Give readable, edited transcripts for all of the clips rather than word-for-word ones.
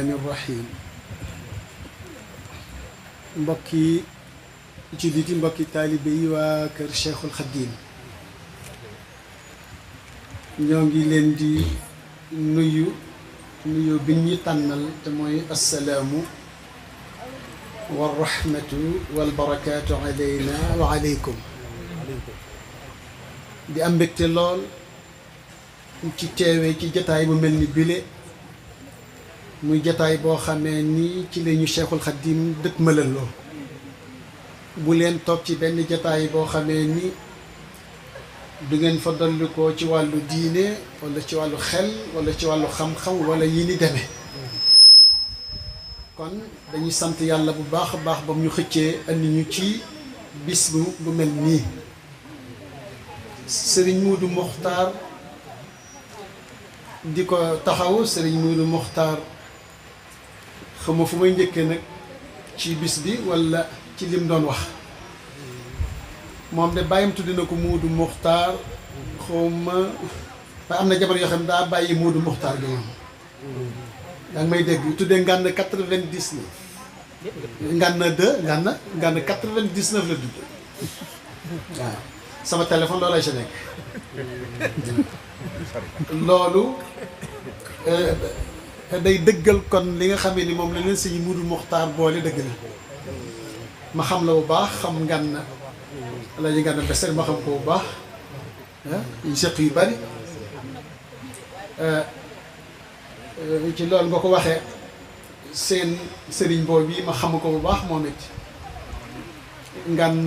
الرحمن الرحيم mbokki jullit yi mbokki taalibe yi waa kër Cheikhul Khadim ñoo ngi leen di nuyu bi ñu tànnal te mooy assalaamu wa rahmatu wal barakaatu alayna wa alaykum di am mbégte lool ci teewee ci jataay bu mel ni bile muy jataay boo xamee ni ci la ñu Cheikhul Khadim dëkk mëlaloo bu leen toog ci benn jataay boo xamee ni du ngeen fa dolli ko ci wàllu diine wala ci wàllu xel wala ci wàllu xam-xam wala yi ni demee kon dañuy sant yàlla bu baax a baax ba mu ñu xëccee andi ñu ci bis bu mel nii Serigne Modou Mokhtar di ko taxaw Serigne Modou Mokhtar xama fu may njëkkee nag ci bis bi wala ci lim doon wax moom de bàyyam tuddi na ko Modou Mokhtar xawma waaye am na jabar yoo xam ne daa bàyyi Modou Mokhtar gi moom yaa ngi may dégg tuddee ngànn 99 ngànn 2 ngànn 99 la dudd waaw sama téléphone loolay sa nekk loolu day dëggal kon li nga xamee ni moom la leen sëñ Modou Mokhtar boole dëgg la ma xam la bu baax xam ngànn la ñu ngànn bés ma xam ko bu baax ñu seq yu bari ci loolu nga ko waxee seen sëriñ boobu yi ma xam ko bu baax moom it ngànn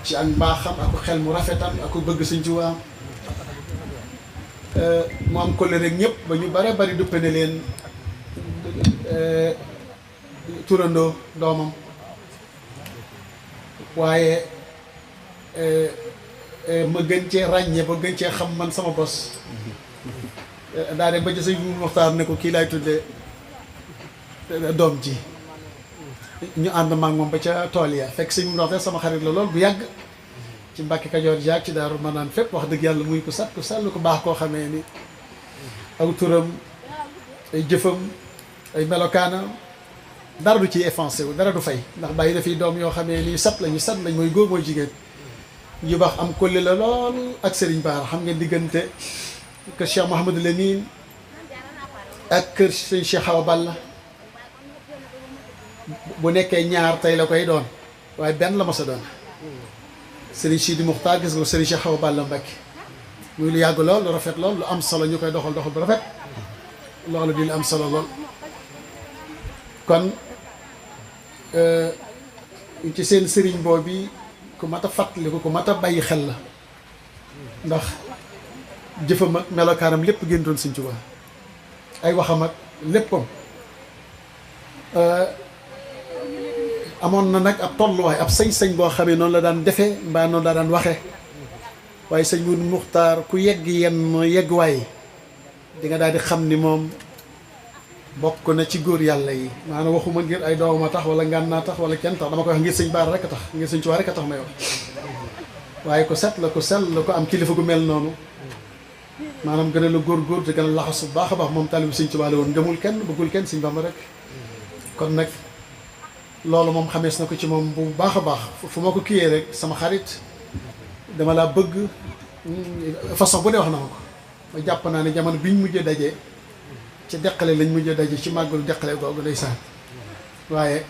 ci ak mbaaxam ak xel mu rafetam ak bëgg Sëñ Tuubaa mu am kóllëre rek ñëpp ba ñu bare bari duppe ne leen turandoo doomam waaye ma gën cee ràññee ba gën cee xam man sama bos daa de ba ci Sëñ Mokhtar ne ko kii laay tudde doom ji ñu ànd maag moom ba ca tool ya fekk Sëñ Mokhtar sama xarit la lool bu yàgg ci Mbàkke Kajoor jaag ci Daaru Manaan fépp wax dëgg yàlla muy ko sat ku sell ku baax koo xamee ni aw turam ay jëfam ay melokaanam dara du ciy effacé wu dara du fay ndax bàyyi na fi doom yoo xamee ni sat lañu mooy góor mooy jigéen yu baax am kolli la lool ak Serigne Bara xam ngeen diggante kër Cheikh Mouhamadou Lamine ak kër sëñ Cheikh Awa Balla bu nekkee ñaar tey la koy doon waaye benn la mos a doon Serigne Sidi Mokhtar gis nga Serigne Cheikh Awa Balla Mbacké muy lu yàgg lool lu rafet lool lu am solo ñu koy doxal bu rafet loolu di lu am solo lool kon ci seen sëriñ boobu ku mat a fàttaliku ku mat a bàyyi xel la ndax jëfam ak melokaanam lépp génn doon Sëñ Tuubaa ay waxam ak léppam amoon na nag ab tolluwaay ab sañ-sañ boo xamee noonu la daan defee mbaa noonu la daan waxee waaye Sëñ Modou Mokhtar ku yegg yenn yeggwaay di nga daal di xam ni moom bokk na ci góor yàlla yi maanaam waxuma ngir ay doomam a tax wala ngànnaa tax wala kenn tax dama koy wax ngir Sëñ Bara rek a tax ngir Sëñ Tuubaa rek a tax may wax waaye ku set la ku sell la ko am kilifa gu mel noonu maanaam gën a la góor te gën a laxasu bu baax a baax moom taalibu Sëñ Tuubaa la woon gëmul kenn bëggul kenn Sëñ Bamba rek kon nag loolu moom xamees na ko ci moom bu baax a baax fu ma ko kiyee rek sama xarit dama laa bëgg façon bu ne wax na ma ko ma jàpp naa ne jamono biñ mujjee dajee ci deqale lañ mujjee daje ci màggalu deqale googu ndeysaan waaye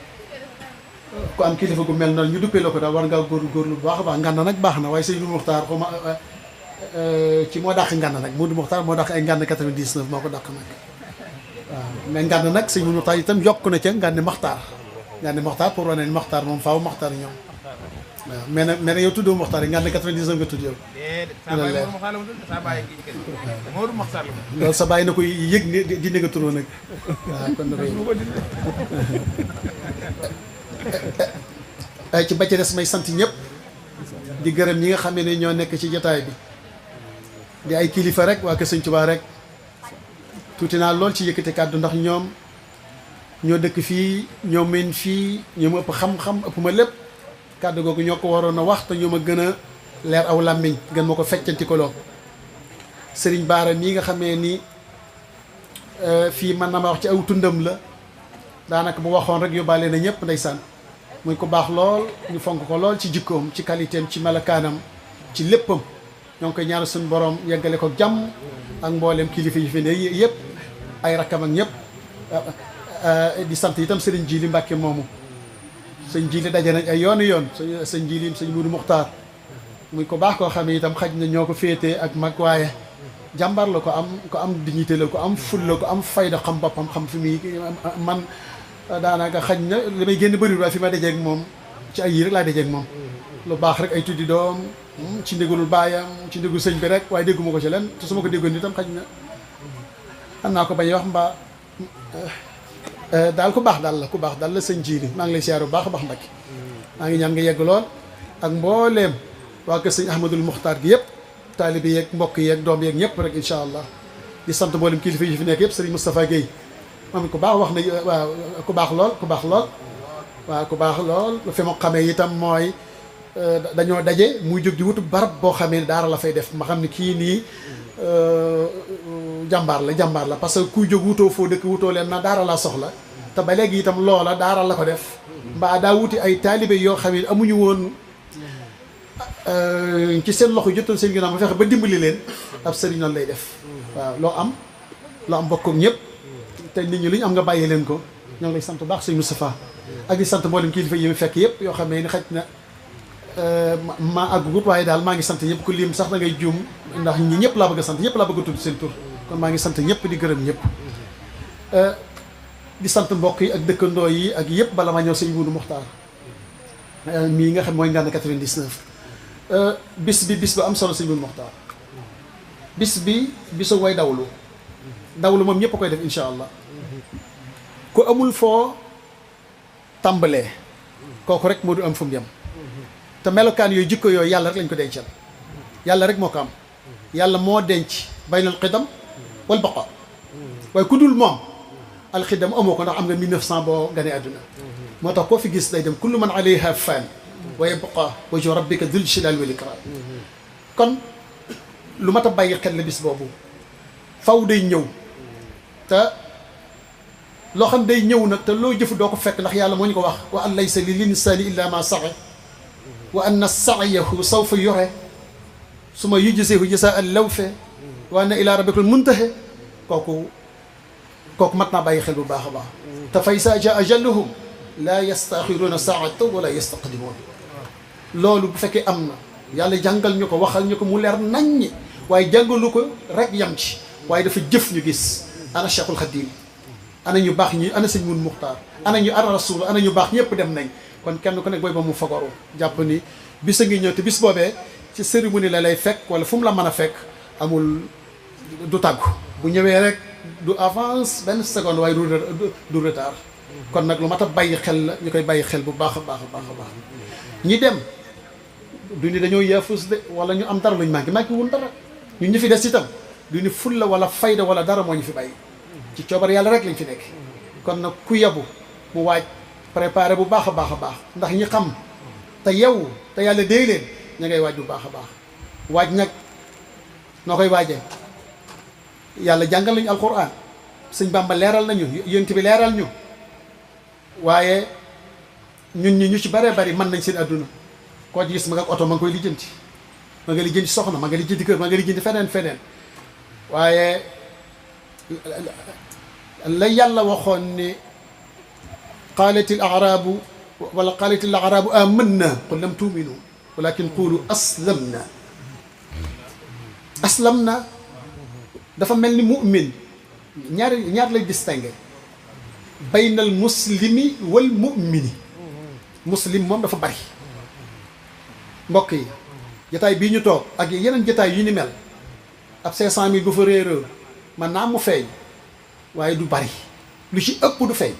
ku am kilifa gu mel noonu ñu duppee la ko daal war ngaa góorlu bu baax a baax ngànn nag baax na waaye Sëñ Modou Mokhtar xaw ma ci moo dàq ngànn nag Modou Mokhtar moo dàq ay ngànn 99 moo ko dàq nag waaw mais ngànn nag Sëñ Modou Mokhtar itam yokk na ca ngànn Mokhtar pour wane ni Mokhtar moom faaw Mokhtar ñoom waaw mais nag yow tuddoo Mokhtar yi ngànn 99 nga tudd yow. loolu sa bàyyi na koy yëg ne dindi nga turoo nag waaw kon na koy ay ci bàcce des may sant ñëpp di gërëm ñi nga xam ne ñoo nekk ci jotaay bi di ay kilifa rek waa kër Sëñ Tuubaa rek tuuti naa lool ci yëkkati kàddu ndax ñoom ñoo dëkk fii ñoo mën fii ñoo ma ëpp xam-xam ëpp ma lépp kàddu googu ñoo ko waroon a wax te ñoo ma gën a leer aw làmmiñ gën ma ko feccanti ko lool Serigne Bara mii nga xamee ni fii man na ma wax ci aw tundam la daanaka bu waxoon rek yóbbaale na ñëpp ndeysaan muy ko baax lool ñu fonk ko lool ci jikkoom ci qualité am ci melokaanam ci léppam ñoo ngi koy ñaanal suñu borom yeggale ko jàmm ak mboolem kilifa yi fi ne yëpp ay rakkam ak ñëpp di sant itam sëriñ Jili Mbàkke moomu sëñ Jili daje nañ ay yoonu yoon sëñ Jili sëñ Mudu Muxtaar muy ko baax koo xam ne itam xaj na ñoo ko féetee ak mag waaye jàmbar la ko am dignité la ko am ful la ko am fayda xam boppam xam fi muy man daanaka xaj na li may génn bëriwul waaye fi ma dajeeg moom ci ay yii rek laa dajeeg moom lu baax rek ay tuddi doom ci ndigalul baayam ci ndigal sëñ bi rek waaye dégguma ko ci len te su ma ko déggoon itam xaj na xam naa ko bañ wax mbaa daal ku baax daal la sëñ Jili maa ngi lay siyaar bu baax a baax Mbacke maa ngi ñaan nga yegg lool ak mbooleem waa kër sëñ Ahmadul Muxtaar gi yëpp taalibe yeeg mbokk yeeg doom yeeg ñëpp rek incha allah di sant mboolem kilifa yi fi nekk yëpp sëriñ Moustapha Guèye moom ku baax wax na waaw ku baax lool waaw ku baax lool fi ma xamee itam mooy dañoo daje muy jóg di wutu barab boo xamee ne daara la fay def ma xam ne kii nii jàmbaar la parce que kuy jóg wutoo foo dëkk wutoo leen na daara laa soxla te ba léegi itam loola daara la ko def mbaa daa wuti ay taalibe yoo xam ne amuñu woon ci seen loxo jotoon seen ginnaaw ma fexe ba dimbali leen ab sëriñ noonu lay def waaw loo am bokk ak ñëpp te nit ñi lu ñu am nga bàyyi leen ko ñoo ngi lay sant bu baax sëñ Moustapha ak di sant mboolem kilifa yi mu fekk yëpp yoo xam ne xaj na maa àggugut waaye daal maa ngi sant ñëpp ku lim sax da ngay juum ndax ñi ñëpp laa bëgg a sant ñëpp laa bëgg a tudd seen tur kon maa ngi sant ñëpp di gërëm ñëpp di sant mbokk yi ak dëkkandoo yi ak yëpp bala ma ñëw sëñ Mudu Muxtaar mii nga xam mooy Ngana 99 bis ba am solo sëñ Mudu Muxtaar bis bi bisu way dawlu moom ñëpp a koy def incha allah ku amul foo tàmbalee kooku rek moo du am fu mu yem te melokaan yooyu jikko yooyu yàlla rek lañ ko dencal yàlla rek moo ko am yàlla moo denc baynal xidam wal baqa waaye ku dul moom alxidam amoo ko ndax am nga 1900 boo ganee àdduna moo tax koo fi gis day dem kullu man alayha fan wa yabqa wajhu rabbika dul jalali wal ikram kon lu mat a bàyyi xel la bis boobu faw day ñëw te loo xam day ñëw nag te loo jëf doo ko fekk ndax yàlla moo ñu ko wax wa an laysa lil insani illa ma sa'a wa anna sa'yahu sawfa yura suma yujzihi jazaa'an lawfa wa anna ila rabbikal muntaha kooku mat naa bàyyi xel bu baax a baax te fa izaa jaa ajaluhum laa yastaaxiruuna saa'atan wa laa yastaqdimuun loolu bu fekkee am na yàlla jàngal ñu ko waxal ñu ko mu leer naññi waaye jàngalu ko rek yam ci waaye dafa jëf ñu gis ana Cheikhul Khadim ana ñu baax ñi ana sëñ Mudu Muxtaar ana rasul ana ñu baax ñëpp dem nañ kon kenn ku nekk booy ba mu fagaru jàpp ni bis a ngi ñëw te bis boobee ci cérémonie la lay fekk wala fu mu la mën a fekk amul du tàggu bu ñëwee rek du avance benn seconde waaye du retard kon nag lu mat a bàyyi xel la ñu koy bàyyi xel bu baax a baax a baax ñi dem du ni dañoo yaafus de wala ñu am dara luñ manqué wul dara ñun ñu fi des itam du ni fulla wala fayda wala dara moo ñu fi bàyyi ci coobar yàlla rek lañ fi nekk kon nag ku yabu mu waaj préparé bu baax a baax ndax ñi xam te yow te yàlla déy leen ña ngay waaj bu baax a baax waaj nag noo koy waajee yàlla jàngal nañu alquran sëñ Bàmba leeral nañu yonent bi leeral ñu waaye ñun ñu ci baree bari mën nañ seen adduna koo ci gis ma nga oto ma nga koy lijjanti ma nga lijjanti soxna ma nga lijjanti kër ma nga lijjanti feneen waaye la yàlla waxoon ni qaalatil a'raabu wala qaalatil a'raabu aamanna qul lam tu'minu walakin qulu aslamna dafa mel ni mu'min ñaar lay distinguer baynal muslimi wal mu'mini muslim moom dafa bari mbokk yi jataay bii ñu toog ak yeneen jataay yu ni mel ab 500000 bu fa réeréer man naa mu feeñ waaye du bari lu ci ëpp du feeñ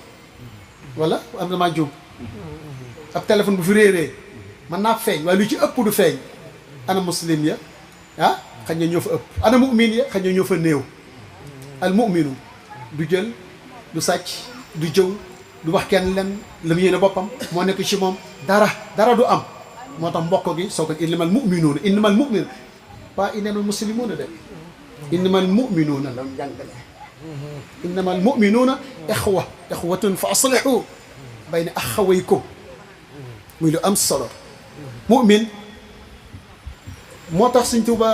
wala am na maa jóg ab téléphone bu fi réeree man naa feeñ waaye lu ci ëpp du feeñ ana muslim ya xañ na ñoo fa ëpp ana mu'min ya xañ na ñoo fa néew al mu'minu du jël du sàcc du jëw du wax kenn len la mu yéene boppam moo nekk ci moom dara du am moo tax mbokk gi soo ko innamal mu'minuuna pas innamal muslimuuna de innamal mu'minuuna la jàngale innama almuminuuna ixwatun fa aslihu bayna axawaykum muy lu am solo. mumin moo tax Sëñ Tuuba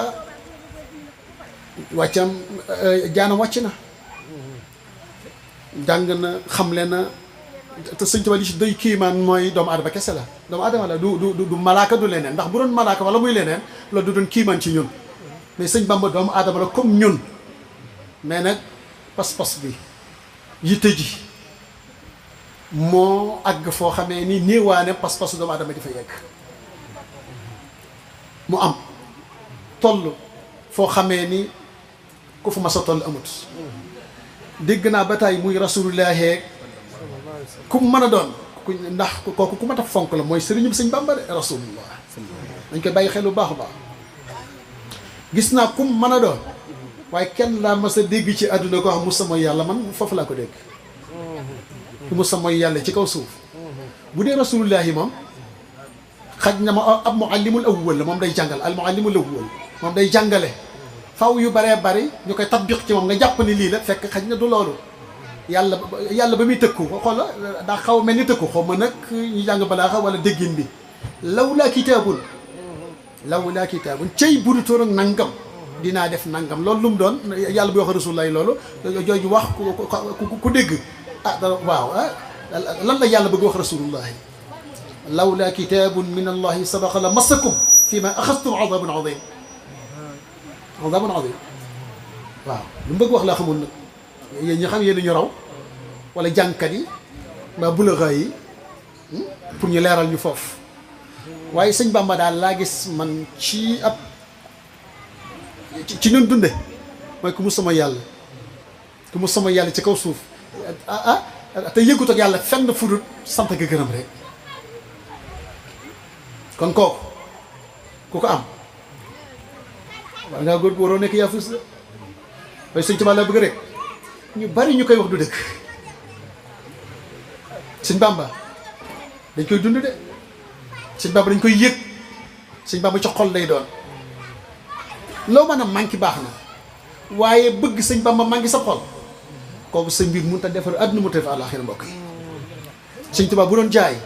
wàccam jaanam wàcc na jàng na xamle na te Sëñ Tuuba li ci doy kiimaan mooy doomu aadama kese la. doomu aadama la du malaaka du leneen, ndax bu doon malaaka wala muy leneen loolu du doon kiimaan ci ñun, mais Sëñ Bamba doomu aadama la comme ñun. mais nag pas-pas bi yitte ji moo àgg foo xamee ni néewaane pas-pasu doomu aadama di fa yegg. mu am toll foo xamee ni ku fa mas a toll amut. dégg naa ba tey muy rasulullahi ku mën a doon ndax kooku ku mat a fonk la, mooy sëriñu Sëñ Bamba de rasulullah. dañ koy bàyyi xel bu baax a baax. gis naa ku mën a doon waaye kenn laa mas a dégg ci àdduna ko xam musa mooy yàlla, man foofu laa ko dégg. musa mooy yàlla ci kaw suuf. bu dee rasulullahi moom xaj na ma ab muallimul awwal la, moom day jàngal al muallimul awwal moom day jàngale. faw yu baree bari ñu koy tatbiq ci moom nga jàpp ni lii la, fekk xaj na du loolu. yàlla ba muy tëkku xoola daa xaw mel ni tëkku xaw ma nag ñu jàng balaaxa wala déggin bi. lawlaa kitaabun cey budutoon ak nangam dinaa def nangam, loolu lu mu doon yàlla bu wax rasulullahi loolu jooju wax ku dégg waaw lan la yàlla bëgg wax rasulullahi. lawlaa kitaabun min allahi sabaqa la massakum fi ma axastum adabun adim. adabun adim waaw lu mu bëgg wax laa xamul nag. yéen ñi xam yéen ñu raw wala jàngkat yi mbaa bulaxa yi pour ñu leeral ñu foofu. waaye Sëñ Bamba daal laa gis man ci ab ci ñun dunde mooy ku mu sama yàlla ci kaw suuf te yëgut ak yàlla fenn fudut sant ga gërëm rek. kon kooku ku ko am war ngaa góor waroo nekk yaa fus la. waaye Sëñ Tuubaa la bëgg rek ñu bari ñu koy wax du dëkk. Sëñ Bamba dañ koy dund de. Sëñ Bamba dañ koy yëg. Sëñ Bamba ci xol lay doon. loo mën a manqué baax na waaye bëgg Sëñ Bamba manqué sa xol kooku sa mbir mënut a defar àdduna mu defar àllaaxira mbokk yi. Sëñ Tuubaa bu doon jaay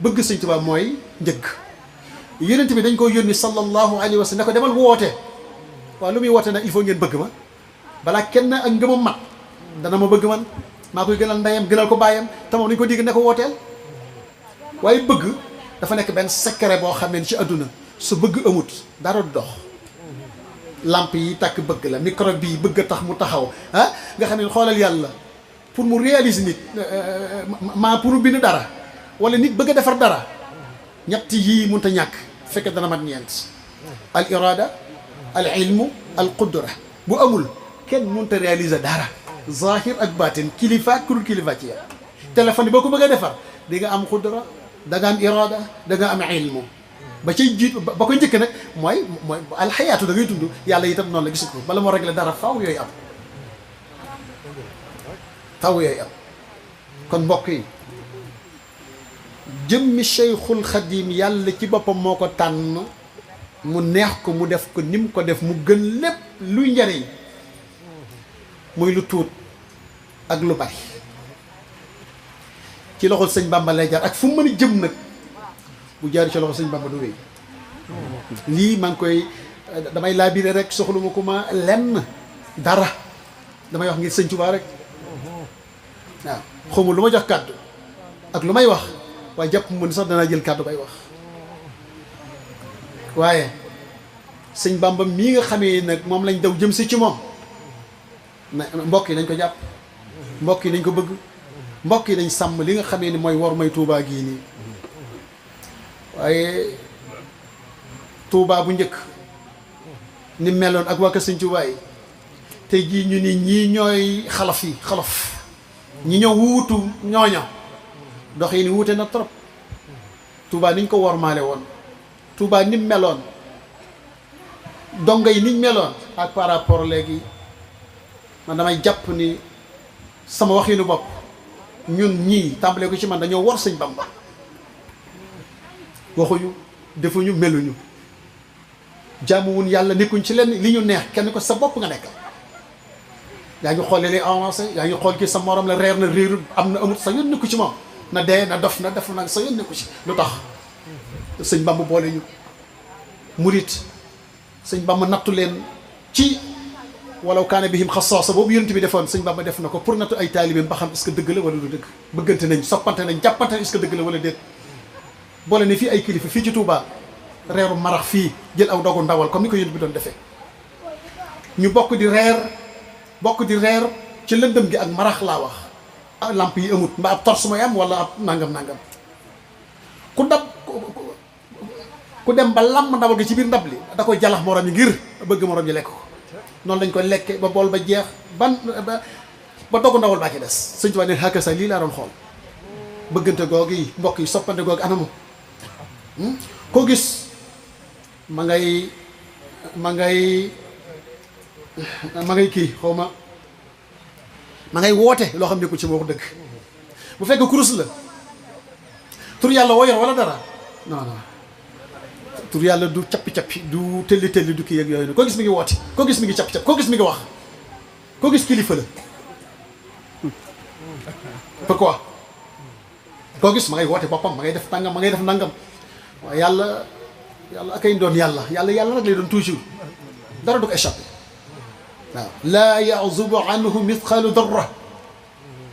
bëgg Sëñ Tuubaa mooy njëgg. Yonent bi dañ koy yónni sallallahu alayhi wa sallam ne ko demal woote. waaw lu muy woote nag il faut ngeen bëgg ma balaa kenn ak ngëmam mat dana ma bëgg man maa koy gënal ndeyam gënal ko baayam te moom dañu ko digg ne ko wooteel. waaye bëgg dafa nekk benn secret boo xam ne ci àdduna su bëgg amut dara du dox. lamp yi takk bëgg la, micro bii bëgg a tax mu taxaw nga xam ne xoolal yàlla pour mu réaliser nit pour mu bind dara wala nit bëgg a defar dara ñett yii mënut a ñàkk fekk dana mat ñeent. al irada al ilmu al qudra bu amul kenn mënut a réaliser dara zahir ak batin kilifa kurul kilifa ci yàlla. téléphone bi boo ko bëggee defar di nga am qudra da nga am irada da nga am ilmu ba cay jiit ba ko njëkk nag mooy alxayaatu da ngay dund. yàlla itam noonu la gis ko bala moo régler dara faw yooyu am kon mbokk yi jëmmi Cheikhul Xadim yàlla ci boppam moo ko tànn mu neex ko mu def ko ni mu ko def mu gën lépp luy njariñ muy lu tuut ak lu bari ci loxol Sëñ Bamba lay jaar ak fu mu mën a jëm nag bu jaar ci loxo Sëñ Bamba du wéy. lii maa ngi koy damay laabire rek soxluma ko ma lenn dara damay wax ngir Sëñ Tuubaa rek waaw xawma lu ma jox kàddu ak lu may wax waaye jàpp mu ni sax danaa jël kàddu bay wax. waaye Sëñ Bamba mii nga xamee nag moom lañ daw jëm si ci moom na mbokk yi nañ ko jàpp, mbokk yi nañ ko bëgg, mbokk yi nañ sàmm li nga xamee ni mooy war may Tuubaa gii nii. waaye Tuubaa bu njëkk ni meloon ak waa kër Sëñ Tuubaa yi tey jii ñu ni ñii ñooy xalaf ñi ñëw wuutu ñooña dox yi ni wuute na trop. Tuubaa niñ ko wormaale woon, Tuubaa ni meloon, dongo yi niñ meloon ak par rapport léegi man damay jàpp ni sama waxinu bopp ñun ñii tàmbalee ko ci man dañoo war Sëñ Bamba. waxuñu defuñu meluñu jaamuwun yàlla nekkuñ ci lenn li ñu neex kenn ko sa bopp nga nekkal yaa ngi xool li avancé yaa ngi xool kii sa morom la reer na réerul am na amut sa yoon nekku ci moom na dee na dof na def nag sa yoon nekku ci lu tax sëñ Bamba boole ñu murit sëñ Bamba nattu leen ci walaw kaana bihim xasaasa boobu yonent bi defoon sëñ Bamba def na ko pour nattu ay taalibeem ba xam est-ce que dëgg la wala du dëgg bëggante nañ soppante nañ jàppante nañ est-ce que dëgg la wala déet boole ne fii ay kilifa fii ci Touba reeru marax fii jël aw dogu ndawal comme ni ko yonent bi doon defee ñu bokk di reer ci lëndëm gi ak marax laa wax lamp yi amut mbaa ab tors mooy am wala ab nangam ku dem ba lamb ndawal gi ci biir ndab li da koy jalax morom yi ngir bëgg morom yi lekk ko noonu lañ koy lekke ba bool ba jeex ba dogu ndawal baa ci des sëñ Tuubaa ne xàkka sa lii laa doon xool bëggante googu yi mbokk yi soppante googu anamu koo gis ma ngay kii xaw ma ngay woote loo xam ne ko ci wax dëgg bu fekk kurus la tur yàlla woo yor wala dara non tur yàlla du cappi-cappi du telli du kii ak yooyu koo gis mi ngi woote koo gis mi ngi cappi-cappi koo gis mi ngi wax koo gis kilifa la pourquoi koo gis ma ngay woote boppam ma ngay def nangam waaye yàlla akay doon yàlla rek lay doon toujours dara du ko échappé waaw laa yazubu anhu mithqalu darra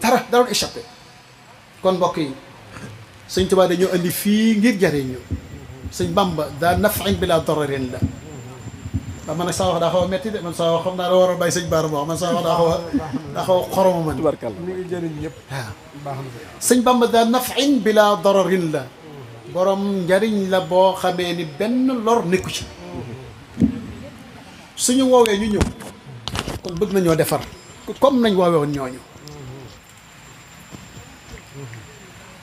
dara du échappé kon mbokk yi sëñ Tuubaa dañoo andi fii ngir jariñu sëñ Bamba daa naf'in bila dararin la waaw man nag saa wax daa xaw a metti de man saa wax xam naa da war a bàyyi sëñ Baara wax man saa wax daa xaw a xoroma man mi ngi jëriñ ñëpp waaw sëñ Bamba daa naf'in bila dararin la borom njariñ la boo xamee ni benn lor nekku ci suñu woowee ñu ñëw kon bëgg nañoo defar comme nañ woowee woon ñooñu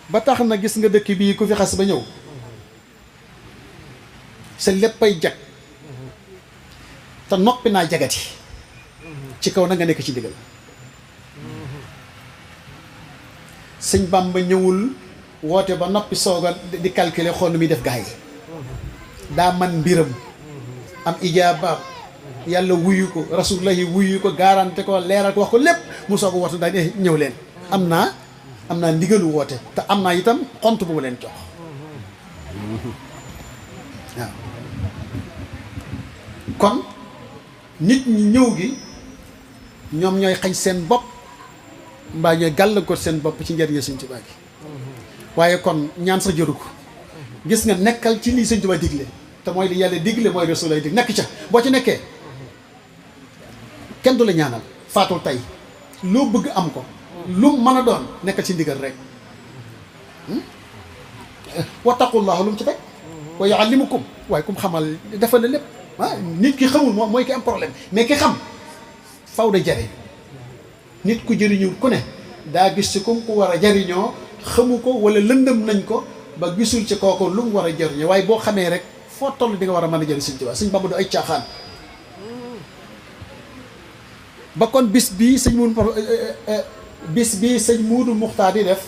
ba tax na gis nga dëkk bii ku fi xas ba ñëw sa léppay jag te noppi naa jagati ci kaw na nga nekk ci digal sëñ Bamba ñëwul woote ba noppi sooga di calculer xool nu muy def gaa yi daa man mbiram am ijaabaam yàlla wuyu ko rasulullahi wuyu ko garanté ko leeral ko wax ko lépp mu soog a woote daal di ñëw leen am naa ndigalu woote te am naa itam xont bu mu leen jox waaw kon nit ñi ñëw gi ñoom ñooy xañ seen bopp mbaa ñooy gàllankoor seen bopp ci njëriñu Sëñ Tuubaa gi waaye kon ñaan sa jëru ko gis nga nekkal ci lii Sëñ Tuubaa digle te mooy li yàlla digle mooy Rasulullah dig nekk ca boo ci nekkee kenn du la ñaanal faatul tey loo bëgg am ko lu mën a doon nekkal ci ndigal rek wattaqullah lu mu ci teg wa yuallimukum waaye kum xamal defal la lépp nit ki xamul moom mooy ki am problème mais ki xam faw da jariñ nit ku jëriñu ku ne daa gis ci ku war a jariñoo xamu ko wala lëndëm nañ ko ba gisul ci kooku lu mu war a jariñoo waaye boo xamee rek foo toll di nga war a mën a jëriñ Sëñ Tuubaa Sëñ Bamba du ay caaxaan ba kon bis bii sëñ Muudu Muxtaar di def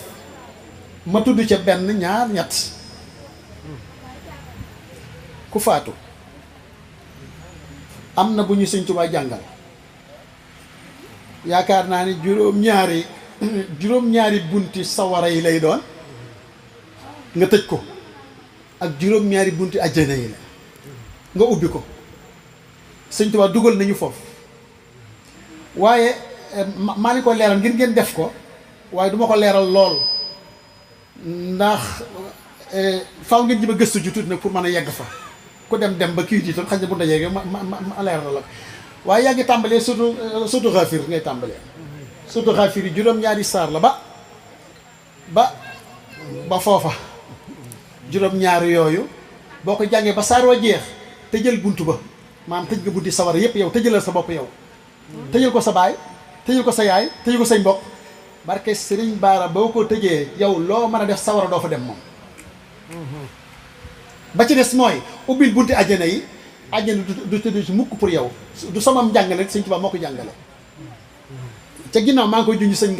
ma tudd ca benn ñaar ñett ku faatu am na bu ñu Sëñ Tuubaa jàngal yaakaar naa ni juróom-ñaari bunti sawara yi lay doon nga tëj ko ak juróom-ñaari bunti àjjana yi la nga ubbi ko Sëñ Tuubaa dugal nañu foofu waaye maa ngi ko leeral ngir ngeen def ko waaye duma ko leeral lool ndax faaw ngeen ji ba gëstu ju tuuti nag pour mën a yegg fa ku dem ba kii itam xëy na bu ndajeege ma leeral la waaye yaa ngi tàmbalee surtout Xaafir ngay tàmbalee surtout Xaafir yi juróom-ñaari saar la ba foofa juróom-ñaari yooyu boo ko jàngee ba saar wa jeex tëjal buntu ba maanaam tëj nga bunti sawara yépp yow tëjalal sa bopp yow tëjal ko sa baay tëjal ko sa yaay tëjal ko say mbokk barke Sëriñ Baara boo ko tëjee yow loo mën a def sawara doo fa dem moom ba ci des mooy ubbil bunti àjjana yi àjjana du tëdd ci mukk pour yow du samam njàngale Sëñ Tuubaa moo ko jàngale ca ginnaaw maa ngi koy junj sëñ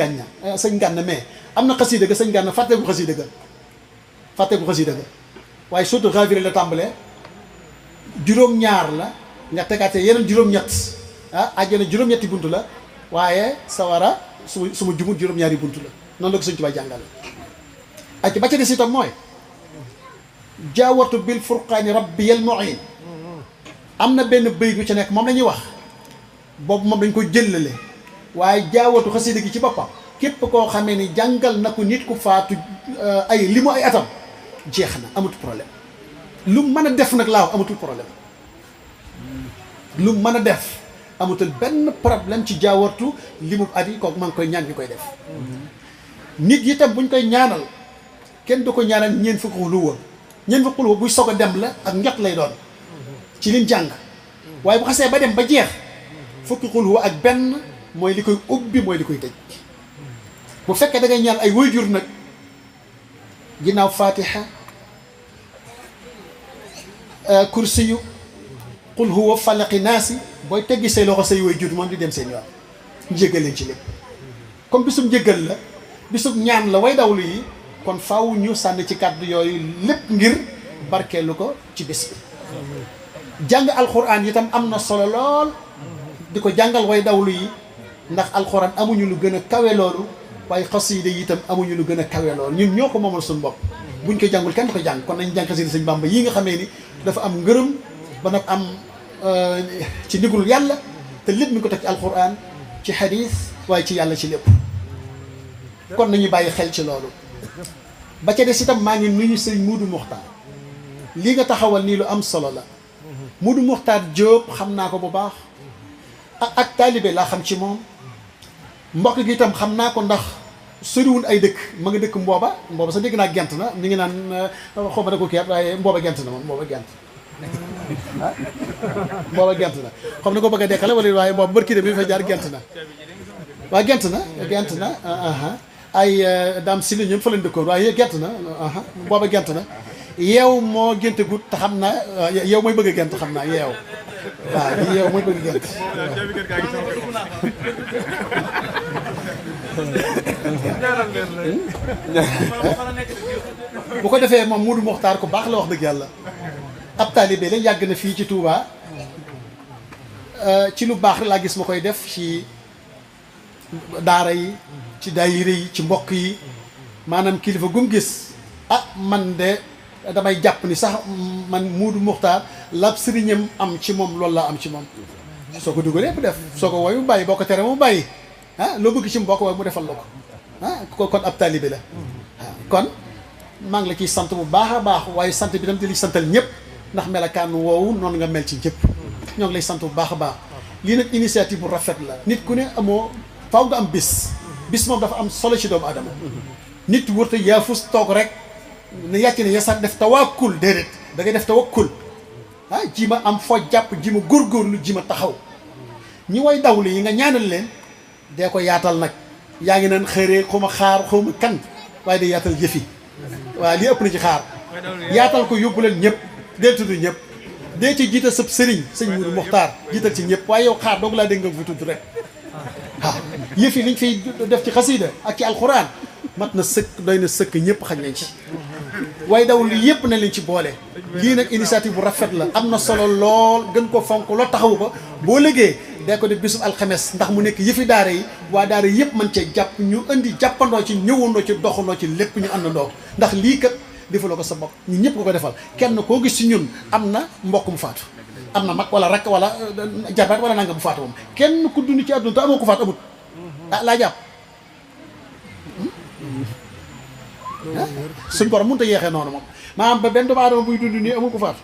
Gànna mais am na xasiida ga sëñ Gànna fàtteeku xasiida ga waaye surtout Xaafir la tàmbalee juróom-ñaar la nga tegaatee yeneen juróom-ñett àjjana juróom-ñetti bunt la waaye sawara su ma jumut juróom-ñaari bunt la noonu la ko Sëñ Tuubaa jàngale. ak ba ca des itam mooy jaawartu bil furqaani rabbiyal mu'in am na benn bëy gu ci nekk moom la ñuy wax boobu moom dañ ko jëllale waaye jaawartu xasida gi ci boppam képp koo xamee ni jàngal na ko nit ku faatu ay li mu ay atam jeex na amatul problème lu mën a def nag laa wax amatul problème lu mën a def amatul benn problème ci jaawartu li mu at yi kooku maa ngi koy ñaan ñu koy def nit yi tam buñ koy ñaanal kenn du ko ñaanal ñeent fukki xuluwa ñeent fukki xuluwa buy soog a dem la ak njot lay doon ci liñ jàng waaye bu xasee ba dem ba jeex fukki xuluwa ak benn mooy li koy ubbi mooy li koy tëj bu fekkee da ngay ñaan ay waajur nag ginnaaw fatiha kursiyu qul huwa falaqi naasi booy teggi say loxo say waajur moom di dem seen yoon njéggal leen ci lépp comme bisum njéggal la bisum ñaan la way dawlu yi kon faaw ñu sànni ci kàddu yooyu lépp ngir barkeelu ko ci bés bi jàng alxuraan itam am na solo lool di ko jàngal way dawlu yi ndax alxuraan amuñu lu gën a kawe loolu waaye xasida yi itam amuñu lu gën a kawe loolu ñun ñoo ko moomal suñu bopp buñ ko jàngul kenn du ko jàng kon nañ jàng xasida Sëñ Bàmba yi nga xamee ni dafa am ngërëm ba nag am ci ndigalul yàlla te lépp mi ngi ko teg ci alxuraan ci xadiis waaye ci yàlla ci lépp kon nañu bàyyi xel ci loolu ba ca des itam maa ngi nuyu sëñ Muudu Muxtaar lii nga taxawal nii lu am solo la Muudu Muxtaar Jóob xam naa ko bu baax ak taalibe laa xam ci moom mbokk gi itam xam naa ko ndax soriwul ay dëkk ma nga dëkk mbooba sa dégg naa gent na ñu ngi naan xaw ma ne ko kii waaye mbooba gent na moom mbooba gent mbooba gent na xam ne ko bëgg a dekkale wala waaye mbooba bërki de bi fa jaar gent na waaye gent na ay daam si li ñoom fa lañ dëkkoon waaye gent na booba gent na yeew moo génte gut te xam naa yeew mooy bëgg a gent xam naa yeew waaw yeew mooy bëgg a gent bu ko defee moom Muudu Muxtaar ku baax la wax dëgg yàlla ab taalibe la yàgg na fii ci Touba ci lu baax laa gis ma koy def ci daara yi ci daayira yi ci mbokk yi maanaam kilifa gum gis man de damay jàpp ni sax man Muudu Muxtaar lab sëriñam am ci moom loolu laa am ci moom soo ko dugalee bu def soo ko woy mu bàyyi boo ko tere mu bàyyi loo bëgg ci mbokk waaye mu defal la ko kon ab taalibe la kon maa ngi la ciy sant bu baax a baax waaye sant bi tam di li santal ñëpp ndax melakaan woowu noonu nga mel ci ñëpp ñoo ngi lay sant bu baax a baax lii nag initiative bu rafet la nit ku ne amoo faaw nga am bis moom dafa am solo ci doomu adama nit wërta yaafus toog rek ne yàcc ne yasar def tawakkul déedéet da ngay def tawakkul ji ma am foo jàpp ji ma góorgóorlu ji ma taxaw ñi way dawlu yi nga ñaanal leen dee ko yaatal nag yaa ngi naan xëree xaw ma xaar xaw ma kan waaye day yaatal jëfi waaw lii ëpp na ci xaar yaatal ko yóbbu leen ñëpp dee tudd ñëpp dee ci jiital sëb sëriñ sëñ Muudu Muxtaar jiital ci ñëpp waaye yow xaar doog laa dégg nga fi tudd rek waaw yëf yi liñ fiy def ci xasiida ak ci alxuraan mat na sëkk doy na sëkk ñëpp xañ nañ ci waaye daw li yëpp na leen ci boole lii nag initiative bu rafet la am na solo lool gën ko fonk loo taxawu ko boo liggéey dee ko def bisub alxames ndax mu nekk yëfi daara yi waa daara yëpp mën cee jàpp ñu indi jàppandoo ci ñëwandoo ci doxandoo ci lépp ñu àndandoo ndax lii kat defaloo ko sa bopp ñu ñëpp nga ko defal kenn koo gis ci ñun am na mbokk mu faatu am na mag wala rakk wala jarbaat wala nanga bu faatu moom kenn ku dund ci àdduna te amoo ko faatu amut laa jàpp suñ borom mënut a yeexee noonu moom maanaam ba benn doomu aadama buy dund nii amul ko faatu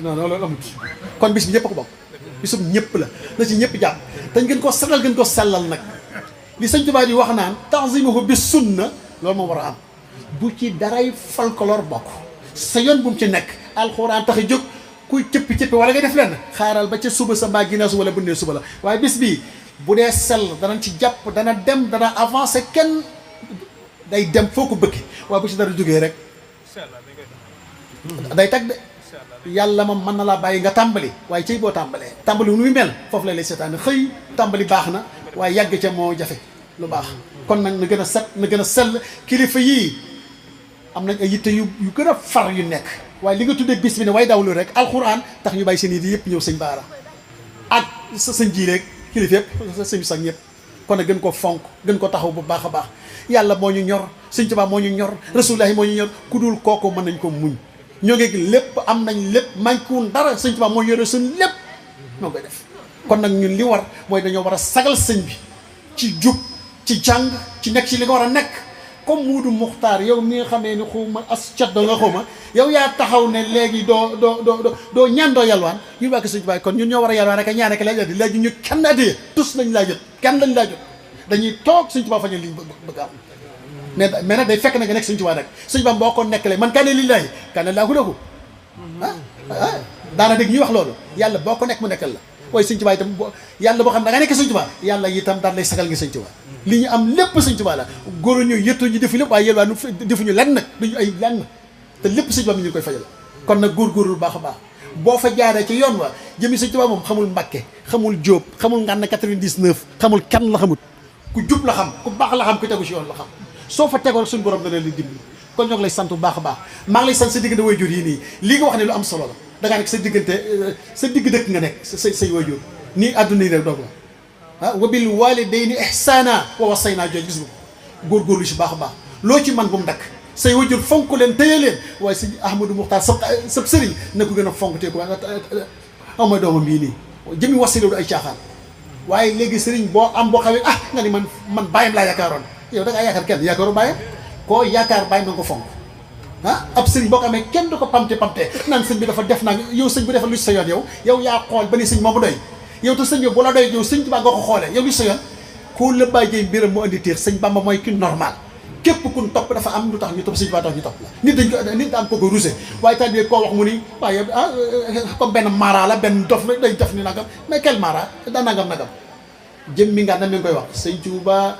non non loolu amut kon bis bi ñëpp ko bokk bisum ñëpp la na ci ñëpp jàpp te gën ko setal gën ko sellal nag li sëñ Tuubaa di wax naan tanzimuhu bi sunna loolu moom war a am bu ci daray folklore bokk sa yoon bu mu ci nekk alxuraan tax a jóg kuy cëppi wala nga def lenn xaaral ba ca suba sa mbaa ginnaaw suba la bu nee suba la waaye bis bii bu dee sell danañ ci jàpp dana dem dana avancé kenn day dem foo ko bëgg waaye bu ci dara jógee rek day tag de yàlla moom mën na laa bàyyi nga tàmbali waaye cëy boo tàmbalee tàmbali nu muy mel foofu la lay seetaan xëy tàmbali baax na waaye yàgg ca moo jafe lu baax kon nag na gën a set na gën a sell kilifa yii am nañ ay yitte yu gën a far yu nekk waaye li nga tuddee bis bi ne way dawlu rek alxuraan tax ñu bàyyi seen yi di yëpp ñëw sëñ Baara ak sa sëñ jiileeg kilifa yëpp sa sëñ sax ñëpp kon nag gën ko fonk gën ko taxaw bu baax a baax yàlla moo ñu ñor sëñ Tuubaa moo ñu ñor rasulullahi moo ñu ñor ku dul kooku mën nañ ko muñ ñoo ngi lépp am nañ lépp manquewul dara sëñ Tuubaa moo yore suñ lépp ñoo koy def kon nag ñun li war mooy dañoo war a sagal sëñ bi ci jub ci jàng ci nekk ci li nga war a nekk comme Muudu Muxtaar yow mi nga xamee ni xuma as cat do nga xuma yow yaa taxaw ne léegi doo ñaan doo yalwaan ñun waa ko sëñ Tuubaa kon ñun ñoo war a yalwaan rek a ñaan rek laaj addi léegi ñu kenn addiye tus lañ laa jot kenn lañ laa jot dañuy toog sëñ Tuubaa fañe liñ bëgg am mais nag day fekk na nga nekk sëñ Tuubaa nag sëñ Bamba boo ko nekkalee man kaane lillaahi kaane laahu lahu daana dégg ñuy wax loolu yàlla boo ko nekk mu nekkal la waaye sëñ Tuubaa itam yàlla boo xam da nga nekk sëñ Tuubaa yàlla itam daan lay sagal nga sëñ Tuubaa li ñu am lépp sëñ Tuubaa la góor ñu yëttu ñu defu lépp waaye yéen waa nu defuñu lenn nag duñu ay lenn te lépp sëñ Tuubaa mi ñu koy fajal kon nag góorgóorlu baax a baax boo fa jaaree ci yoon wa jëmi sëñ Tuubaa moom xamul Mbàkke xamul Jóob xamul Ngànn 99 xamul kenn la xamut ku jub la xam ku baax la xam ku tegu ci yoon la xam soo fa tegoon suñu borom dana li dimbali kon ñoo ngi lay sant bu baax a baax maa ngi lay sant sa diggante waajur yi nii lii nga wax ne lu am solo la da ngaa nekk sa diggante sa digg dëkk nga nekk say waajur nii àdduna yi rek doog la ah wa bil walidayni ihsana wa wasaynaa jooj gis nga ko góorgóorlu si baax a baax loo ci man bu mu dakk say waajur fonk leen téye leen waaye sëñ Ahmadou Muxtaar sab sëriñ na ko gën a fonk téye ko am mooy doomam bii nii jëmi wasila du ay caaxaan waaye léegi sëriñ boo am boo xawee nga ni man bàyyam laa yaakaaroon yow da ngaa yaakaar kenn yaakaaru bàyyam koo yaakaar bàyyam na nga ko fonk ab sëriñ boo ko amee kenn du ko pamte naan sëñ bi dafa def naa yow sëñ bi defal lu ci sa yoon yow yaa xool ba ni sëñ moomu doy yow te sëñ bi bu la doy yow sëñ Tuubaa nga ko xoolee yow lu ci sa yoon koo la bàyyee mbiram mu andi téer sëñ Bamba mooy ki normal képp kun topp dafa am lu tax ñu topp sëñ Tuubaa tax ñu topp la nit am ko ko rusé waaye tax bi koo wax mu ni waaye comme benn mara la benn dof la day def ni nangam mais quel mara daa nangam jëm mi nga na mi ngi koy wax sëñ Tuubaa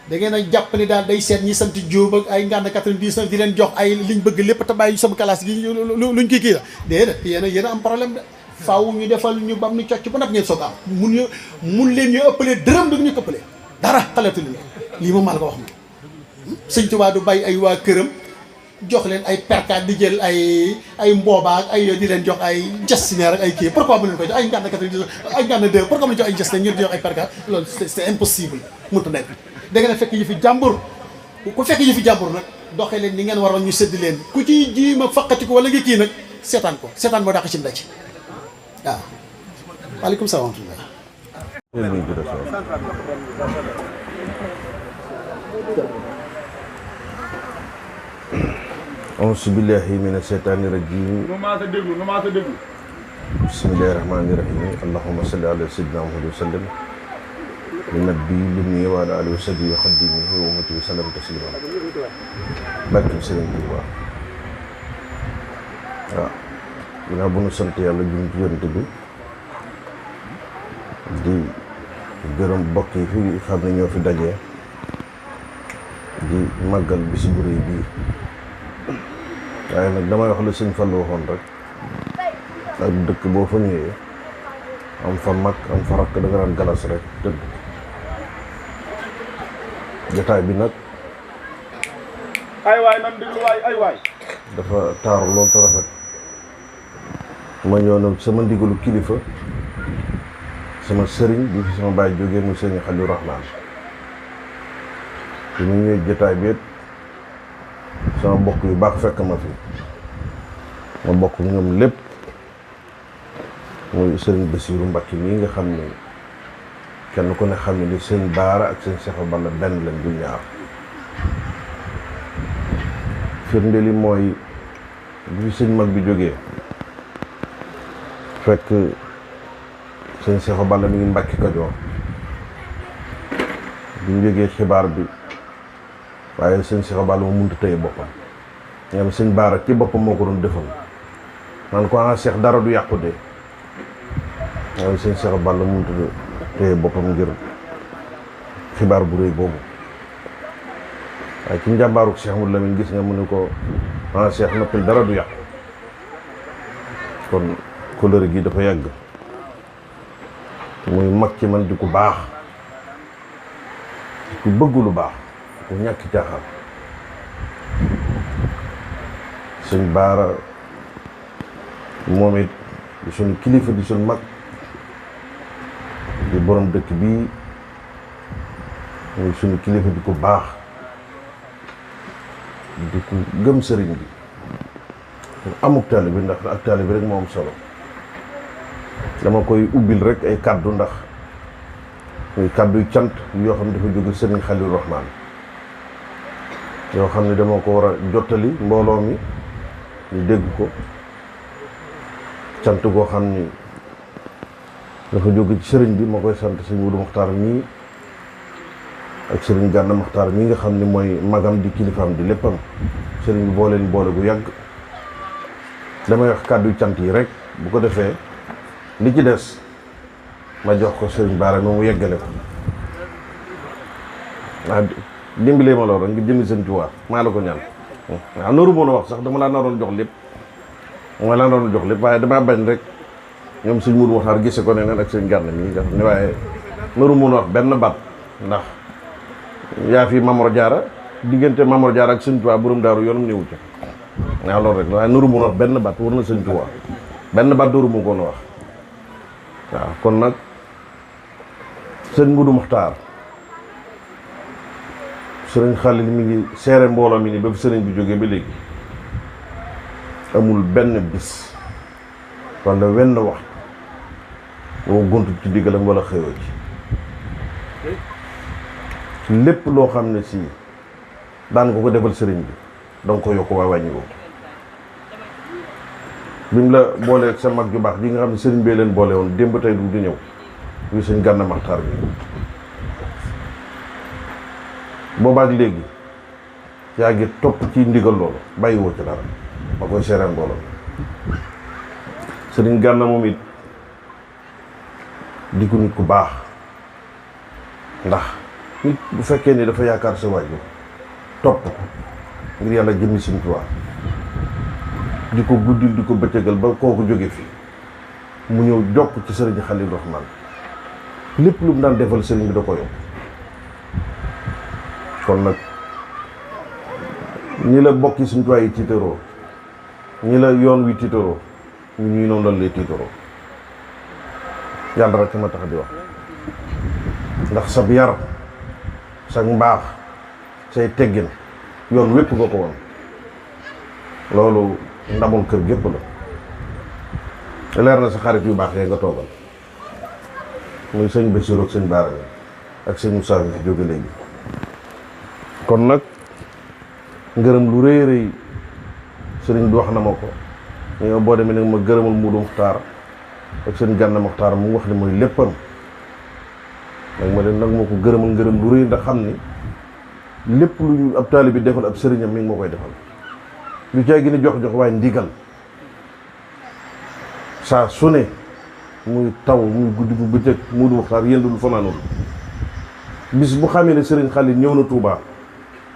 da ngeen a jàpp ni daal day seet ñi sant Jóob ak ay Ngànn 99 di leen jox ay liñ bëgg lépp te bàyyi sama classe gi luñ kii la déedéet yéen a am problème de faaw ñu defal ñu bam ni cocc ba nag ngeen soog am mun leen ñu ëppalee dërëm du ñu ko ëppalee dara xalatu leen lii moom maa la ko wax ma sëñ Tuubaa du bàyyi ay waa këram jox leen ay perkaat di jël ay mboobaa ak ay di leen jox ay gestionnaire ak ay kii pourquoi mu leen koy jox ay Ngànn 99 ay Ngànn 2 pourquoi mu leen jox ay gestionnaire ñu di jox ay perkaat loolu c'est impossible mënut a nekk da ngeen a fekk yi fi jàmbur ku fekk yi fi jàmbur nag doxee leen ni ngeen waroon ñu sédd leen ku ci ji ma faqati ko wala nga kii nag seetaan moo dàq ci ndaj waaw waaleykum salaam wa rahmatulah auzu billahi mina shaytaani rajiim bismillahi rahmaani rahiim allahumma salli ala sayyidina Muhammad wa sallam nabi lumi wa ala alihi wa sahbihi wa xadimihi wa ummatihi wa sallam tasliman barke Sëriñ Tuubaa waaw ginnaaw bu nu sant yàlla jum ci yonent bi di gërëm bokk yi fi xam ne ñoo fi dajee di màggal bis bu rëy bii waaye nag damay wax la sëñ Fallu waxoon rek ak dëkk boo fa ñëwee am fa mag am fa rakk da nga daan galas rek tëdd jotaay bi nag ay waay nan déglu waay ay waay dafa taaru lool te rafet ma ñëw nag sama ndigalu kilifa sama sëriñ bi fi sama baay jógee mu sëriñ Xalilu Rahmaan bi mu ñëwee jotaay bi sama bokk yu baax fekk ma fi ma bokk ñoom lépp muy sëriñ Basiiru Mbàkke mii nga xam ne kenn ku ne xam ne ni sëñ Baara ak sëñ Seex Balla benn lañ du ñaar firnde li mooy bi fi sëñ mag bi jógee fekk sëñ Seex Balla mi ngi Mbàkke Kajoor bi ñu jógee xibaar bi waaye sëñ Seex Balla mu mënut a téye boppam ñoom sëñ Baara ci boppam moo ko doon defal naan ko Seex dara du yàqu de waaye sëñ Seex Balla mënut a téye boppam ngir xibaar bu rëy boobu waaye ci njàmbaaruk Cheikh Mouhamadou Lamine gis nga mu ne ko Cheikh noppil dara du yàqu kon kóllëre gi dafa yàgg muy mag ci man di ku baax di ku bëgg lu baax di ku ñàkk caaxaan sëñ Baara moom it di suñu kilifa di suñu mag di borom dëkk bii muy suñu kilifa di ko baax di ko gëm sëriñ bi amuk taalibe bi ndax ak taalibe bi rek moo am solo dama koy ubbil rek ay kaddu ndax muy kaddu yu cant yoo xam ne dafa jóge sëriñ Xalilu Rahmaan yoo xam ne dama ko war a jottali mbooloo mi ñu dégg ko cant goo xam ni dafa jóge ci sëriñ bi ma koy sant sëñ Wudu Muxtaar mii ak sëriñ Gànna Muxtaar mii nga xam ni mooy magam di kilifaam di léppam sëriñ bi booleen boole gu yàgg damay wax kàddu cant yi rek bu ko defee li ci des ma jox ko sëriñ Baara moom mu yeggale ko waaw dimbalee ma loolu rek nga jëmi sëñ Tuubaa maa la ko ñaan waaw nooru mën a wax sax dama laa naroon jox lépp waaye damaa bañ rek ñoom sëñ Mudu Muxtaar gise ko ne neen ak sëñ Gànna mi nga xam ne waaye nooru mën a wax benn baat ndax yaa fi Mamor Jaara diggante Mamor Jaara ak sëñ Tuubaa borom daaru yoonam néewu ca waaw loolu rek waaye nooru mën a wax benn baat war na sëñ Tuubaa benn baat dooru mu ko wax waaw kon nag sëñ Mudu Muxtaar sëriñ Xalil mi ngi seere mbooloo mi ni ba fi sëriñ bi jógee ba léegi amul benn bis walla wenn wax boo gontu ci diggalam walla xëyoo ci lépp loo xam ne si daan ko defal sëriñ bi danga ko yokk waa wàññi ko bi mu la booleeg sa mag ju baax ji nga xam ne sëriñ bee leen boole woon démb tey du di ñëw wi sëñ Gànna Muxtaar bi boobaak léegi yaa ngi topp ci ndigal loolu bàyyiwoo ci dara ma koy seereen mbooloo sëriñ Gànna moom it di ko nit ku baax ndax nit bu fekkee ni dafa yaakaar sa waajur topp ko ngir yàlla jëmmi Sëriñ Tuubaa di ko guddil di ko bëccëgal ba kooku jóge fi mu ñëw jokk ci sëriñ Xalilu Rahmaan lépp lu mu daan defal sëriñ bi da ko yokk kon nag ñi la bokki Sëriñ Tuubaa yi tiitaroo ñi la yoon wi tiitaroo ñu ñuy noonu lan lay tiitaroo yàlla rek ma tax di wax ndax sab yar sa mbaax say teggin yoon wépp nga ko woon loolu ndamul kër gépp la leer na sa xarit yu baax yee nga toogal muy sëñ Bassirou ak sëñ Baara ak sëñ Moussa bi fi jóge léegi kon nag ngërëm lu rëy rëy sëriñ bi wax na ma ko ñoo boo demee nag ma gërëmal Mudu Muxtaar ak sëñ Gànna Muxtaar mu wax ne mooy léppam nag ma leen nag moo ko gërëmal ngërëm lu rëy ndax xam ni lépp lu ñu ab taalibe bi defal ab sëriñam mi ngi moo koy defal lu caay gën a jox waaye ndigal saa su ne muy taw muy guddi bu bëccëg Mudu Muxtaar yëndul fanaanul bis bu xamee ne sëriñ Xalil ñëw na Tuubaa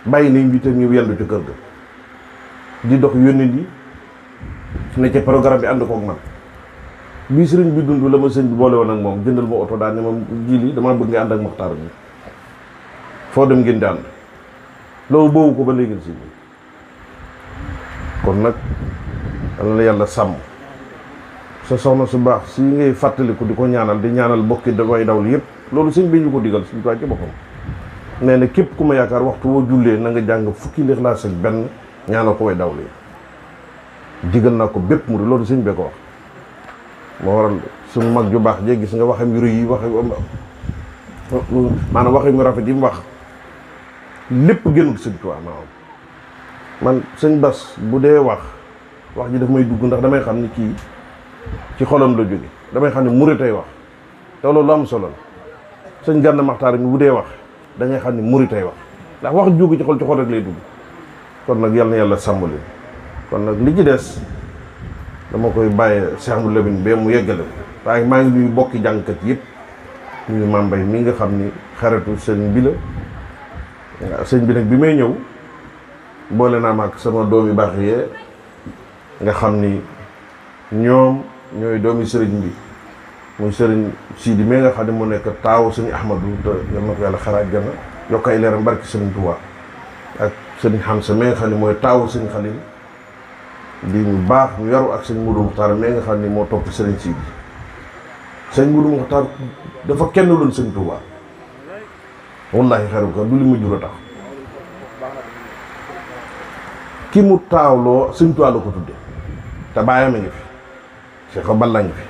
bàyyi nañ bi tam ñëw yendu ci kër ga di dox yónnit yi ne ca programme bi ànd koog man bii sëriñ bi dund la ma sëñ bi boole woon ak moom jëndal ma oto daal ne ma ji li dama bëgg nga ànd ak Muxtaar bi foo dem ngeen di ànd loolu boobu ko ba léegi si kon nag dana la yàlla sàmm sa soxna su baax si ngay fàttaliku di ko ñaanal di ñaanal bokki damay dawlu yëpp loolu sëñ bi ñu ko digal suñu toit ci boppam nee na képp ku ma yaakaar waxtu woo jullee na nga jàng fukki Lixlaas ak benn ñaanal ko way dawlu yi digal naa ko bépp mu loolu sëñ bee ko wax moo waral suñu mag ju baax jee gis nga waxam yu rëy yi waxe maanaam waxam yu rafet yi mu wax lépp génnul sëñ Tuubaa man sëñ Bass bu dee wax ji daf may dugg ndax damay xam ni kii ci xolam la jóge damay xam ne muritay wax te loolu am solo la sëñ Gànna Muxtaar mi bu dee wax da ngay xam ne muritay wax ndax wax jóge ci xol rek lay dugg kon nag yal na yàlla sàmm leen kon nag li ci des dama koy bàyyee Cheikh Amadou Lamine bee mu yeggale ko waaye maa ngi nuyu bokki jàngkat yëpp nuyu Mame Mbaye mi nga xam ni xaritu sëñ bi la sëñ bi nag bi may ñëw boole naa ma ak sama doom yu baax yee nga xam ni ñoom ñooy doomi sëriñ bi muy sëriñ Sidi mais nga xam ne mu nekk taawu sëñ Ahmadou te yal na ko yàlla xaraaj jana yokk ay leeram barki sëriñ Tuubaa ak sëriñ Hamsa mais nga xam ne mooy taawu sëñ Xalil di ñu baax ñu yaru ak sëñ Mudu Muxtaar mais nga xam ne moo topp sëriñ Sidi sëñ Mudu Muxtaar dafa kenn loon sëñ Tuubaa wallahi xaru ko du li mu jur a tax ki mu taawloo Sëñ Tuubaa la ko tudde te bàyyam a ngi fi Cheikh Balla ngi fi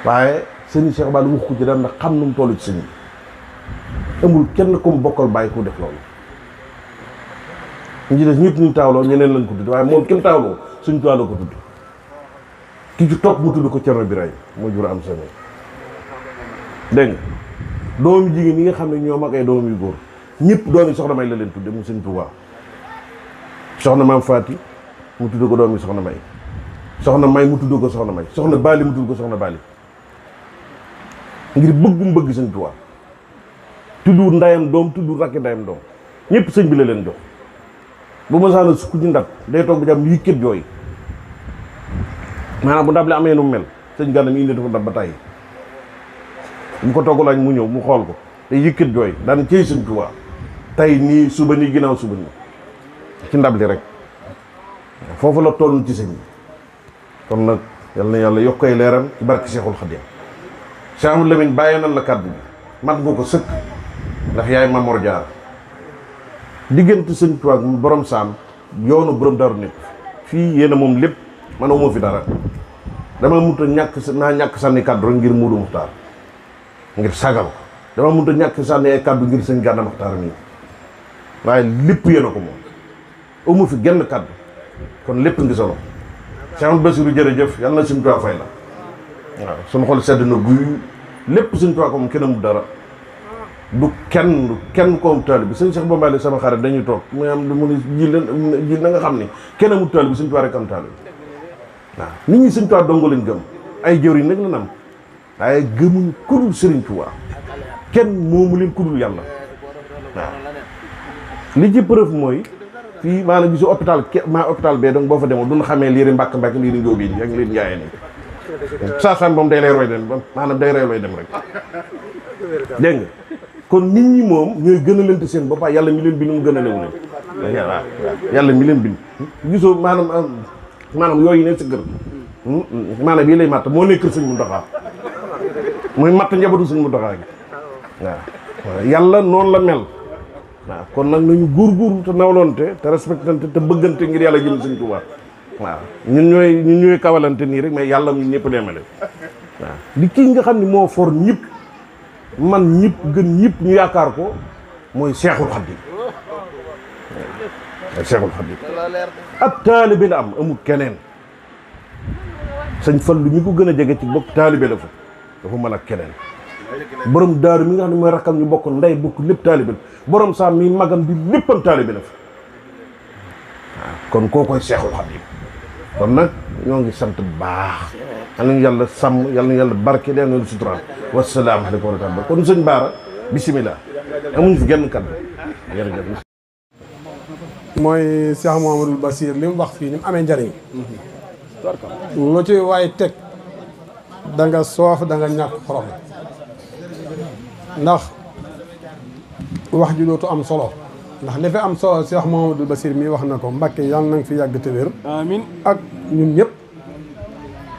waaye sëñ Cheikh Balla wax ko ci dara ndax xam nu mu toll ci sëñ bi amul kenn ku mu bokkal bàyyi ku def loolu ñu ci des ñëpp ñu taawloo ñeneen lañ ko tudd waaye moom kenn taawloo Sëñ Tuubaa la ko tudd ki ci topp mu tudd ko Cerno Birahim moo jur am sëñ dégg nga doomu jigéen yi nga xam ne ñoo mag ay doom yu góor ñëpp doomi soxna May la leen tudde mu Sëñ Tuubaa soxna Maam Faati mu tudd ko doomi soxna May soxna May mu tudd ko soxna May soxna Bali mu tudd ko soxna Bali ngir bëgg mu bëgg Sëñ Tuubaa tudd ndayam doom tudd rakki ndayam doom ñëpp sëñ bi la leen jox bu ma saana sukk ci ndab day toog ba jàmm yëkkat jooy maanaam bu ndab li amee nu mel sëñ Gana mi indi dafa ndab ba tàyyi bu ko togg lañ mu ñëw mu xool ko day yëkkat jooy daan cëy Sëñ Tuubaa tey nii suba nii ginnaaw suba nii ci ndab li rek foofu la toll ci sëñ bi kon nag yal na yàlla yokk ay leeram ci barke Seexul Xadiim Cheikh Amadou Lamine bàyyi nan la kàddu bi mat nga ko sëkk ndax yaay Mamor Jaar diggante Sëñ Tuubaa ak borom saam yoonu borom Daaru nekk fii yéen a moom lépp man moo fi dara dama mënut a ñàkk sànni kàddu rek ngir Muudu Muxtaar ngir sagal ko dama mënut a ñàkk sànni ay kàddu ngir sëñ Gana Maxtaar mii waaye lépp yéen a ko moom amu fi genn kàddu kon lépp ngi solo Cheikh Amadou Bassirou jërëjëf yàlla na Sëñ Tuubaa fay la waaw suñu xol sedd na guy lépp Sëñ Tuubaa ko moom kenn amul dara du kenn ko am taalibe bi sëñ Cheikh Bambaali sama xarit dañuy toog mu am mu ne ji na nga xam ni kenn amul taalibe bi Sëñ Tuubaa rek am taalibe bi waaw nit ñi Sëñ Tuubaa dongo lañ gëm ay jëwriñ nag la am waaye gëmuñ ku dul Sëriñ Tuubaa kenn moomu leen ku dul yàlla waaw li ci preuve mooy fii maanaam gisu hôpital bee donc boo fa demoon duñ xamee liiri mbàkk liiri njóob yi ak liiri njaayeen yi saa moom day lay roy dem maanaam day lay roy dem rek dégg nga kon nit ñi moom ñooy gën a lente seen bopp yàlla mi leen bind mu gën a lewu leen waaw yàlla mi leen bind gisoo maanaam yooyu ne sa kër maanaam bii lay matt moo ne kër Sëñ Muntaxa muy matt njabootu Sëñ Muntaxa gi waaw yàlla noonu la mel waaw kon nag nañu góorgóorlu te nawlonte te respectante te bëggante ngir yàlla jëm Sëñ Tuubaa waaw ñun ñooy kawalante nii rek mais yàlla ñun ñëpp demale waaw li kii nga xam ne moo for ñëpp man ñëpp gën ñëpp ñu yaakaar ko mooy Seexul Xadiim Seexul Xadiim ab taalibe la am amul keneen Sëñ Fallu mi ko gën a jege ci bokk taalibe la fa dafa mën ak keneen borom daaru mi nga xam ne mooy rakkam ñu bokk ndey bokk lépp taalibe la borom saam mi magam bi léppam taalibe la fa waaw kon koo koy Seexul Xadiim kon nag ñoo ngi sant bu baax yal nañu yàlla sàmm yal nañu yàlla barke yal nañu suturaan wasalaamaaleykum wa rahmatulah kon sëñ Baara bisimilah amuñu fi genn kàddu jërëjëf. mooy Cheikh Mouhamadoul Bassir li mu wax fii ni mu amee njariñ lu ci waay teg da nga soof da nga ñàkk xorom ndax wax ji dootu am solo ndax li fi am solo Cheikh Mouhamadoul Bassir mii wax na ko Mbàkke yàlla na nga fi yàgg te wér amiin ak ñun ñëpp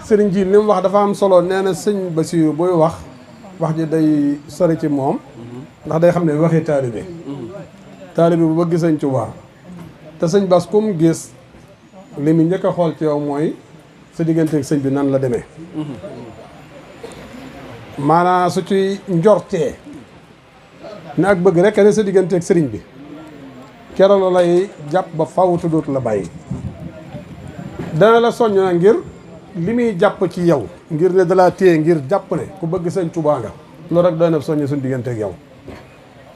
sëriñ ji li mu wax dafa am solo nee na sëñ Bassir booy wax ji day sori ci moom ndax day xam ne waxi taalibe bu bëgg sëñ Tuubaa te sëñ Bass ku mu gis li mu njëkk a xool ci yow mooy sa digganteeg sëñ bi nan la demee maanaam su ci njortee ne ak bëgg rek ne sa digganteeg sëriñ bi keroog la lay jàpp ba faw te dootu la bàyyi dana la soññ na ngir li muy jàpp ci yow ngir ne dalaa téye ngir jàpp ne ku bëgg sëñ Tuubaa nga loolu rek doy na soññ suñu digganteeg yow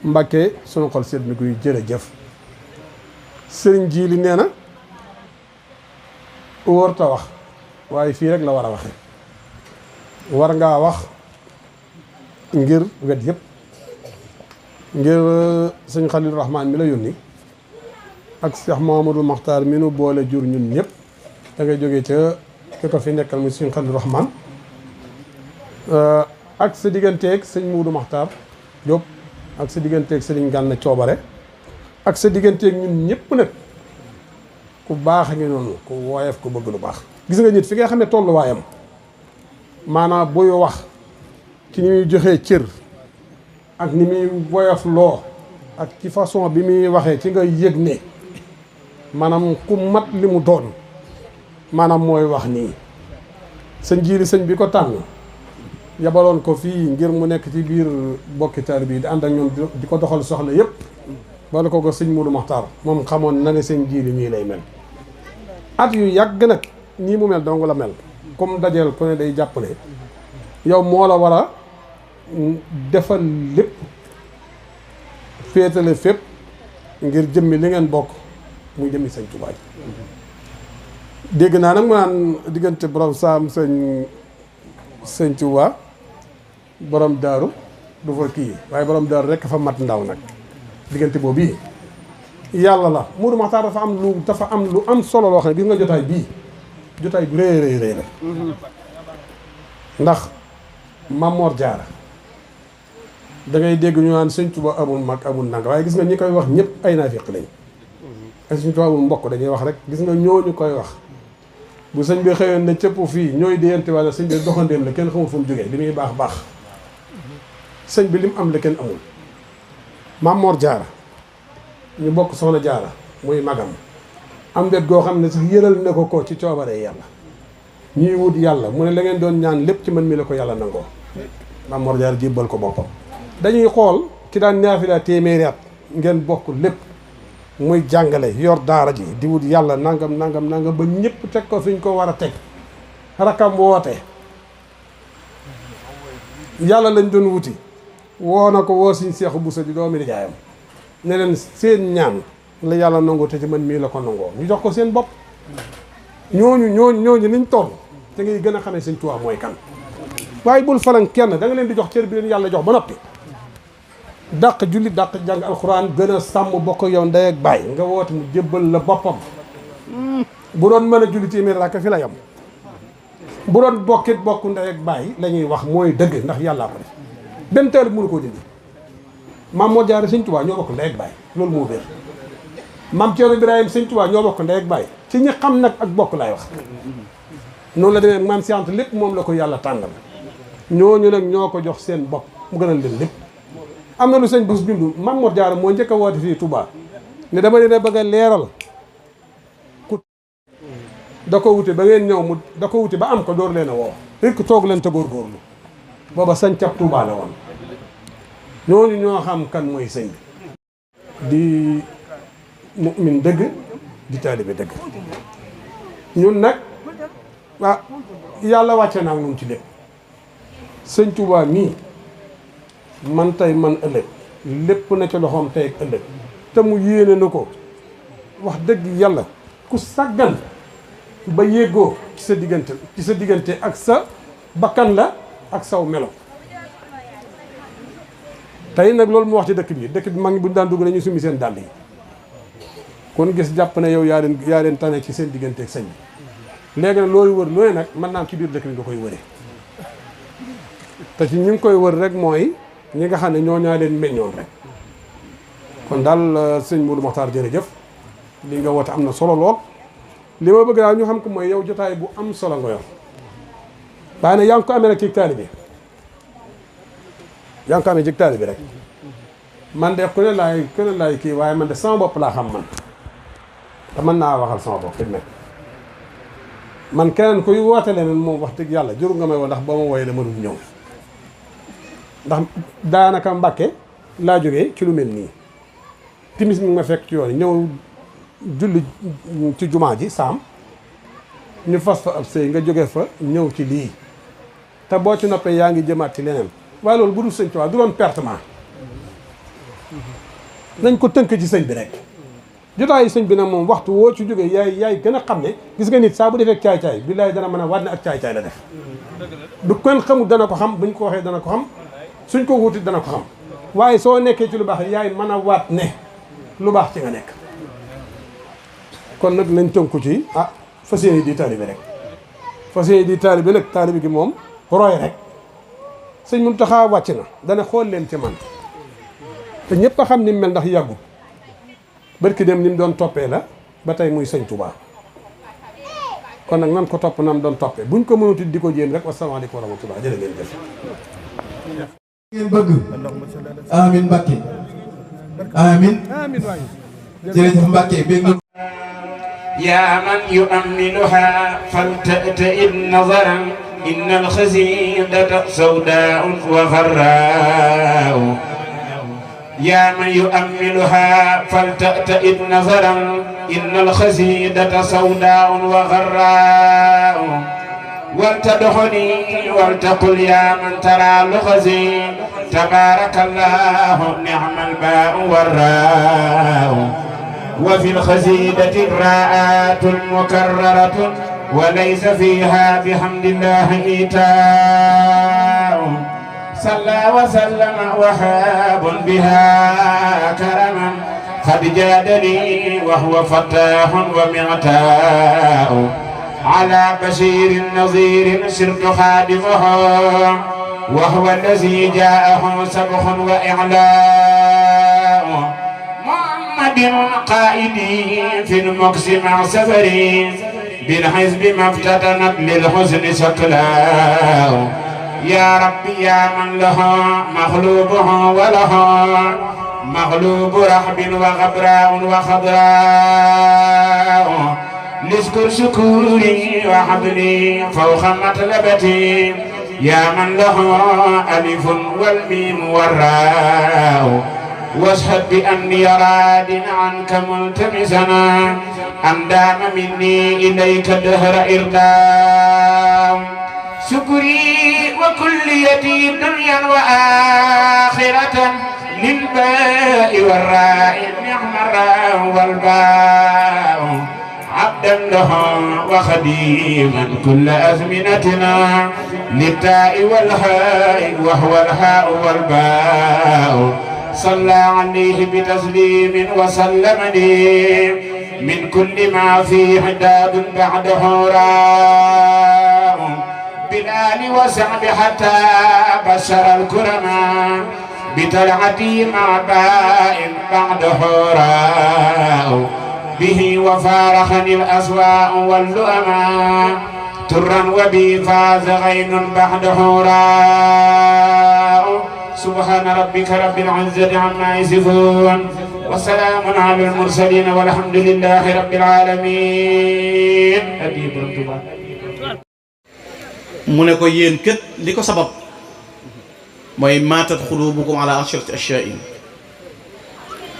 Mbàkke sunu xol seet ni kuy jërëjëf sëriñ ji li nee na wóor ta wax waaye fii rek la war a waxe war ngaa wax ngir wet yëpp ngir sëñ Xalilu Rahmaan mi la yónni ak Cheikh Mouhamadoul Makhtar mi nu boole jur ñun ñëpp da ngay jógee ca ki ko fi nekkal muy sëñ Xalilu Rahmaan ak sa digganteeg sëñ Muudu Makhtar Diop ak sa digganteeg sëriñ Gana Coobare ak sa digganteeg ñun ñëpp nag ku baax a ngi noonu ku woyof ku bëgg lu baax gis nga nit fi nga xam ne tolluwaayam maanaam buy wax ci ni muy joxee cër ak ni muy woyof loo ak ci façon bi muy waxee ci nga yëg ne maanaam ku mat li mu doon maanaam mooy wax nii. sëñ jiili sëñ bi ko tànn yabaloon ko fii ngir mu nekk ci biir bokki taalibe bi di ànd ak ñoom di ko doxal soxla yëpp wala ko sëñ Moudou Mokhtar moom xamoon na ne sëñ jiili nii lay mel. at yu yàgg nag nii mu mel dong la mel comme dajeel ku ne day jàpp ne yow moo la war a defal lépp féetale fépp ngir jëmmi li ngeen bokk muy jëmmi sëñ Tuubaa. dégg naa nag mu naan diggante borom saam sëñ Tuubaa borom daaru du fa kii waaye borom daaru rekk fa mat ndaw nag diggante boobu bii yàlla la Moudou Makhtar dafa am lu am solo loo xam ne gis nga jotaay bii jotaay bu rëy la ndax Mamor Jaara da ngay dégg ñu naan sëñ Tuubaa amul mag amul nanga waaye gis nga ñi koy wax ñëpp ay naafiq lañ ak sëñ Tuubaa amul mbokk dañuy wax rek gis nga ñooñu koy wax bu sëñ bi xëyoon ne cëpp fii ñooy déyante wala sëñ bi doxandéem la kenn xamul fu mu jógee li muy baax sëñ bi lim am la kenn amul. Mamor Jaara ñu bokk soxna Jaara muy magam am wet goo xam ne sax yëral na ko ci coobaree yàlla ñuy wut yàlla mu ne la ngeen doon ñaan lépp ci man mi la ko yàlla nangoo Mamor Jaara jébbal ko boppam. dañuy xool ki daan naafila téeméeri at ngeen bokk lépp muy jàngale yor daara ji di wut yàlla nangam ba ñëpp teg ko fi ñu ko war a teg rakam woote yàlla lañ doon wuti woo na ko woo suñ seexu busa di doomi nijaayam ne leen seen ñaan la yàlla nangoo te ci man mii la ko nangoo ñu jox ko seen bopp ñooñu niñ toll te ngay gën a xamee sëñ Tuubaa mooy kan waaye bul falan kenn da nga leen di jox cër bi leen yàlla jox ba noppi dàq julli dàq jàng alxuraan gën a sàmm bokk yow ndey ak baay nga woote mu jébbal la boppam bu doon mën a julli téeméer rakka fi la yam bu doon bokk ndey ak baay la ñuy wax mooy dëgg ndax yàllaa ko def benn teel mënu koo dindi maam moo jaare sëñ Tuubaa ñoo bokk ndey ak baay loolu moo wér maam Ceerno Ibrahima sëñ Tuubaa ñoo bokk ndey ak baay ci ñi xam nag ak bokk laay wax noonu la demee maam si Anta lépp moom la ko yàlla tànnal ñooñu nag ñoo ko jox seen bopp mu gënal leen lépp. am na lu sëñ bus bindu Maam Mor Jaara moo njëkk a woote fii Touba ne dama leen a bëgg a leeral ku da ko wuti ba ngeen ñëw mu da ko wuti ba am ko door leen a woo rekk toog leen te góorgóorlu booba sañ cap Touba la woon ñooñu ñoo xam kan mooy sëñ bi di mu'min dëgg di taalibe dëgg ñun nag yàlla wàcce naa ñun ci lépp sëñ Touba mii man tey man ëllëg lépp na ci loxoom tey ak ëllëg te mu yéene na ko wax dëgg yàlla ku sàggan ba yéegoo ci sa diggante ak sa bakkan la ak saw melo tey nag loolu mu wax ci dëkk bi mag ñi bu ñu daan dugg nañu summi seen dàll yi kon gis jàpp ne yow yaa leen tane ci seen diggante ak sëñ bi léegi nag looy wër looy nag mën naa ci biir dëkk bi nga koy wëree te ci ñu ngi koy wër rek mooy ñi nga xam ne ñoo ñaa leen meññoon rek kon daal sëñ Moudou Mokhtar jërëjëf li nga woote am na solo lool li ma bëgg daal ñu xam ko mooy yow jotaay bu am solo nga yor waaye nag yaa ngi ko amee rek ci taalibe bi rek man de ku ne laay kii waaye man de sama bopp laa xam man te mën naa waxal sama bopp fi nekk man keneen kuy woote leneen moom wax dëgg yàlla juru nga may woo ndax boo ma wooyee la mënul ñëw ndax daanaka Mbàkke laa jógee ci lu mel nii timis mi ma fekk ci yoon ñëw julli ci jumaa ji saam ñu fas fa ab sëy nga jóge fa ñëw ci lii te boo ci noppee yaa ngi jëmaat ci leneen waaye loolu bu dul sëñ Tuubaa du doon pertement nañ ko tënk ci sëñ bi rek jotaayu sëñ bi nag moom waxtu woo ci jógee yaay gën a xam ne gis nga nit saa bu defee caay-caay billaay dana mën a waat ne ak caay-caay la def du kenn xamul dana ko xam buñ ko waxee dana ko xam suñ ko wuti dana ko xam waaye soo nekkee ci lu baax yaay mën a waat ne lu baax ci nga nekk kon nag nañ tënku ci fas yéene di taalibe rek fas yéene di taalibe nag taalibe gi moom roy rek sëñ Muntaxa wàcc na dana xool leen ci man te ñëpp a xam ni mu mel ndax yàggu barki dem ni mu doon toppee la ba tey muy sëñ Touba kon nag nan ko topp nam doon toppee buñ ko mënuti di ko jéem rek wasalaamaaleykum wa rahmatullah jërë ngeen jëf ngeen bëgg amin Mbàkke amin jërëjëf Mbàkke bég na يا من يؤمنها فلتأتئب نظرا إن الخزيدة سوداء وغراء يا من يؤملها فلتأتئب نظرا إن الخزيدة سوداء وغراء ولتدخلي ولتقل يا من ترى لغزي تبارك الله نعم الباء والراء وفي الخزيدة الراءات مكررة وليس فيها بحمد الله إيتاء صلى وسلم وهاب بها كرما قد جادني وهو فتاح ومعتاء على بشير نظير سرت خادمه وهو الذي جاءه سبخ وإعلاء محمد قائدي في المكس مع سفري بالحزب ما افتتنت للحزن شكلا يا ربي يا من له مغلوبه وله مغلوب رحب وغبراء وخضراء لاشكر شكوري وحبلي فوق مطلبتي يا من له ألف والميم والراء واشهد بأني راد عنك ملتمسنا أن دام مني إليك الدهر إرداء شكري وكليتي دنيا وآخرة للباء والراء نعم الراء والباء عبدا له وخديما كل أزمنتنا للتاء والهاء وهو الهاء والباء صلى عليه بتسليم وسلم لي من كل ما فيه حداد بعده راء بالآل وسعب حتى بشر الكرماء بطلعتي مع باء بعده راء به وفارخني الأسواء واللؤماء ترا وبي فاز غين بعده راء سبحان ربك رب العزة عما يصفون وسلام على المرسلين والحمد لله رب العالمين. mu ne ko yéen kët li ko sabab mooy maatat xulubukum ala ashrati ashyain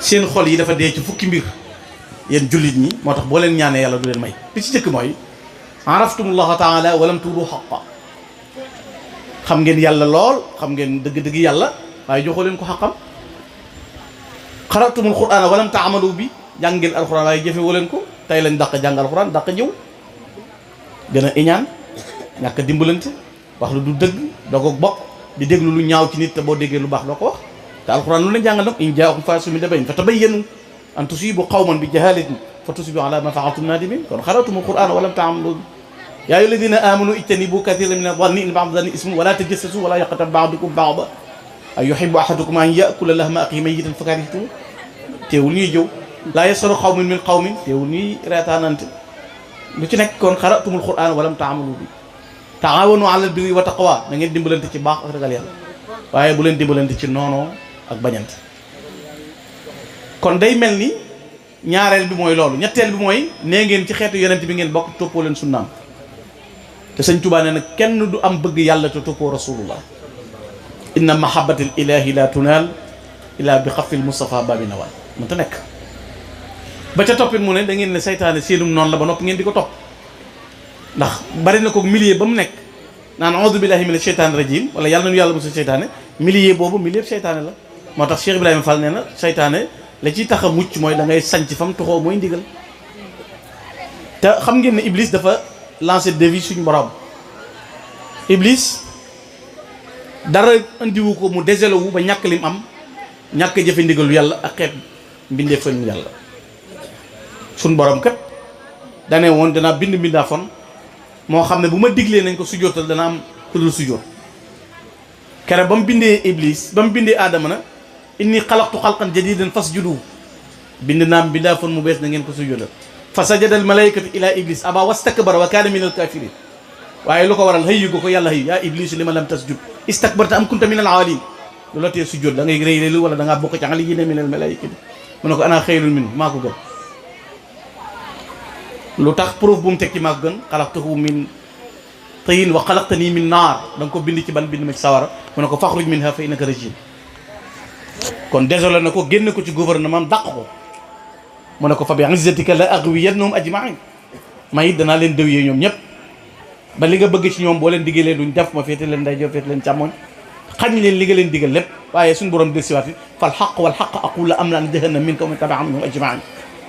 seen xol yi dafa dee ci fukki mbir yéen jullit ñi moo tax boo leen ñaanee yàlla du leen may bi ci jëkk mooy araftumullaha taala walam tuudu xaqa xam ngeen yàlla lool xam ngeen dëgg-dëgg yàlla waaye joxoo leen ko xaqam xaratumul qur'ana walam taamalu bi jàng ngeen alquran waaye jëfewoo leen ko tey lañ dàq jàng alquran dàq jëw gën a iñaan ñàkk a dimbalante wax lu du dëgg doo ko bokk di déglu lu ñaaw ci nit te boo déggee lu baax doo ko wax te alquran lu leen jàngal nag in jaakum faasiqun binaba'in fatabayyanu an tusibu qawman bi jahalatin fa tusbihu ala ma fa'altum nadimin kon xaratumul qur'ana walam taamalu yaa ayyuha alladina amanu ijtanibu kathiran min adh-dhanni inna ba'da adh-dhanni ismun wala tajassasu wala yaqtab ba'dukum ba'dan ay yuhibbu ahadukum an ya'kula lahma akhihi mayyitan fakarihtum teewul ñuy jëw laa yasaru qawmin min qawmin teewul ñuy reetaanante lu ci nekk kon xaratumul qur'ana walam taamalu bi taawanu alal birri wa taqwa na ngeen dimbalante ci baax ak ragal yàlla waaye bu leen dimbalante ci noonoo ak bañante kon day mel ni ñaareel bi mooy loolu ñetteel bi mooy nee ngeen ci xeetu yonent bi ngeen bokk toppoo leen sunnaam te sëñ Tuubaa nee na kenn du am bëgg yàlla te toppoo rasulullah inna mahabbatil ilahi la tunaal ila bi xafil Mustafa babi nawal mën ta nekk ba ca toppit mu ne da ngeen ne saytaane seenum noonu la ba noppi ngeen di ko topp ndax bari na ko milieu ba mu nekk naan a'udhu billahi minash shaytanir rajim wala yàlla nañu yàlla musul seytaane milieu boobu milieu seytaane la moo tax Cheikh Ibrahima Fall nee na seytaane la ciy tax a mucc mooy da ngay sanc fa mu toxoo mooy ndigal te xam ngeen ne Iblis dafa lancé défi suñu borom Iblis dara andiwu ko mu déselo wu ba ñàkk lim am ñàkk jëfe ndigalu yàlla ak xeet mbindee fan yàlla suñ borom kat dane woon danaa bind mbindaa fon moo xam ne bu ma diglee nañ ko sujjóotal dana am ku dul sujjóot kere ba mu bindee Iblis ba mu bindee Aadama na inni xalaqtu xalqan jadidan fasjudu bind naam bindaa fon mu bees na ngeen ko sujjóotal fa sajada al malaykatu ila Iblis aba wastakbara wa kaana min al kafirin waaye lu ko waral xëyyu ko yàlla xëy yaa Iblis li ma lam tasjud istakbarta am kunta min al aalin lu la tee sujjóot da ngay rëy rëylu wala da ngaa bokk ci ali yéene minal malaa'ikati mu ne ko ana xayrun min maa ko gën lu tax preuve bu mu teg ci maa ko gën xalaqtahu min tiin wa xalaqtanii min naar da nga ko bind ci ban bind ma ci sawara mu ne ko faxruj minha fa innaka rajim kon désolé na ko génn ko ci gouvernement dàq ko mu ne ko fa bi izzatika la aghwiyannahum ajma'in ma it danaa leen dëwyee ñoom ñëpp ba li nga bëgg ci ñoom boo leen diggalee duñ def ma féete leen ndeyjoor féete leen càmmoñ xañ leen li nga leen diggal lépp waaye suñu borom del siwaat fal xaq wal xaq aqul la am laan jahannam minka wa man tabi'ahum ajma'in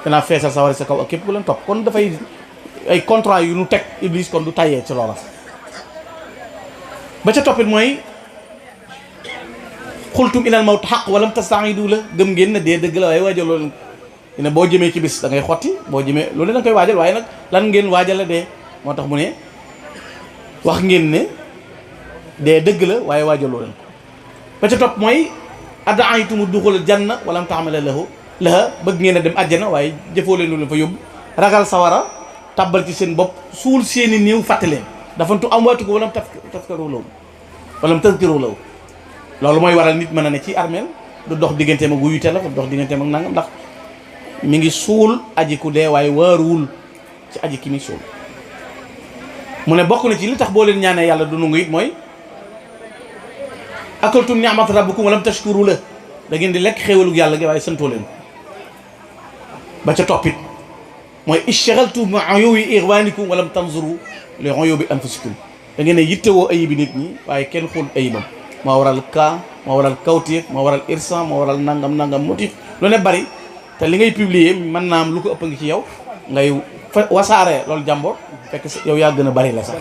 danaa feesal sa war sa kaw ak képp ku leen topp kon dafay ay contrat yu nu teg Iblis kon du tayee ci loola ba ca toppit mooy xultum ilal mawt xaq walam tasta'idu la gëm ngeen ne dee dëgg la waaye waajal loolu ne boo jëmee ci bis da ngay xotti boo jëmee loolu da nga koy waajal waaye nag lan ngeen waajal dee moo tax mu ne wax ngeen ne dee dëgg la waaye waajaloo leen ko ba ca topp mooy ad'aytumu duxul janna walam ta'mala lahu laha bëgg ngeen a dem àjjana waaye jëfoo leen lu leen fa yóbbu ragal sawara tàbbal ci seen bopp suul seeni néew fàtte leen dafantu am waatu ko walam tafkaru law walam tazkiru law loolu mooy waral nit mën a ne ci armeel du dox digganteem ak wuyu téléphone du dox digganteem ak nangam ndax mi ngi suul aji ku dee waaye waaruwul ci aji ki mi suul mu ne bokk na ci li tax boo leen ñaanee yàlla du nangu it mooy akaltum ni'mat rabbikum walam tashkuru la da ngeen di lekk xéewalug yàlla gi waaye santoo leen ba ca toppit mooy ishtagaltum bi uyubi ikhwanikum walam tanzuru li uyubi anfusikum da ngeen ne yittewoo ayibi nit ñi waaye kenn xool ayibam moo waral cas moo waral kawtéef moo waral irsan moo waral nangam motif lu ne bari te li ngay publier mën naa am lu ko ëpp ngi ci yow ngay wasaare loolu jàmbor fekk yow yaa gën a bari la sax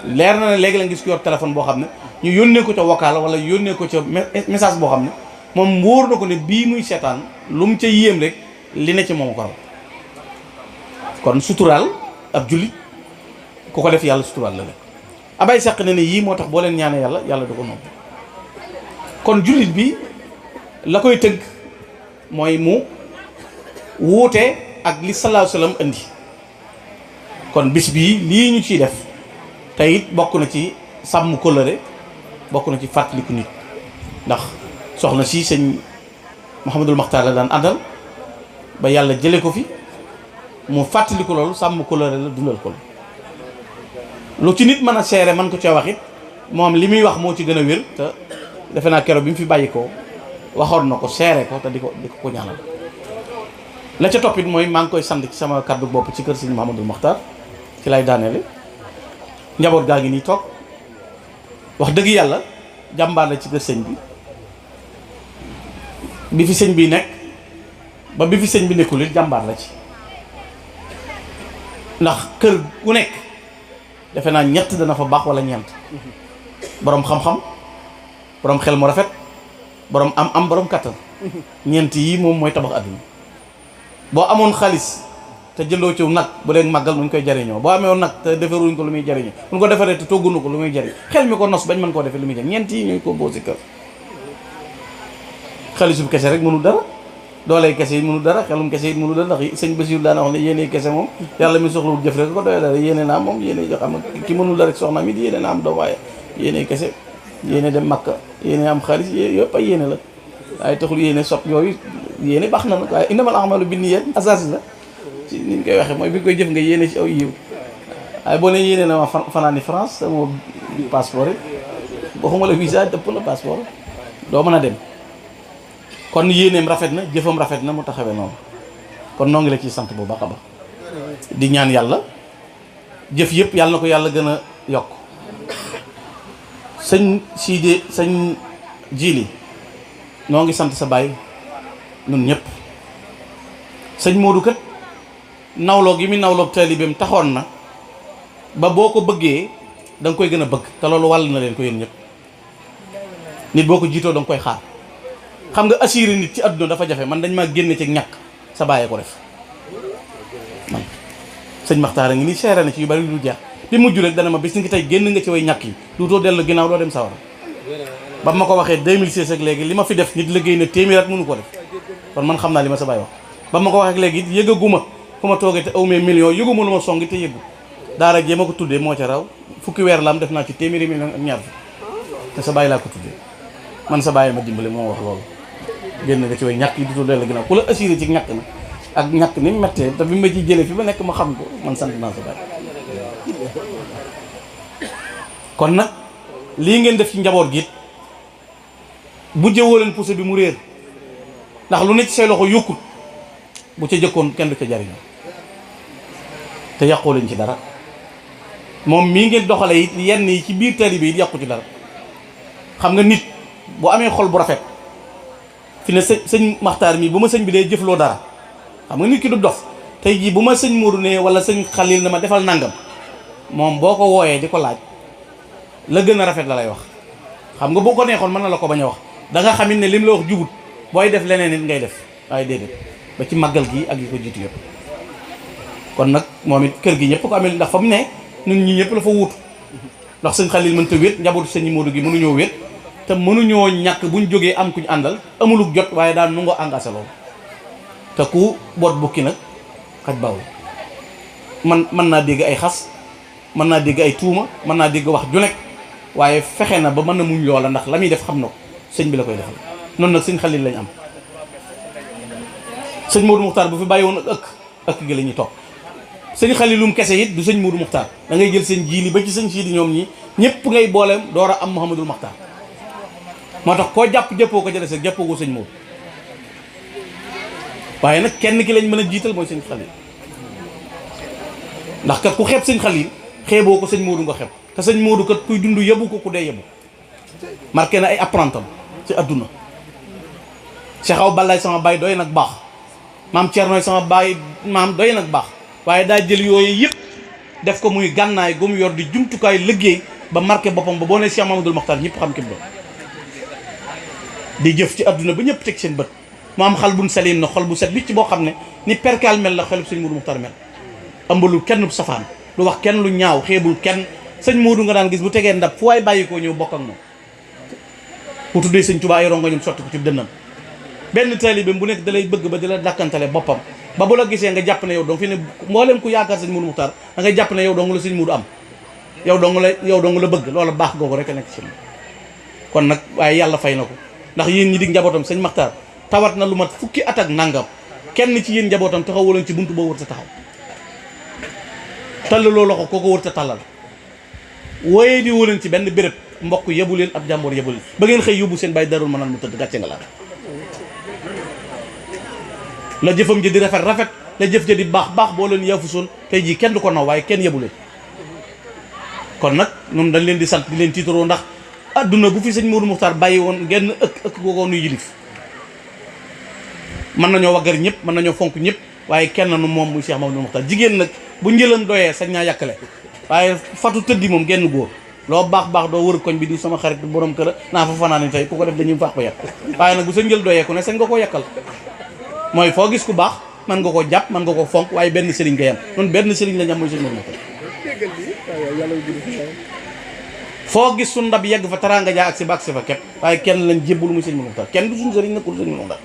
leer na ne léegi la gis ko yor téléphone boo xam ne ñu yónnee ko ca vocal wala yónnee ko ca message boo xam ne moom wóor na ko ne bii muy seetaan lu mu ca yéem rek li ne ci moom ko raw kon suturaal ab jullit ku ko def yàlla suturaal la rek abay saq ne ne yii moo tax boo leen ñaanee yàlla du ko noppi kon jullit bi la koy tëgg mooy mu wuute ak li sallallahu alayhi wasallam indi kon bis bii lii ñu ciy def te it bokk na ci sàmm kóllëre bokk na ci fàttaliku nit ndax soxna si sëñ Mouhamadul Makhtar la daan àndal ba yàlla jële ko fi mu fàttaliku loolu sàmm kóllëre la dundal ko lu ci nit mën a seere man ko cee wax it moom li muy wax moo ci gën a wér te defe naa keroog bi mu fi bàyyi ko waxoon na ko seere ko te di ko ñaanal la ca toppit mooy maa ngi koy sant ci sama kàddu bopp ci kër sëñ Mouhamadul Makhtar ci lay daaneele njaboot gaa ngi nii toog wax dëgg yàlla jàmbaar la ci kër sëñ bi fi sëñ bi nekk ba bi fi sëñ bi nekkul it jàmbaar la ci ndax kër gu nekk defe naa ñett dana fa baax wala ñeent boroom xam-xam boroom xel mu rafet boroom am boroom kattan ñeent yi moom mooy tabax àdduna boo amoon xaalis te jëndoo ciw nag bu leen màggal nuñ koy jariñoo boo amee woon nag te defaruñ ko lu muy jariñoo buñ ko defaree te toggunu ko lu muy jariñ xel mi ko nos bañ mën koo defee lu muy jariñ ñeent yi ñooy ko boo si kër xaalisum kese rek mënul dara dooley kese yi mënul dara xelum kese yi mënul dara ndax sëñ Basiru daana wax ne yéene kese moom yàlla mi soxlawul jëf rek ko doyee dara yéene naa moom yéene jox am ki mënul dara rek soxna mi di yéene naa am doo waaye yéene kese yéene dem Makka yéene am xaalis yëpp ay yéene la waaye taxul yéene sot yooyu yéene baax na nag waaye innamal a'maalu binniyaat asaasi la ci ni ñu koy waxee mooy bi nga koy jëf nga yéene ci aw yiw waaye boo ne yéene na ma fanaani France te moo passeport it waxuma la visa dëpp na passeport doo mën a dem kon yéeneem rafet na jëfam rafet na mu taxawee noonu kon noo ngi la ciy sant bu baax a baax di ñaan yàlla jëf yëpp yàlla na ko yàlla gën a yokk sëñ Sidi sëñ Jili noo ngi sant sa baay ñun ñëpp sëñ Modou kat nawloo gi mi nawloog taalibeem taxoon na ba boo ko bëggee da nga koy gën a bëgg te loolu wàll na leen ko yéen ñëpp nit boo ko jiitoo da nga koy xaar xam nga assuré nit ci àdduna dafa jafe man dañ maa génne ci ñàkk sa bàyyee ko def man sëñ Maxtaar a ngi nii seere na ci yu bari lu jeex bi mujj rek dana ma bis ni ki tey génn nga ci way ñàkk yi duutoo dellu ginnaaw doo dem sawara ba ma ko waxee 2016 ak léegi li ma fi def nit liggéey na téeméer at mënu ko def kon man xam naa li ma sa bàyyi wax ba ma ko waxee ak léegi it yëgaguma fu ma toogee te awmee million yëguma lu ma songi te yëgu daara jee ma ko tuddee moo ca raw fukki weer la am def naa ci téeméeri million ak ñaar fi te sa bàyyi laa ko tuddee man sa bàyyi ma dimbali moo wax loolu génn nga ci way ñàkk yi di tuddee la ginnaaw ku la assuré ci ñàkk na ak ñàkk ni mu méttee te bi ma ci jëlee fi ba nekk ma xam ko man sant naa sa bàyyi. kon nag lii ngeen def ci njaboot gi it bu jëwoo leen pousse bi mu réer ndax lu ne ci say loxo yokkut bu ca jëkkoon kenn du ca jariñoo te yàqoo leen ci dara moom mii ngeen doxale it yenn yi ci biir taalibe yi yàqu ci dara xam nga nit bu amee xol bu rafet fi ne sëñ Maxtaar mii bu ma sëñ bi dee jëfloo dara xam nga nit ki du dof tey jii bu ma sëñ Moodu ne wala sëñ Xalil na ma defal nangam moom boo ko wooyee di ko laaj la gën a rafet la lay wax xam nga boo ko neexoon mën na la ko bañ a wax da nga xamit ne lim la wax jubut booy def leneen nit ngay def waaye déedéet ba ci màggal gi ak yi ko jiitu yëpp kon nag moom it kër gi ñëpp ko amee ndax fa mu ne ñun ñi ñëpp la fa wuutu ndax sëñ Xalil mënta wéet njabootu sëñ Moodu gi mënuñoo wéet te mënuñoo ñàkk buñ jógee am kuñ àndal amuluk jot waaye daan nu nga engagé loolu te ku boot bukki nag xaj bawul mën naa dégg ay xas mën naa dégg ay tuuma mën naa dégg wax ju nekk waaye fexe na ba mën na muñ loola ndax la muy def xam na ko sëñ bi la koy defal noonu nag sëñ Xalil lañ am sëñ Moodu Muxtaar bu fi bàyyi woon ak ëkk gi la ñuy topp sëñ Xalilum kese it du sëñ Moodu Muxtaar da ngay jël seen jiili ba ci sëñ Siidi ñoom ñi ñëpp ngay booleem door a am Mouhamadul Muxtaar moo tax koo jàpp jàppoo ko jëlee jàppoo ko sëñ Moodu waaye nag kenn ki lañ mën a jiital mooy sëñ Xalil ndax kat ku xeeb sëñ Xalil xeeboo ko sëñ Moodu nga xeeb te sëñ Moodu kat kuy dund yebu ko ku dee yebu marqué na ay apprentam ci adduna Cheikh Awa Balaay sama baay doy nag baax maam Thierno sama baay maam doy nag baax waaye daa jël yooyu yëpp def ko muy gànnaay gu mu yor di jumtukaay liggéey ba marqué boppam ba boo nee Cheikh Mamadou Mokhtar ñëpp xam ki mu doon di jëf ci adduna ba ñëpp teg seen bët mu am xal buñ salim na xol bu set wicc boo xam ne ni perkaal mel la xelub sëñ Moodu Mokhtar mel ëmbalul kenn bu safaan lu wax kenn lu ñaaw xeebul kenn sëñ Moodu nga daan gis bu tegee ndab fu waay bàyyi koo ñëw bokk ak moom bu tuddee sëñ Tuubaa ay rongoñum sotti ko ci dënnam benn taalibeem bu nekk da lay bëgg ba di la dàkkantale boppam ba bu la gisee nga jàpp ne yow dong fi ne mboolem ku yaakaar sëñ Moodu Muxtaar da ngay jàpp ne yow dong la sëñ Moodu am yow dong la bëgg loola baax googu rek a nekk ci moom kon nag waaye yàlla fay na ko ndax yéen ñi dig njabootam sëñ Maxtaar tawat na lu mat fukki at ak nangam kenn ci yéen njabootam taxawaloon ci buntu boo wër ta taxaw tallaloo loxo koo ko wër ta tallal wooyee di wóoleen ci benn béréb mbokk yebu leen ab jàmboor yebu leen ba ngeen xëy yóbbu seen bàyyi darul ma naan mu tëdd gàcce nga la jëfam ji di rafet la jëf ja di baax boo leen yafusoon tey jii kenn du ko naw waaye kenn yebu leen kon nag ñun dañ leen di sant di leen tiitaroo ndax adduna bu fi sëñ Moodu Muxtaar bàyyi woon genn ëkk googoo nuy yilif mën nañoo waggar ñëpp mën nañoo fonk ñëpp waaye kenn nu moom muy Cheikh Mamadou Muxtaar jigéen nag bu njëlam doyee sañ naa yàkkale waaye fatu tëddi moom genn góor loo baax doo wër koñ bi di sama xarit borom kër naa fa fanaan tey ku ko def dañuy faax ko yàq waaye nag bu sa njël doyee ku ne sañ nga koo yàkkal mooy foo gis ku baax man nga koo jàpp man nga koo fonk waaye benn sëriñ nga yam noonu benn sëriñ la ñam mooy sëñ Moodu Muxtaar foo gis su ndab yegg fa taraanga jaa ak si baag si fa képp waaye kenn lañ jébbul muy sëñ Moodu Muxtaar kenn du suñu sëriñ nag ku sëñ Moodu Muxtaar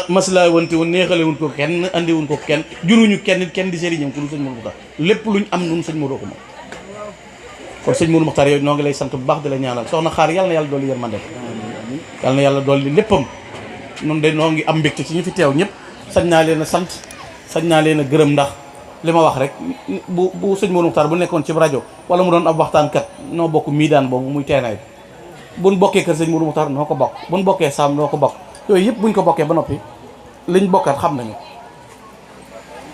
maslaa wante woon neexale wuñ ko kenn andi wuñ ko kenn juruñu kenn di sëriñam ku du sëñ Moodu Muxtaar lépp luñ am nun sëñ Moodu ko moom kon sëñ Moodu Muxtaar yooyu noo ngi lay sant bu baax di la ñaanal soxna xaar yàlla na yàlla dolli yërmande yàlla na yàlla dolli léppam nun de noo ngi am mbégte ci ñu fi teew ñëpp sañ naa leen a sant sañ naa leen a gërëm ndax li ma wax rek bu sëñ Moodu Muxtaar bu nekkoon ci rajo wala mu doon ab waxtaankat noo bokk mii daan boobu muy teenaay bi buñ bokkee kër sëñ Moodu Muxtaar noo ko bokk buñ bokkee saam noo ko bokk yooyu yëpp buñ ko bokkee ba noppi liñ bokkaat xam nañu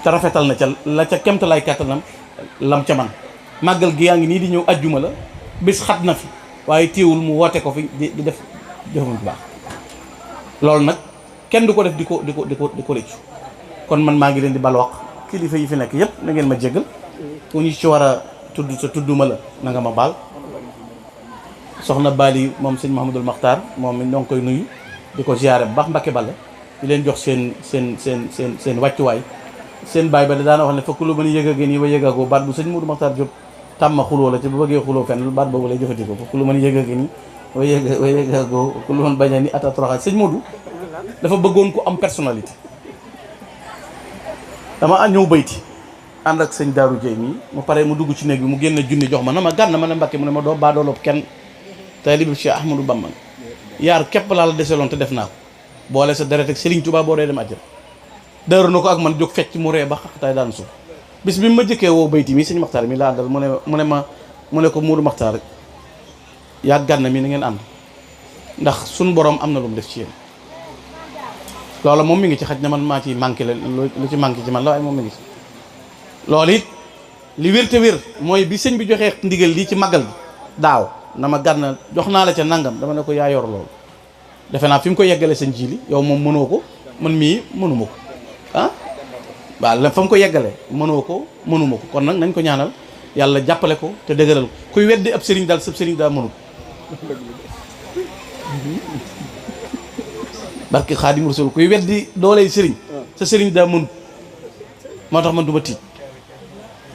ca rafetal na ca la ca kemtalaay kàttanam lam ca man màggal gi yaa ngi nii di ñëw ajjuma la bis xat na fi waaye téewul mu woote ko fi di def jëfam bu baax loolu nag kenn du ko def di ko rëccu kon man maa ngi leen di bal wax kilifa yi fi nekk yëpp na ngeen ma jéggal ku ñu ci war a tudd sa tudduma la na nga ma baal soxna Bali moom sëñ Mouhamadul Makhtar moom mi ñoo ngi koy nuyu di ko ziyaare bu baax Mbàkke Balla di leen jox seen wàccuwaay seen baay ba da daana wax ne fokk lu mën a yëg a gën yi ba yëgagoo baat bu sëñ Moodu Makhtar Diop tàmma xuloo la ci bu bëggee xuloo fenn baat boobu lay jëfandikoo fokk lu mën a yëg a gën yi ba yëgagoo ku lu mën bañ a ni ata toroxaay sëñ Moodu dafa bëggoon ko am personnalité dama ñëw bayti ànd ak sëñ Daaru Jeey mi mu pare mu dugg ci néeg bi mu génn junni jox ma na ma gànn ma ne Mbàkke mu ne ma doo baadoolob kenn taalibu Cheikh Ahmadou Bamba yaar képp laa la deseloon te def naa ko boole sa deret ak Serigne Touba boo dee dem àjjana daaru na ko ak man jóg fecc mu ree ba xaqtaay daan suuf bis bi ma jëkkee woo bayti mi sëñ Maxtaar mi laa àndal mu ne ko Mourou Maxtaar yaa gànna mi na ngeen ànd ndax suñ borom am na lu mu def ci yéen loola moom mi ngi ci xaj na man maa ci manqué la lu ci manqué ci man la waaye moom mi ngi ci loolu it li wér te wér mooy bi sëñ bi joxee ndigal lii ci màggal bi daaw na ma gànna jox naa la ca nangam dama ne ko yaa yor loolu defe naa fi mu ko yeggale sëñ Jili yow moom mënoo ko man mii mënuma ko ah waaw la fa mu ko yeggale mënoo ko mënuma ko kon nag nañ ko ñaanal yàlla jàppale ko te dëgëral ko kuy weddi ab sëriñ daal sab sëriñ daa mënul barke Xaadim Rasul kuy weddi dooley sëriñ sa sëriñ daa mënul moo tax man du ma tiit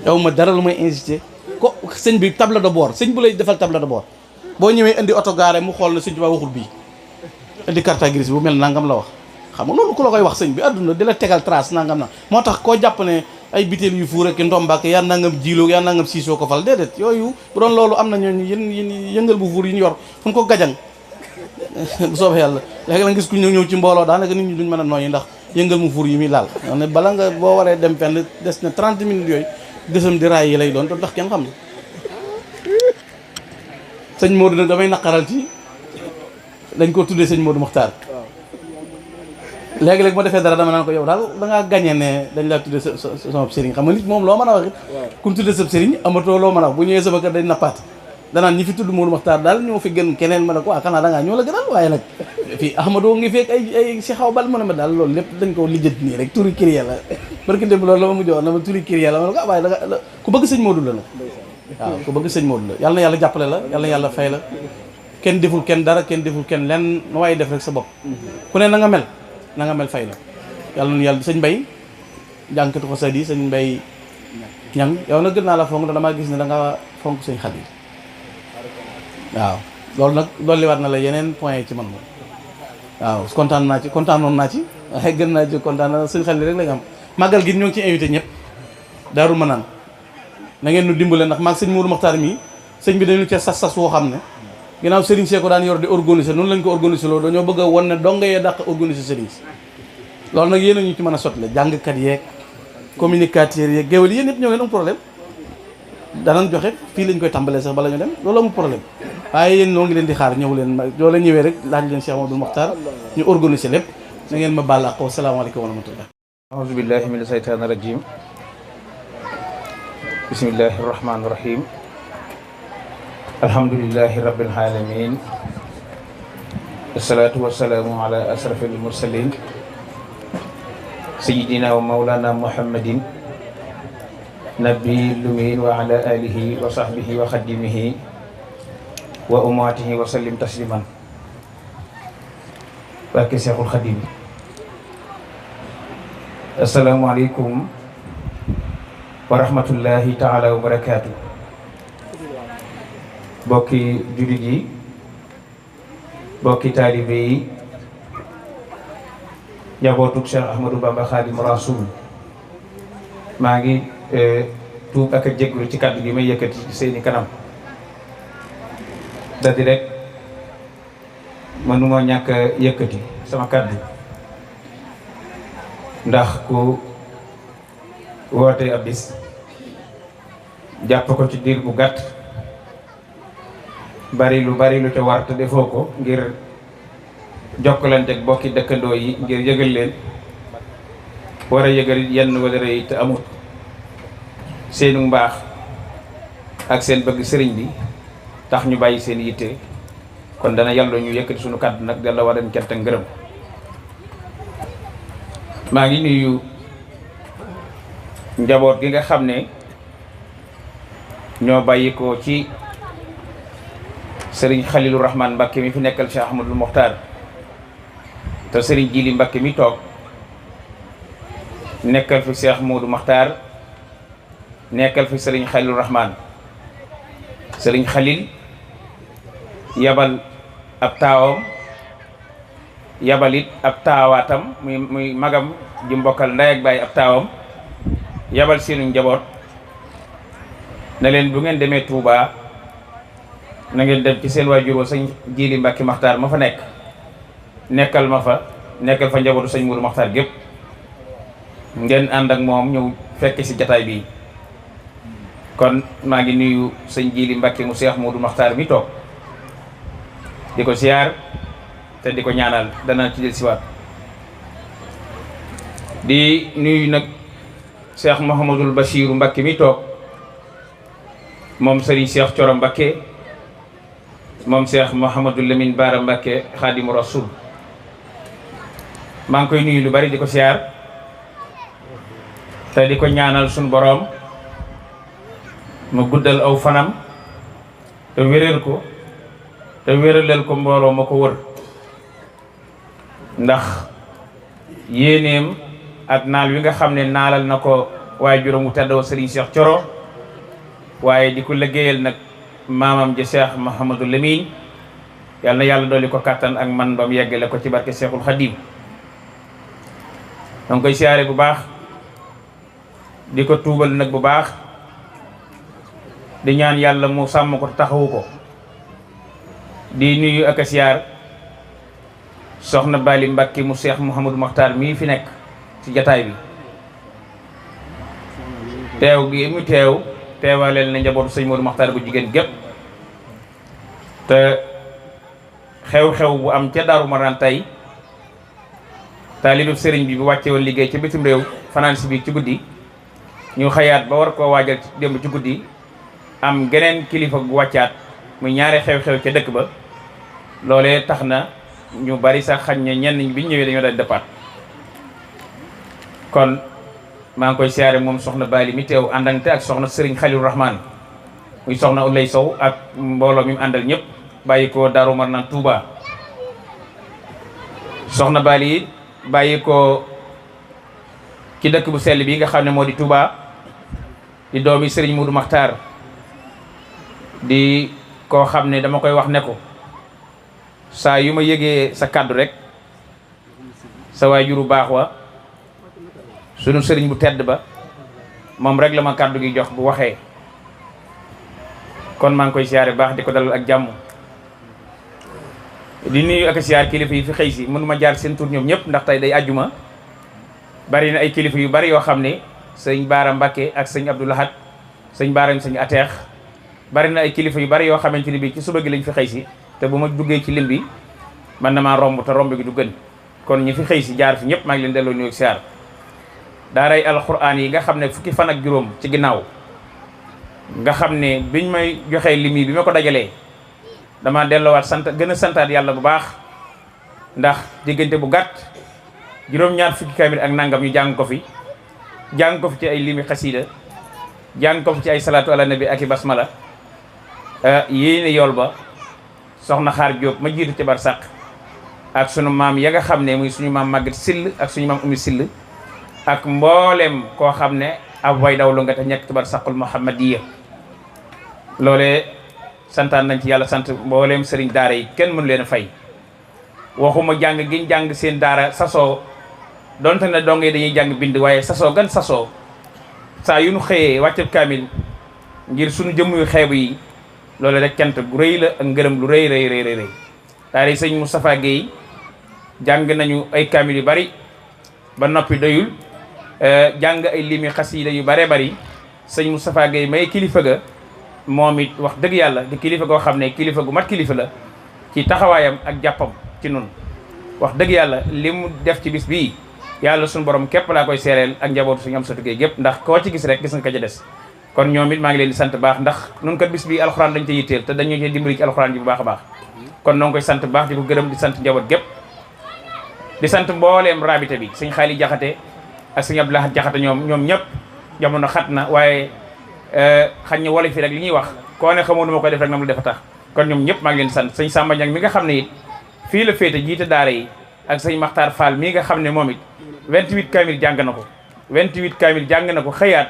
yow ma dara lu may insisté ko sëñ bi table de bord sëñ bu lay defal table de bord boo ñëwee indi oto gaare mu xool na sëñ Tuubaa waxul bii indi carte grise bu mel nangam la wax xam nga loolu ku la koy wax sëñ bi àdduna di la tegal trace nangam na moo tax koo jàpp ne ay biteel yu fuur ak ndombaak yaa nangam jiiloo yaa nangam siisoo ko fal déedéet yooyu bu doon loolu am na ñooñu yéen yëngal bu fuur yi ñu yor fu ñu ko gajang bu soobee yàlla léegi la gis ku ñëw ci mbooloo daanaka nit ñi duñ mën a nooyi ndax yëngal mu fuur yi muy laal ne bala nga boo waree dem fenn des na 30 minutes yooyu gësam di raay yi lay doon te ndax kenn xam ne sëñ Modou nag damay naqaral ci dañ ko tuddee sëñ Modou Mokhtar léegi-léegi ma defee dara dama naan ko yow daal da ngaa gagné ne dañ laa tuddee sa sama sëriñ xam nga nit moom loo mën a wax it ku ñu tuddee sa sëriñ amatoo loo mën a wax bu ñëwee sama kër dañ nappaat danaan ñi fi tudd Modou Mokhtar daal ñoo fi gën keneen ma ne ko xanaa da ngaa ñoo la gënal waaye nag fii Ahmadou ngi fekk ay si xaw bal mu ne ma daal loolu lépp dañ ko lijjat nii rek turi kir yàlla barki démb loolu la ma mujj wax na ma turi kir yàlla ma ne ko waaye da ku bëgg sëñ Modou la nag waaw ku bëgg sëñ Modou la yàlla na yàlla jàppale la yàlla na yàlla fay la kenn deful kenn dara kenn deful kenn lenn nu waaye def rek sa bopp ku ne na nga mel fay la yàlla na yàlla sëñ Mbay jànkatu ko sadi sëñ Mbay ñang yow nag gën naa la fonk damaa gis ne da nga fonk sëñ Xalil waaw loolu nag dolliwaat na la yeneen point yi ci man moom waaw kontaanoon naa ci waaye gën naa ci kontaan na sëñ Xalil rek la nga am màggal gi ñoo ngi ci invité ñëpp Daaru Manaan na ngeen nu dimbale ndax maag sëñ Mourou Mokhtar mii sëñ bi dañu ca sas woo xam ne ginnaaw sëriñ see ko daan yor di organiser noonu lañ ko organiser loolu dañoo bëgg a wan ne donga yee dàq organiser sëriñ si loolu nag yéen a ñu ci mën a sotle jàngkat yeeg communicateurs yeeg géwél yéen ñëpp ñoo ngeen am problème danañ joxe fii lañ koy tàmbalee sax bala ñu dem loolu amul problème waaye yéen noo ngi leen di xaar ñëw leen yoo leen ñëwee rek laaj leen Cheikh Amadou Mokhtar ñu organiser lépp na ngeen ma baal ak wasalaamaaleykum wa rahmatullah aouzu billahi mina shaytaani rajim bismillahi rahmaani rahim alhamdulillahi rabbil alamin assalatu wassalamu ala asrafil mursalin sayyidina wa maulana muhammadin nabi lumin wa ala alihi wa sahbihi wa khadimihi wa umatihi wa sallim tasliman barke Seexul Xadim assalamu aleykum wa rahmatullahi taala wa barakatuh bokki jullit yi bokki taalibe yi njabootug Cheikh Ahmadou Bamba Khadim Rasoul maa ngi tuub ak a jégalu ci kàddu gi may yëkkati ci seeni kanam daldi rek mënuma ñàkk a yëkkati sama kàddu ndax ku woote ab bis jàpp ko ci diir bu gàtt bari lu ca war te defoo ko ngir jokkalante ak bokki dëkkandoo yi ngir yëgal leen war a yëgal yenn wala yi te amut seenu mbaax ak seen bëgg sëriñ bi tax ñu bàyyi seen yitte kon dana yàlla ñu yëkkati suñu kàddu nag dalla war dem cant ak ngërëm maa ngi nuyu njaboot gi nga xam ne ñoo bàyyi ko ci sëriñ Xalilu Rahman Mbakke mi fi nekkal Cheikh Ahmadul Mokhtar te sëriñ Jili Mbakke mi toog nekkal fi Cheikh Modou Mokhtar nekkal fi sëriñ Xalilu Rahman sëriñ Xalil yabal ab taawam yabalit ab taawaatam muy magam ji mbokkal ndey ak baay ab taawam yabal seenu njaboot ne leen bu ngeen demee Touba na ngeen dem ci seen waajur wa sëñ Jili Mbàkke Maxtaar ma fa nekk nekkal ma fa nekkal fa njabootu sëñ Mourou Makhtar gépp ngeen ànd ak moom ñëw fekk ci jataay bi kon maa ngi nuyu sëñ Jili Mbàkke mu Cheikh Mourou Makhtar mi toog di ko siyaar te di ko ñaanal dana ci del siwaat di nuyu nag Cheikh Mouhamadul Bachiru Mbàkke mi toog moom sëriñ Cheikh Coro Mbàkke moom Cheikh Mouhamadul Lamine Bara Mbàkke Xaadimu Rasul maa ngi koy nuyu lu bari di ko siyaar te di ko ñaanal suñu boroom mu guddal aw fanam te wéral ko te wéralal ko mbooloo ma ko wër ndax yéeneem ak naal wi nga xam ne naalal na ko waaye juróom wu teddoo Serigne Cheikh Coro waaye di ko liggéeyal nag maamam ji Cheikh Mouhamadou Lamine yal na yàlla dolli ko kattan ak man ba mu yeggale ko ci barke Cheikhul Khadim danga koy siyaare bu baax di ko tuubal nag bu baax di ñaan yàlla mu sàmm ko taxawu ko di nuyu ak a siyaar soxna Bali Mbàkke mu Cheikh Mouhamadou Makhtar mii fi nekk ci jataay bi teew gi mu teew teewaleel na njabootu sëñ Modou Makhtar bu jigéen gépp te xew-xew bu am ca Daaru Marnaan tey taalibeb sëriñ bi bu wàcce woon liggéey ca bitim réew fanaan si biir ci guddi ñu xëyaat ba war koo waajal démb ci guddi am geneen kilifa gu wàccaat muy ñaari xew-xew ca dëkk ba loolee tax na ñu bari sax xañ ne ñenn bi ñu ñëwee dañoo daal dëppaat kon maa ngi koy siyaare moom soxna Bali mi teew àndante ak soxna Serigne Khalil Rahman muy soxna Ulay Sow ak mbooloo mi mu àndal ñëpp bàyyi ko Daaru Marnaan Touba soxna Bali bàyyi ko ci dëkk bu sell bi nga xam ne moo di Touba di doomi Serigne Modou Makhtar di koo xam ne dama koy wax ne ko saa yu ma yëgee sa kàddu rek sa waajuru baax wa sunu sëriñ bu tedd ba moom rek la ma kàddu gi jox bu waxee kon maa ngi koy siyaare baax di ko dalal ak jàmm di nuyu ak siyaar kilifa yi fi xëy si mënuma jaar seen tur ñoom ñëpp ndax tey day àjjuma bari na ay kilifa yu bari yoo xam ne sëñ Baara Mbàkke ak sëñ Abdou Lahad sëñ Baara sëñ Ateex bari na ay kilifa yu bari yoo xamante ni bii ci suba gi lañ fi xëy si te bu ma duggee ci lim bi man na maa romb te romb gi du gën kon ñi fi xëy si jaar fi ñëpp maa ngi leen delloo nuyu ak siyaar daaray alxuraan yi nga xam ne fukki fan ak juróom ci ginnaaw nga xam ne biñ may joxee lim yi bi ma ko dajalee dama delloowaat sant gën a santaat yàlla bu baax ndax diggante bu gàtt juróom-ñaar fukki kaamil ak nangam ñu jàng ko fi ci ay limi xasiida jàng ko fi ci ay salaatu ala nabi ak i basmala yéene yool ba soxna xaar Jóob ma jiitu ci barsàq ak sunu maam ya nga xam ne muy suñu maam Maguette Sill ak suñu maam Oumy Sill ak mboolem koo xam ne ab way dawlu nga te ñekk ci barsàqul Muhammadiya loolee santaan nañ ci yàlla sant mboolem sëriñ daara yi kenn mënu leen a fay waxuma jàng giñ jàng seen daara sasoo donte ne dong yi dañuy jàng bind waaye sasoo gan sasoo saa yu nu xëyee wàccab kaamil ngir suñu jëmm yu xeebu yi loolu rek cant gu rëy la ak ngërëm lu rëy rëy rëy rëy daara yi sëñ Moustapha Guèye jàng nañu ay kaamil yu bari ba noppi doyul jàng ay limi xasiida yu bare bari sëñ Moustapha Guèye may kilifa ga moom it wax dëgg yàlla di kilifa goo xam ne kilifa gu mat kilifa la ci taxawaayam ak jàppam ci nun wax dëgg yàlla li mu def ci bis bii yàlla suñu borom képp laa koy seereel ak njabootu suñu am sotugéey gépp ndax koo ci gis rek gis nga ko ca des kon ñoom it maa ngi leen di sant baax ndax nun kat bis bii alxuraan dañ ca yitteel te dañu ci dimbali ci alxuraan ji bu baax a baax kon noo ngi koy sant baax di ko gërëm di sant njaboot gépp di sant mbooleem rabita bi sëñ Xaali Jaxate ak sëñ Abdoulahat Jaxate ñoom ñëpp jamono xat na waaye xañ na wolof fi rek li ñuy wax koo ne xamoo nu ma koy def rek nam lu defa tax kon ñoom ñëpp maa ngi leen di sant sëñ Samba Ñang mi nga xam ne it fii la féete jiite daara yi ak sëñ Maxtaar Fall mii nga xam ne moom it 28 kaamil jàng na ko 28 kaamil jàng na ko xëyaat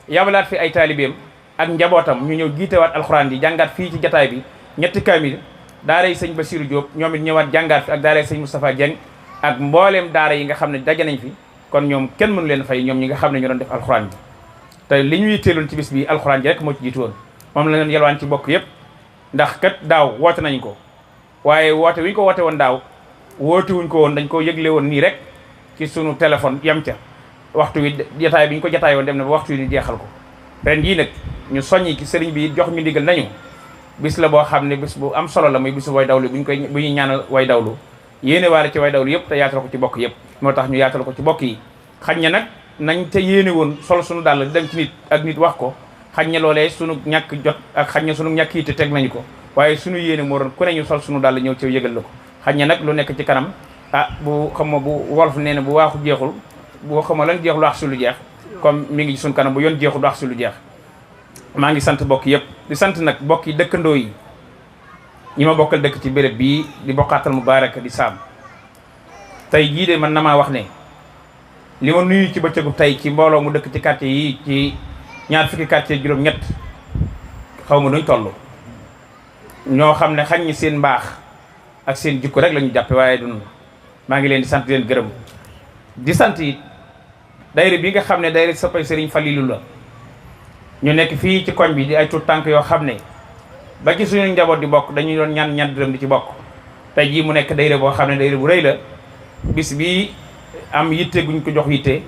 yabalaat fi ay taalibeem ak njabootam ñu ñëw jiitewaat alxuraan yi jàngaat fii ci jataay bi ñetti kaamil daara yi sëñ Basiru Diop ñoom it ñëwaat jàngaat fi ak daara yi sëñ Moustapha Dieng ak mbooleem daara yi nga xam ne daje nañ fi kon ñoom kenn mënu leen fay ñoom ñi nga xam ne ñoo doon def alxuraan bi te li ñu yitteeloon ci bis bi alxuraan ji rek moo ci jiitu woon moom la leen yelwaan ci bokk yëpp ndax kat daaw woote nañ ko waaye woote wi ñu ko woote woon daaw woote wuñ ko woon, dañ ko yëgle woon nii rek ci sunu téléphone yam ca waxtu wi jataay bi ñu ko jataay woon dem na ba waxtu wi ñu jeexal ko. ren jii nag ñu soññi ci sëriñ bi jox ñu ndigal nañu bis la boo xam ne bis bu am solo la muy bisu way dawlu bu ñuy ñaanal way dawlu yéene waale ci way dawlu yëpp te yaatal ko ci bokk yëpp. moo tax ñu yaatal ko ci bokk yi xañ na nag nañ te yéene woon sol sunu dàll di dem ci nit ak nit wax ko xañ na loolee sunu ñàkk jot ak xañ na sunu ñàkk yitte teg nañu ko waaye sunu yéene moo doon ku ne ñu sol sunu dàll ñëw ci yëgal la ko. xañ na nag lu nekk ci kanam bu xam ma bu wolof nee na bu waaxu jeexul bu xam ma lan jeexul wax si lu jeex comme mi ngi ci sunu kanam bu yoon jeexul wax si lu jeex. maa ngi sant bokk yëpp di sant nag bokk yi dëkkandoo yi ñi ma bokkal dëkk ci béréb bii di bokkaatal Moubarak di saam tey jii de man na maa wax ne li ma nuyu ci bëccëgu tey ci mbooloo mu dëkk ci quartier yi ci ñaar fukki quartier juróom-ñett xaw ma nuñ toll ñoo xam ne xañ ñi seen mbaax ak seen jikko rek la ñu jàppe waaye dun maa ngi leen di sant leen gërëm di sant it dayre bi nga xam ne dayre soppay Serigne Falilou la ñu nekk fii ci koñ bi di ay tuut tànk yoo xam ne ba ci suñu njaboot di bokk dañuy doon ñaan dërëm di ci bokk tey jii mu nekk dayre boo xam ne dayre bu rëy la bis bi am yitte guñ ko jox yitte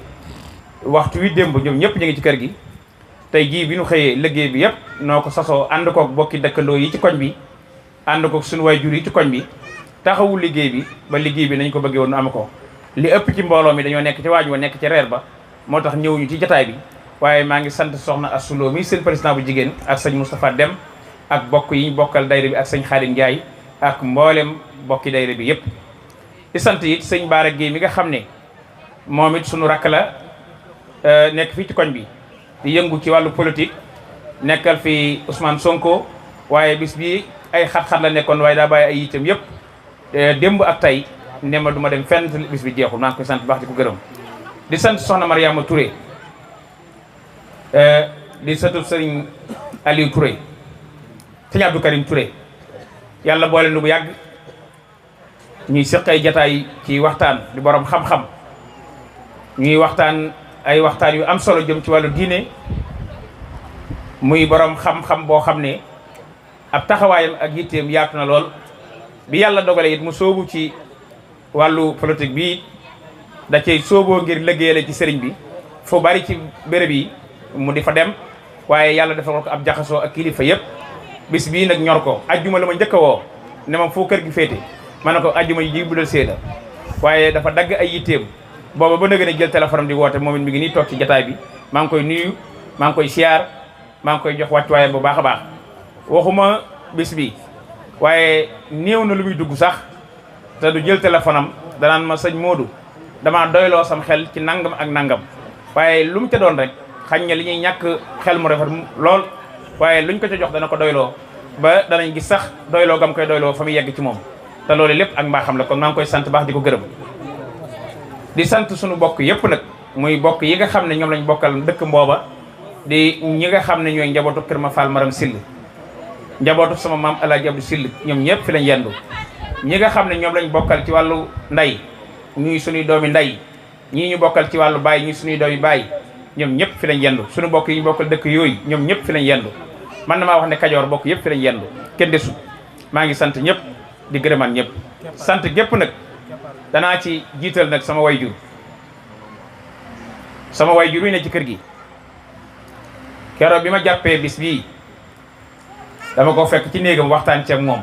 waxtu wi démb ñoom ñëpp ñu ngi ci kër gi tey jii bi ñu xëyee liggéey bi yëpp noo ko sasoo ànd kook bokki dëkkandoo yi ci koñ bi ànd kook suñu waajur yi ci koñ bi taxawu liggéey bi ba liggéey bi nañ ko bëggee woon nu am ko li ëpp ci mbooloo mi dañoo nekk ci waaj wa nekk ci reer ba moo tax ñëwuñu ci jataay bi waaye maa ngi sant soxna Assuloo mi seen président bu jigéen ak sëñ Moustapha Dem ak bokk yi ñu bokkal dayre bi ak sëñ Xaadim Njaay ak mboolem bokki dayre bi yëpp di sant it sëñ Baara Guèye mi nga xam ne moom it sunu rakk la nekk fii ci koñ bi di yëngu ci wàllu politique nekkal fi Ousmane Sonko waaye bis bi ay xat-xat la nekkoon waaye daa bàyyi ay itam yëpp démb ak tey ne ma du ma dem fenn bis bi jeexul maa ngi koy sant baax di ko gërëm di sant soxna Mariama Touré di sëtu sëriñ Aliou Touré sëñ Abdou Karim Touré yàlla boole nu bu yàgg ñuy seq ay jataay ci waxtaan di borom xam-xam ñuy waxtaan ay waxtaan yu am solo jëm ci wàllu diine muy borom xam-xam boo xam ne ab taxawaayam ak yitteem yaatu na lool bi yàlla dogale it mu sóobu ci wàllu politique bi da cay sóoboo ngir liggéeyale ci sëriñ bi foo bari ci béréb yi mu di fa dem waaye yàlla defal ko ab jaxasoo ak kilifa yëpp bis bii nag ñor ko ajjuma la ma njëkk a woo ne ma foo kër gi féete ma ne ko ajjuma ji bu dal séeda waaye dafa dagg ay yitteem booba ba nëgë ne jël téléphone di woote moom it mi ngi nii toog ci jataay bi maa ngi koy nuyu maa ngi koy siyaar maa ngi koy jox wàccuwaayam bu baax a baax waxuma bis bi waaye néew na lu muy dugg sax te du jël téléphone am danaan ma sëñ Modou damaa doyloo sam xel ci nangam ak nangam waaye lu mu ca doon rek xañ na li ñuy ñàkk xel mu rafet lool waaye luñ ko ca jox dana ko doyloo ba danañ gis sax doyloo gam koy doyloo fa mu yegg ci moom te loolu lépp ak mbaaxam la kon maa ngi koy sant baax di ko gërëm di sant suñu bokk yëpp nag muy bokk yi nga xam ne ñoom lañ bokkal dëkk mbooba di ñi nga xam ne ñooy njabootu Kër Ma Fall Maram Sill njabootu sama maam El Hadj Abdou Sill ñoom ñëpp fi lañ yendu ñi nga xam ne ñoom lañ bokkal ci wàllu nday ñuy suñuy doomi nday ñii ñu bokkal ci wàllu baay ñuy suñuy doomi baay ñoom ñëpp fi lañ yendu suñu bokk yi ñu bokkal dëkk yooyu ñoom ñëpp fi lañ yendu man na maa wax ne Kajoor bokk yëpp fi lañ yendu kenn desu maa ngi sant ñëpp di gërëmaan ñëpp sant gépp nag danaa ci jiital nag sama wayjur wi ne ci kër gi keroog bi ma jàppee bis bii dama ko fekk ci néegam waxtaan ci ak moom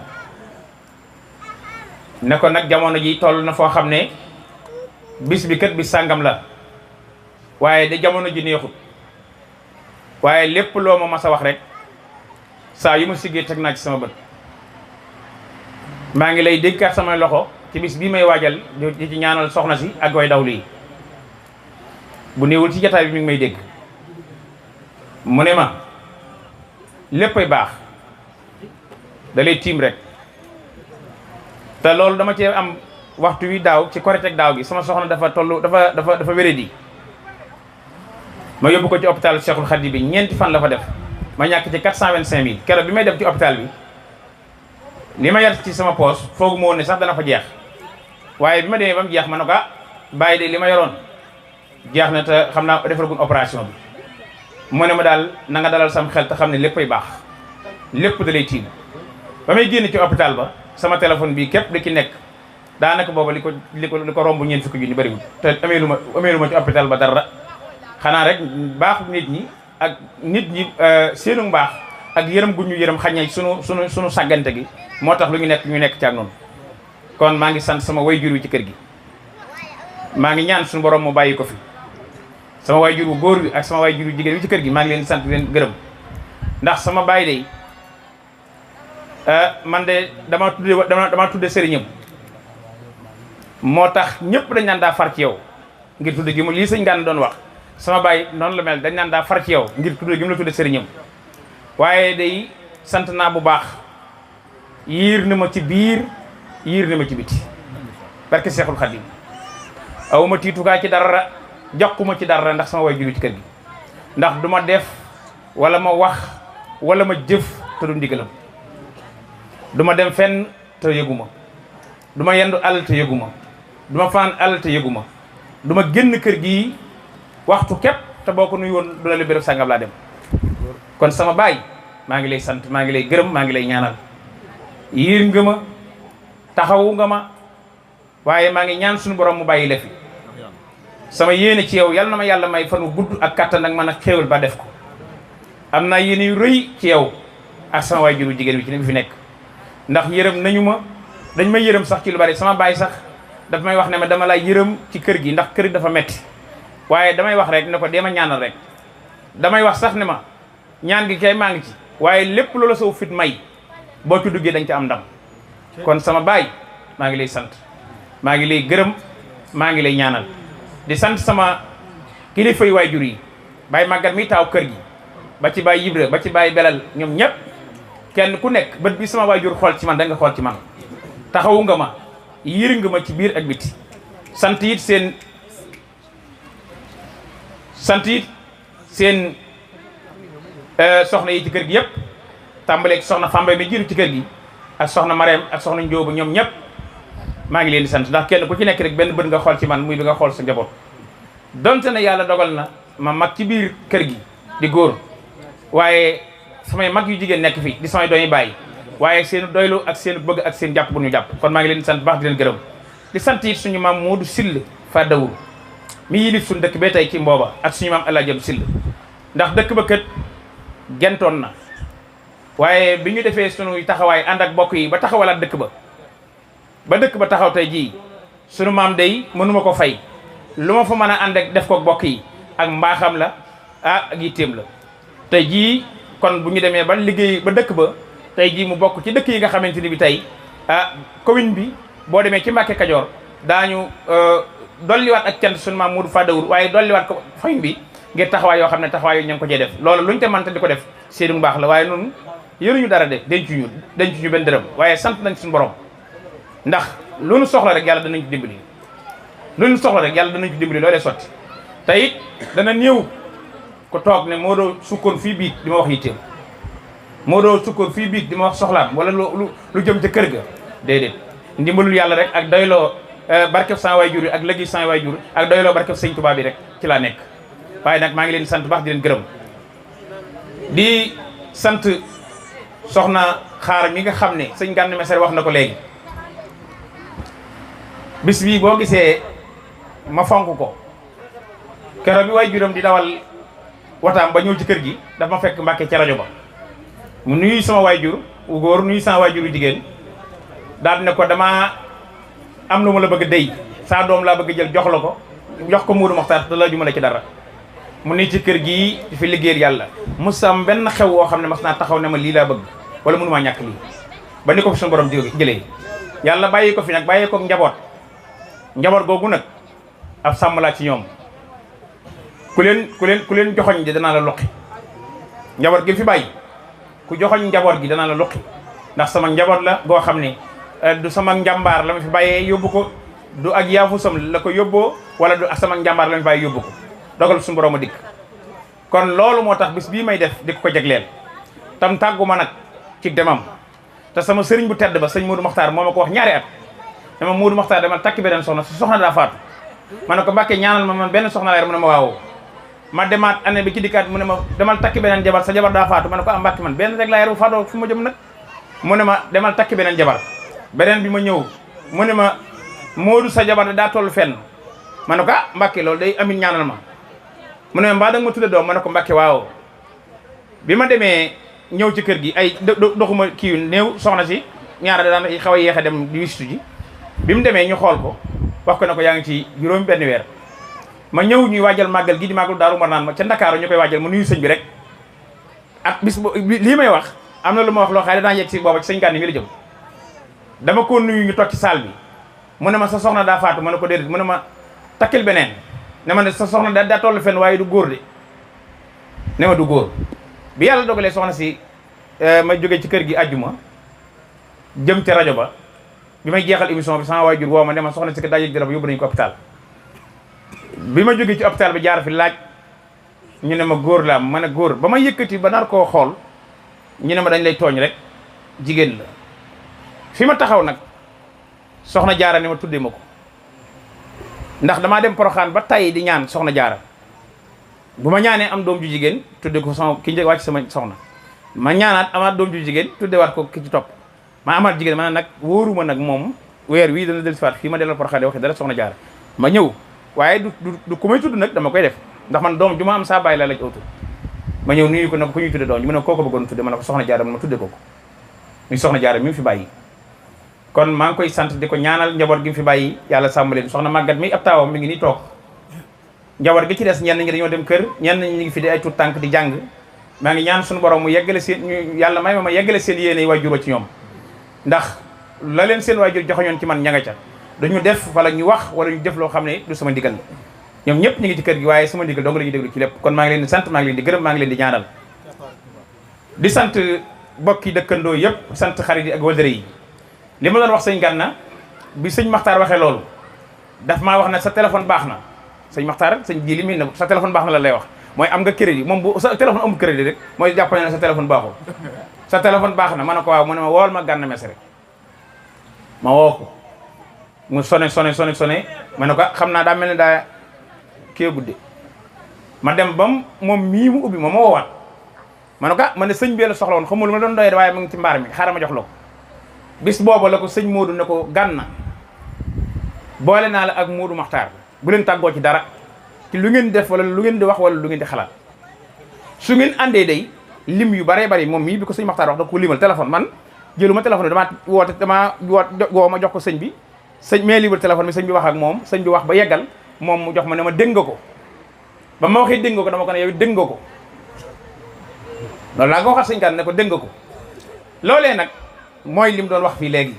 ne ko nag jamono ji toll na foo xam ne bis bi kat bis sàngam la waaye de jamono ji neexut waaye lépp loo ma mas a wax rek saa yu ma siggee teg naa ci sama bët maa ngi lay dénkaat samay loxo ci bis bii may waajal di ci ñaanal soxna si ak way dawlu yi bu néewul ci jataay bi mi ngi may dégg mu ne ma léppay baax da lay tiim rek te loolu dama cee am waxtu wi daaw ci korite ak daaw gi sama soxna dafa toll dafa wéradi ma yóbbu ko ci hôpital Cheikhul Khadim bi 4 fan la fa def ma ñàkk ci 425 000 keroog bi may dem ci hôpital bi li ma yar ci sama poos foogu ma woon ne sax dana fa jeex waaye bi ma demee ba mu jeex ma ne ko bàyyi de li ma yoroon jeex na te xam naa defaragun opération bi mu ne ma daal na nga dalal sam xel te xam ne léppay baax lépp da lay tiim ba may génn ci hôpital ba sama téléphone bii képp di ci nekk daanaka booba li ko romb ñeent fukki junni bëriwul te ameelu ma ci hôpital ba dara xanaa rek baaxu nit ñi ak nit ñi seenu mbaax ak yërëm gu ñu yërëm xañ na sunu sàggante gi moo tax lu ñu nekk ci ak noonu. kon maa ngi sant sama wayjur wi ci kër gi maa ngi ñaan suñu borom mu bàyyi ko fi sama wayjur wu góor wi ak sama wayjur wu jigéen wi ci kër gi maa ngi leen sant leen gërëm ndax sama baay de man de dama tudde sëriñam moo tax ñëpp dañ naan daa far ci yow ngir tudde gi mu lii sëñ Gana doon wax sama baay noonu la mel dañ naan daa far ci yow ngir tudde gi mu la tudde sëriñam waaye day sant naa bu baax yiir na ma ci biir yiir na ma ci biti barke Seexul Xadim awuma tiitukaa ci dara joxuma ci dara ndax sama way juru ci kër gi ndax du ma def wala ma wax wala ma jëf te du ndigalam du ma dem fenn te yëguma du ma yendu àll te yëguma du ma fanaan àll te yëguma du ma génn kër gi waxtu képp te boo ko nuyu woon du la li béréb sàngam laa dem kon sama baay maa ngi lay sant maa ngi lay gërëm maa ngi lay ñaanal yiir nga ma taxawu nga ma waaye maa ngi ñaan suñu borom mu bàyyi la fi sama yéene ci yow yal na ma yàlla may fan wu gudd ak kattan ak man a xéewal ba def ko am naa yéene yu rëy ci yow ak sama waajuru jigéen bi ci li fi nekk ndax yërëm nañu ma dañ may yërëm sax ci lu bari sama baay sax daf may wax ne ma dama lay yërëm ci kër gi ndax kër gi dafa metti waaye damay wax rek ne ko dee ma ñaanal rek damay wax sax ne ma ñaan gi kay maa ngi ci waaye lépp loola saw fit may boo ci duggee dañ ci am ndam kon sama baay maa ngi lay sant maa ngi lay gërëm maa ngi lay ñaanal di sant sama kilifa yu waajur yi baay màggat mi taaw kër gi ba ci baay Ibra ba ci baay Belal ñoom ñëpp kenn ku nekk bët bi sama waajur xool ci man da nga xool ci man taxawu nga ma yiir nga ma ci biir ak biti sant it seen soxna yi ci kër gi yëpp tàmbaleeg soxna Fambaye mi jiitu ci kër gi ak soxna Marème ak soxna Njóobu ñoom ñëpp maa ngi leen di sant ndax kenn ku ci nekk rek benn bët nga xool ci man muy bi nga xool sa njaboot donte ne yàlla dogal na ma mag ci biir kër gi di góor waaye samay mag yu jigéen nekk fi di samay doomi bàyyi waaye seen doylu ak seen bëgg ak seen jàpp bu ñu jàpp kon maa ngi leen di sant baax di leen gërëm di sant it suñu maam Moodu Sill fa dawul mi yilif suñu dëkk ba tey ci mbooba ak suñu maam El Hadj Sill ndax dëkk ba kët gentoon na waaye bi ñu defee suñu taxawaay ànd ak bokk yi ba taxawalaat dëkk ba dëkk ba taxaw tey jii sunu maam day mënuma ko fay lu ma fa mën a ànd ak def ko bokk yi ak mbaaxam la ak yitteem la tey jii kon bu ñu demee ba liggéey ba dëkk ba tey jii mu bokk ci dëkk yi nga xamante ni bi tey commune bi boo demee ci Mbàkke Kajoor daañu dolliwaat ak cant sunu maam Modou Fadawur waaye dolliwaat ko fañ bi ngir taxawaay yoo xam ne taxawaay yooyu ña ngi ko cee def loolu luñ te mënta di ko def seenu mbaax la waaye noonu yëruñu dara de dencuñu benn dërëm waaye sant nañ suñu borom ndax lu nu soxla rek yàlla danañ ci dimbali loolee sotti te it dana néew ko toog ne moo doo sukkoon fii biig di ma wax yitteem moo doo sukkoon fii biig di ma wax soxlaam wala lu jëm ca kër ga déedéet ndimbalul yàlla rek ak doyloo barkeb sans waajur yi ak lëggi sans waajur ak doyloo barkeb sëñ Tuubaa bi rek ci laa nekk waaye nag maa ngi leen sant baax di leen gërëm di sant soxna xaar mi nga xam ne sëñ Gana Messere wax na ko léegi bis bii boo gisee ma fonk ko keroog bi waajuram di dawal wataam ba ñëw ci kër gi dafa ma fekk Mbàkke ca rajo ba mu nuyu sama waajur wu góor nuyu sama waajur wu jigéen daal ne ko dama am lu ma la bëgg dey saa doom laa bëgg jël jox ko Mourou Mokhtar te la jumale ci dara mu ni ci kër gii di fi liggéeyal yàlla musam benn xew woo xam ne mas naa taxaw ne ma lii laa bëgg wala mënumaa ñàkk lii ba ni ko fi suñu borom jëlee yàlla bàyyi ko fi nag bàyyi ko njaboot googu nag ab sàmm laa ci ñoom ku leen joxoñ di danaa la luqi njaboot gi fi bàyyi ku joxoñ njaboot gi danaa la luqi ndax sama njaboot la goo xam ne du sama njàmbaar la ma fi bàyyee yóbbu ko du ak yaafusam la ko yóbboo wala du sama njàmbaar la ma fi bàyyee yóbbu ko dogal suñu borom a dikk kon loolu moo tax bis bii may def di ko jagleel tam tàggu ma nag ci demam te sama sëriñ bu tedd ba sëñ Modou Mokhtar moo ma ko wax ñaari at dama Modou Mokhtar demal takki beneen soxna su soxna daa faatu ma ne ko Mbàkke ñaanal ma man benn soxna lay mu ne ma waawoo ma demaat année bi ci dikkaat mu ne ma demal takki beneen jabar sa jabar daa faatu ma ne ko am Mbàkke man benn rek laa yor bu faatoo fu ma jëm nag mu ne ma demal takki beneen jabar beneen bi ma ñëw mu ne ma Moodu sa jabar daa toll fenn ma ne ko ah Mbàkke loolu day amin ñaanal ma mu ne mbaa da nga ma tudde doom ma ne ko Mbàkke waaw bi ma demee ñëw ci kër gi ay doxuma kii néew soxna si ñaara daan xaw a yéex a dem di wisitu ji bi mu demee ñu xool ko wax ko ne ko yaa ngi ci juróom benn weer ma ñëw ñuy waajal màggal gi di màggal Daaru Marnaan ma ca Ndakaaru ñu koy waajal ma nuyu sëñ bi rek ak bis lii may wax am na lu ma wax loo xam ne danaa yegg si booba ci sëñ Gànni mi la jëm dama ko nuyu ñu toog ci salle bi mu ne ma sa soxna daa faatu ma ne ko déedéet mu ne ma takkil beneen ne ma ne sa soxna daa toll fenn waaye du góor de ne ma du góor bi yàlla dogalee soxna si ma jógee ci kër gi àjjuma jëm ca rajo ba bi may jeexal émission bi sama waajur woo ma ne ma soxna si kat daa yëg dara ba yóbbu nañu ko hôpital bi ma jógee ci hôpital bi jaar fi laaj ñu ne ma góor laa ma ne góor ba ma yëkkati ba nar koo xool ñu ne ma dañ lay tooñ rek jigéen la fi ma taxaw nag soxna jaara ne ma tuddee ma ko ndax damaa dem Poroxaan ba tay di ñaan soxna jaara bu ma ñaanee am doom ju jigéen tudde ko sama ki njëkk wàcc sama soxna ma ñaanaat amaat doom ju jigéen tudde waat ko ki ci topp ma amaat jigéen ma ne nag wóoruma nag moom weer wii dana dellusiwaat fii ma delloo Poroxaan di waxee dara soxna jaara ma ñëw waaye du ku may tudd nag dama koy def ndax man doom ju ma am saa bàyyi la laaj auto ma ñëw nuyu ko nag ku ñuy tudde doom ji mu ne kooko bëggoon tudde ma ne ko soxna jaara ma tudde ko muy soxna jaara mi mu fi bàyyi kon maa ngi koy sant di ko ñaanal njaboot gi mu fi bàyyi yàlla sàmm leen soxna màggat mi ab taawam mi ngi nii toog njaboot gi ci des ñenn ñi dañoo dem kër ñenn ñi ngi fi di ay tuut tànk di jàng maa ngi ñaan suñu borom mu yeggale seen yàlla may ma yeggale seen yéene waajur wa ci ñoom ndax la leen seen waajur joxoñoon ci man ña nga ca duñu def wala ñu wax wala ñu def loo xam ne du sama ndigal ñoom ñëpp ñu ngi ci kër gi waaye sama ndigal dong la ñuy déglu ci lépp kon maa ngi leen di sant maa ngi leen di gërëm maa ngi leen di ñaanal di sant bokki dëkkandoo yëpp sant xarit yi ak wëllëre yi li ma doon wax sëñ Gànna bi sëñ Maxtaar waxee loolu daf maa wax ne sa téléphone baax na sëñ Maxtaar sëñ ji li mi ne sa téléphone baax na la lay wax mooy am nga crédit moom bu sa téléphone amul crédit rek mooy jàpp ne sa téléphone baaxul sa téléphone baax na ma ne ko waaw mu ne ma wool ma Gànna Messere ma woo ko mu sone ma ne ko xam naa daa mel ne daa kii gudde ma dem bam moom mii mu ubbi ma woowaat ma ne ko ma ne sëñ bi la soxla woon xamul ma doon doyee waaye mu ngi ci mbaar mi xaaral ma jox la ko bis booba la ko sëñ Modou ne ko Gànna boole naa la ak Modou Maxtaar bu leen tàggoo ci dara ci lu ngeen def wala lu ngeen di wax wala lu ngeen di xalaat su ngeen àndee day lim yu baree bari moom mii bi ko sëñ Maxtaar wax da ko limal téléphone man jëluma téléphone damaa woo ma jox ko sëñ bi sëñ mais libre téléphone bi sëñ bi wax ak moom sëñ bi wax ba yeggal moom mu jox ma ne ma dégg nga ko ba ma waxee dégg nga ko dama ko ne yow dégg nga ko loolu laa nga waxaat sëñ Gànna ne ko dégg nga ko loolee nag mooy lim doon wax fii léegi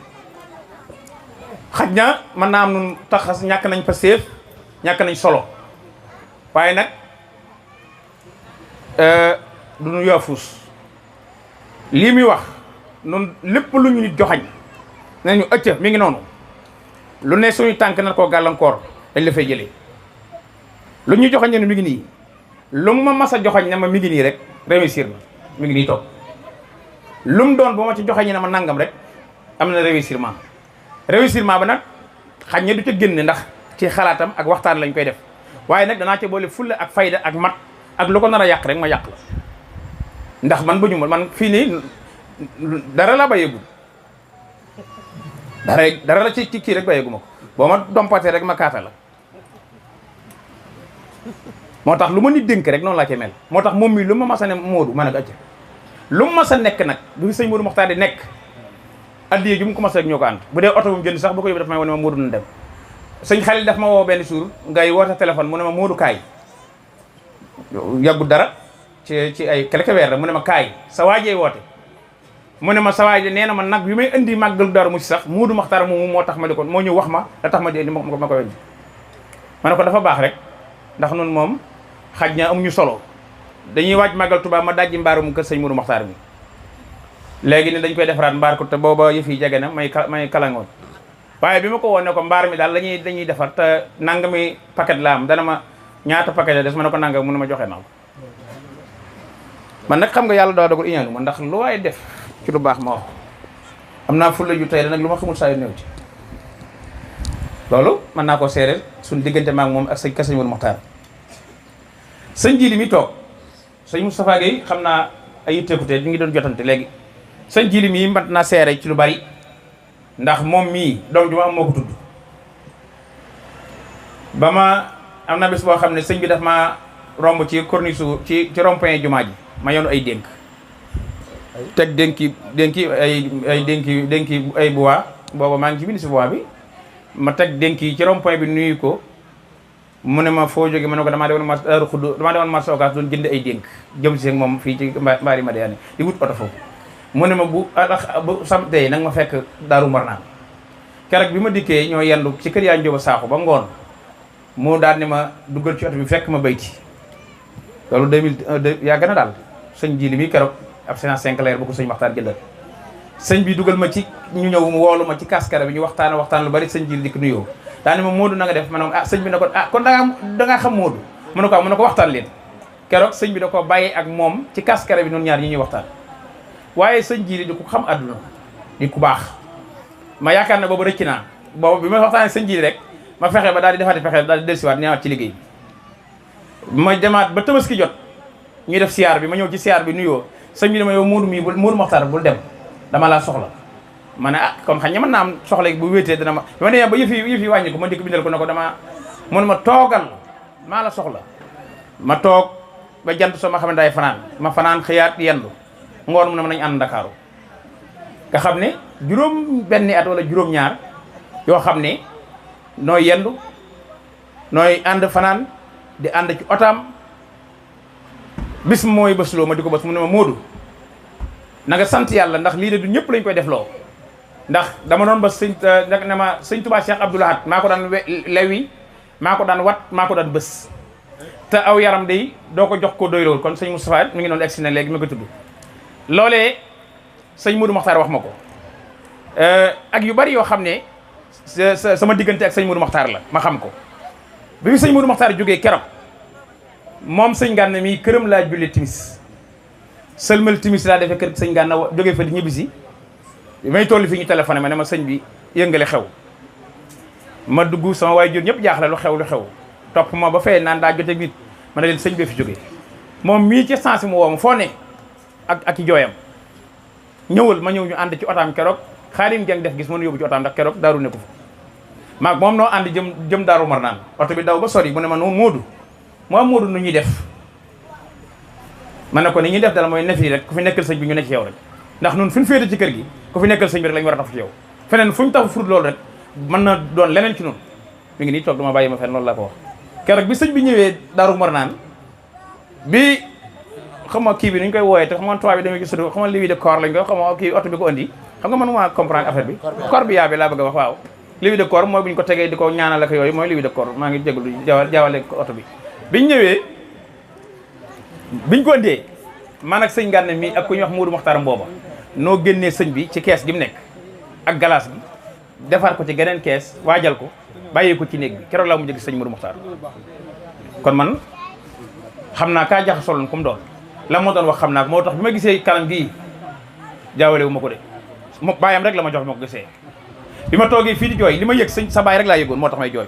xaj na mën naa am nun tax ñàkk nañ fa séef ñàkk nañ solo waaye nag du ñu yaafuus lii muy wax nun lépp lu ñu nit joxañ nañu ëcca mi ngi noonu lu ne suñu tànk na koo gàllankoor dañ la fay jëlee lu ñu joxañ ne mi ngi nii lu ma mas a joxañ ne ma mi ngi nii rek réussir na mi ngi nii toog lu mu doon bu ma ci joxañ ne ma nangam rek am na réussirement ba nag xañ ne du ca génne ndax ci xalaatam ak waxtaan lañ koy def waaye nag danaa ca boole fulla ak fayda ak mat ak lu ko nar a yàq rek ma yàq la ndax man bu ñu man fii nii dara la bàyyeegul dara la ci kii rek bàyyeegu ma ko boo ma dompatee rek ma kaata la moo tax lu ma nit dénk rek noonu laa cay mel moo tax moom mii lu ma mas a ne Modou ma ne ko acca lu mu mas a nekk nag bi fi sëñ Modou Mokhtar di nekk addiye ju mu ko mas rek ñoo ko ànd bu dee oto bu mu jënd sax bu ko yóbbu daf may wane ma Modou na dem sëñ Xalil daf ma woo benn jour ngay woote téléphone mu ne ma Modou kaay yàggu dara ci ay quelques weer la mu ne ma kaay sa waajee woote mu ne ma sa waaj nee na ma nag bi may indi màggalu Daaru Muxti sax Modou Mokhtar moomu moo tax ma di ko moo ñëw wax ma da tax ma di indi ma ko weñ ma ne ko dafa baax rek ndax nun moom xaj na amuñu solo dañuy waaj màggal Tuubaa ma dajji mbaarum kër sëñ Modou Mokhtar mi léegi ne dañ koy defaraat mbaar ko te booba yëf yi jege na may kalangoon waaye bi ma ko woon ne ko mbaar mi daal dañuy defar te nangami paquet la am dana ma ñaata paquet la des ma ne ko nangam mu ne ma joxe naa ko man nag xam nga yàlla daa dogal iñaanu ma ndax lu waaye def ci lu baax ma wax am naa fulla ju tey nag lu ma xamul saa yu néew ci loolu mën naa ko seereel suñ diggante maak moom ak sëñ ka sëñ Modou Mokhtar sëñ Jili mi toog sëñ Moustapha Gueye xam naa ay yitteekute ñu ngi doon jotante léegi sëñ Jili mii mat naa seere ci lu bari ndax moom mii doom ju ma am moo ko tudd ba ma am na bés boo xam ne sëñ bi daf ma romb ci corniche ci rond-point jumaa ji ma yoonu ay dénk teg dénki ay bois booba maa ngi ci bind si bois bi ma teg dénki ci rond-point bi nuyu ko mu ne ma foo jóge ma ne ko damaa demoon marché Ocass doon jënd ay dénk jëm si moom fii ci mbaari Madiane di wut oto foofu mu ne ma bu samedi nag ma fekk Daaru Marnaan keroog bi ma dikkee ñoo yendu ci kër yaa njóoba saaxu ba ngoon mu daal ne ma duggal ci oto bi fekk ma bayti loolu 2001 yaa gën a daal sëñ ji li muy keroog ab séance Sinclair bu ko sëñ Maxtaar jëndal sëñ bi dugal ma ci ñu ñëw mu woolu ma ci kaskara bi ñu waxtaan lu bari sëñ ji dikk nuyoo daa ne ma Modou na nga def ma ne sëñ bi ne ko kon dangaa xam Modou mu ne ko waxtaan leen keroog sëñ bi da ko bàyyi ak moom ci kaskara bi noonu ñaar ñi ñuy waxtaan waaye sëñ ji di ko xam àdduna di ku baax ma yaakaar ne boobu rëcc naa boobu bi ma waxtaanee sëñ ji rek ma fexe ba daal di defaati fexe daal di dellusiwaat ñëwaat ci liggéey ma demaat ba tabaski jot ñuy def siyaar bi ma ñëw ci siyaar bi nuyoo sëñ bi dama yow Modou mii Modou Mokhtar bul dem dama laa soxla ma ne comme xam nga mën naa am soxla bu wéetee dana ma bi ma nee ba yëf yi wàññi ko ma dikk bindal ko ne ko mun ma toogal maa la soxla ma toog ba jant soo ma xam ne day fanaan xëyaat yendu ngoon mu ne ma nañ ànd Ndakaaru nga xam ne juróom benni at wala juróom ñaar yoo xam ne nooy yendu nooy ànd fanaan di ànd ci otaam bis mooy bësloo ma di ko bës mu ne ma Modou na nga sant yàlla ndax lii de du ñëpp lañ koy def loo ndax dama doon ba sëñ ne ma sëñ Touba Cheikh Abdoul Ahad maa ko daan lewi maa ko daan wat maa ko daan bës te aw yaram day doo ko jox ko doy lool kon sëñ Moustapha mi ngi noonu egsi na léegi mi ko tudd loolee sëñ Modou Mokhtar wax ma ko ak yu bari yoo xam ne sama diggante ak sëñ Modou Mokhtar la ma xam ko bi sëñ Modou Mokhtar jógee keroog moom sëñ Gana mii këram laa jullee timis sëlmal timis laa defee kër sëñ Gana jógee fa di ñibbisi may toll fi ñu téléphoné ma ne ma sëñ bi yëngale xew ma dugg sama waajur ñëpp jaaxle lu xew topp ma ba fee naan daa jote nit ma ne leen sëñ bee fi jógee moom mii ci sens mu woo ma foo ne ak i jooyam ñëwal ma ñëw ñu ànd ci otaam keroog Xaadim Jeng def gis mënu yóbbu ci otaam ndax keroog daaru nekku fa maag moom noo ànd jëm Daaru Marnaan oto bi daw ba sori mu ne ma noonu Moodu nu ñuy def ma ne ko ni ñuy def dala mooy nef yi rek ku fi nekkal sëñ bi ñu ne ci yow rek ndax nun fu ñu féete ci kër gi ku fi nekkal sëñ bi rek la ñu war a taf ci yow feneen fu ñu tax furut loolu rek mën na doon leneen ci nun mi ngi nii toog dama bàyyi ma fenn loolu laa ko wax keroog bi sëñ bi ñëwee Daaru Marnaan bi xam nga kii bi nuñ koy wooyee te xam nga tubaab bi damay gis xam nga levée de corps lañ ko xam nga kii oto bi ko andi xam nga mënuma comprendre affaire bi corbillard bi laa bëgg a wax waaw levée de corps mooy bu ñu ko tegee di ko ñaanal ak yooyu mooy levée de corps maa ngi jégalu jaawale ko oto bi biñ ñëwee biñ ko andee man ak sëñ Gana mi ak ku ñuy wax Modou Mokhtar mbooba noo génnee sëñ bi ci kees gi mu nekk ak galaas gi defar ko ci geneen kees waajal ko bàyyee ko ci néeg bi keroog laa mu jëg sëñ Modou Mokhtar kon man xam naa kaa jaxasoo loon comme doon la moo doon wax xam naa ko moo tax bi ma gisee kanam gii jaawale wu ma ko de mo bàyyam rek la ma jox ma ko gisee bi ma toogee fii di jooy li ma yëg sëñ sa baay rek laa yëgoon moo tax may jooy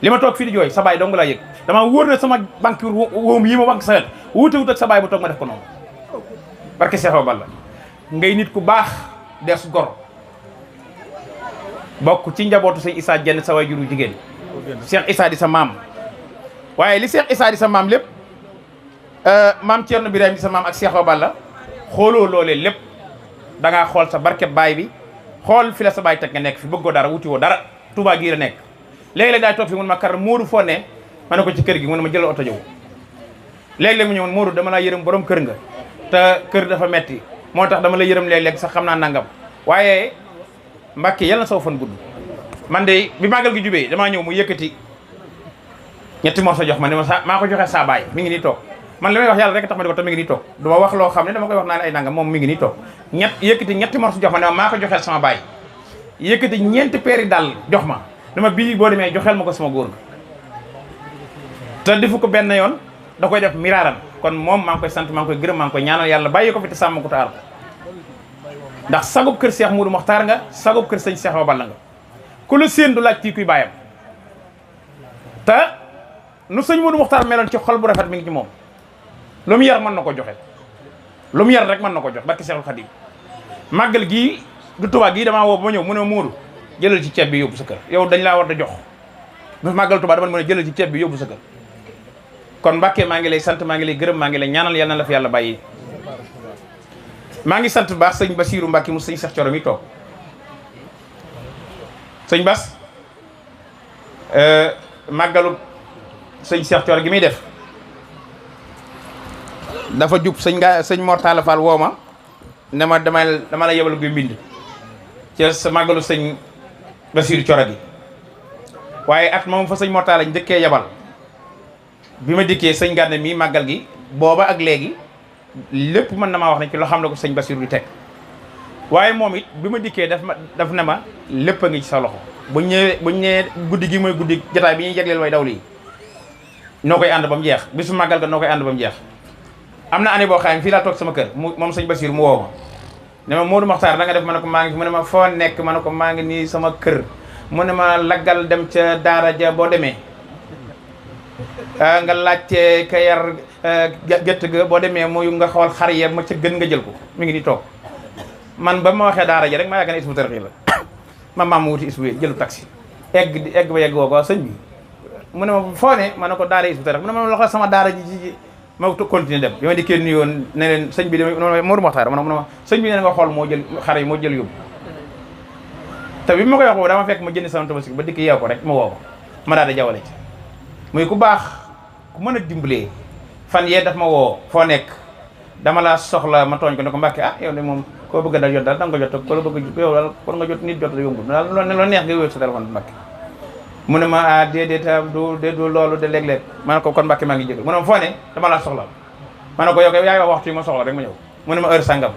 li ma toog fii di jooy sa baay dong laa yëg dama wóor ne sama banque wóom yi ma banque sa wet wuute wut ak sa baay bu toog ma def ko noonu barke Cheikh Balla ngay nit ku baax des gor bokk ci njabootu sëñ Issa Dieng sa waay juru jigéen Cheikh Issa di sa maam waaye li Cheikh Issa di sa maam lépp maam Thierno Birahim di sa maam ak Cheikh Balla xooloo loolee lépp da ngaa xool sa barke baay bi xool fi la sa baay teg nga nekk fi bëggoo dara wuti woo dara Touba gii la nekk léegi-léeg daay toog fi mun ma kar Modou foo ne ma ne ko ci kër gi mu ne ma jël oto ñëw léegi-léeg mu ñëw Modou dama laa yërëm borom kër nga te kër dafa metti moo tax dama la yërëm léeg-léeg sax xam naa nangam waaye Mbàkke yal na saw fan gudd man de bi màggal gi jubee damaa ñëw mu yëkkati ñetti morso jox ma ne ma maa ko joxee saa baay mi ngi nii toog man li may wax yàlla rek tax ma di ko te mi ngi nii toog du ma wax loo xam ne dama koy wax naa ne ay nangam moom mi ngi nii toog yëkkati ñetti morso jox ma ne ma maa ko joxee sama baay yëkkati ñeenti peeri dàll jox ma dama bii boo demee joxeel ma ko sama góor te defu ko benn yoon da koy def miraaran kon moom maa ngi koy sant maa ngi koy gërëm maa ngi koy ñaanal yàlla bàyyi ko fi te sàmm ko te aar ko ndax sagub kër Cheikh Modou Mokhtar nga sagub kër sëñ Cheikh Balla nga ku la séen du laaj kii kuy bàyyam te nu sëñ Modou Mokhtar meloon ci xol bu rafet mi ngi ci moom lu mu yar mën na ko joxe lu mu yar rek mën na ko jox barki Cheikhul Khadim màggal gii du Tuubaa gii damaa woo ba ma ñëw mu ne Modou jëlal ci ceeb bi yóbbu sa kër yow dañ laa war a jox bu màggal Tuubaa dama mën a jëlal ci ceeb bi yóbbu sa kër kon Mbàkke maa ngi lay sant maa ngi lay gërëm maa ngi lay ñaanal yal na la fi yàlla bàyyi maa ngi sant bu baax sëñ Basiiru Mbàkke mu sëñ Cheikh Thioro mi toog sëñ Bas màggalu sëñ Cheikh Thioro gi muy def dafa jub sëñ Mor Talla Fall woo ma ne ma dama la yebal guy mbind ci sa màggalu sëñ Basiiru Thioro gi waaye at moom fa sëñ Mor Talla njëkkee yebal bi ma dikkee sëñ Gànna mii màggal gi booba ak léegi lépp mën na maa wax ne ci loo xam ne ko sëñ Basiiru di teg waaye moom it bi ma dikkee daf ne ma lépp a ngi ci sa loxo buñ ñëwee guddi gi mooy guddi jotaay bi ñuy jagleel way daw lii noo koy ànd ba mu jeex bisu màggal ga noo koy ànd ba mu jeex am na année boo xam ne fii laa toog sama kër moom sëñ Basiiru mu woo ma ne ma Modou Mokhtar da nga def ma ne ko maa ngi fi mu ne ma foo nekk ma ne ko maa ngi nii sama kër mu ne ma laggal dem ca daara ja boo demee nga laajte ka yar gett ga boo demee mooy nga xool xar ya ma ca gën nga jël ko mi ngi di toog man ba ma waxee daara ja rek maa yaakaar ne Hizbut Tarqiyyah la ma wuti isbu jëlu taxi egg ba yegg woo ko sëñ bi mu ne ma foo ne ma ne ko daara Hizbut Tarqiyyah mu ne ma loxo sama daara ji ma continuer dem bi ma dikkee nuyoon ne leen sëñ bi Modou Mokhtar mu ne ma sëñ bi ne nga xool moo jël xar yi moo jël yóbbu te bi ma koy wax boobu dama fekk ma jënd sama tabaski ba dikk yeew ko rek ma woo ko ma daal di jawale ci muy ku baax ku mën a dimbalee fan yee daf ma woo foo nekk dama laa soxla ma tooñ ko ne ko Mbàkke yow de moom koo bëgg da jot daal da nga ko jot ko la bëgg yow daal kon nga jot nit jot la yombul daal loo neex nga wér sa téléphone Mbàkke mu ne ma déedéet du loolu de léeg-léeg ma ne ko kon Mbàkke maa ngi jégal mu ne ma foo ne dama laa soxla ma ne ko yow kay yaay wax waxtu yi ma soxla rek ma ñëw mu ne ma heure sangam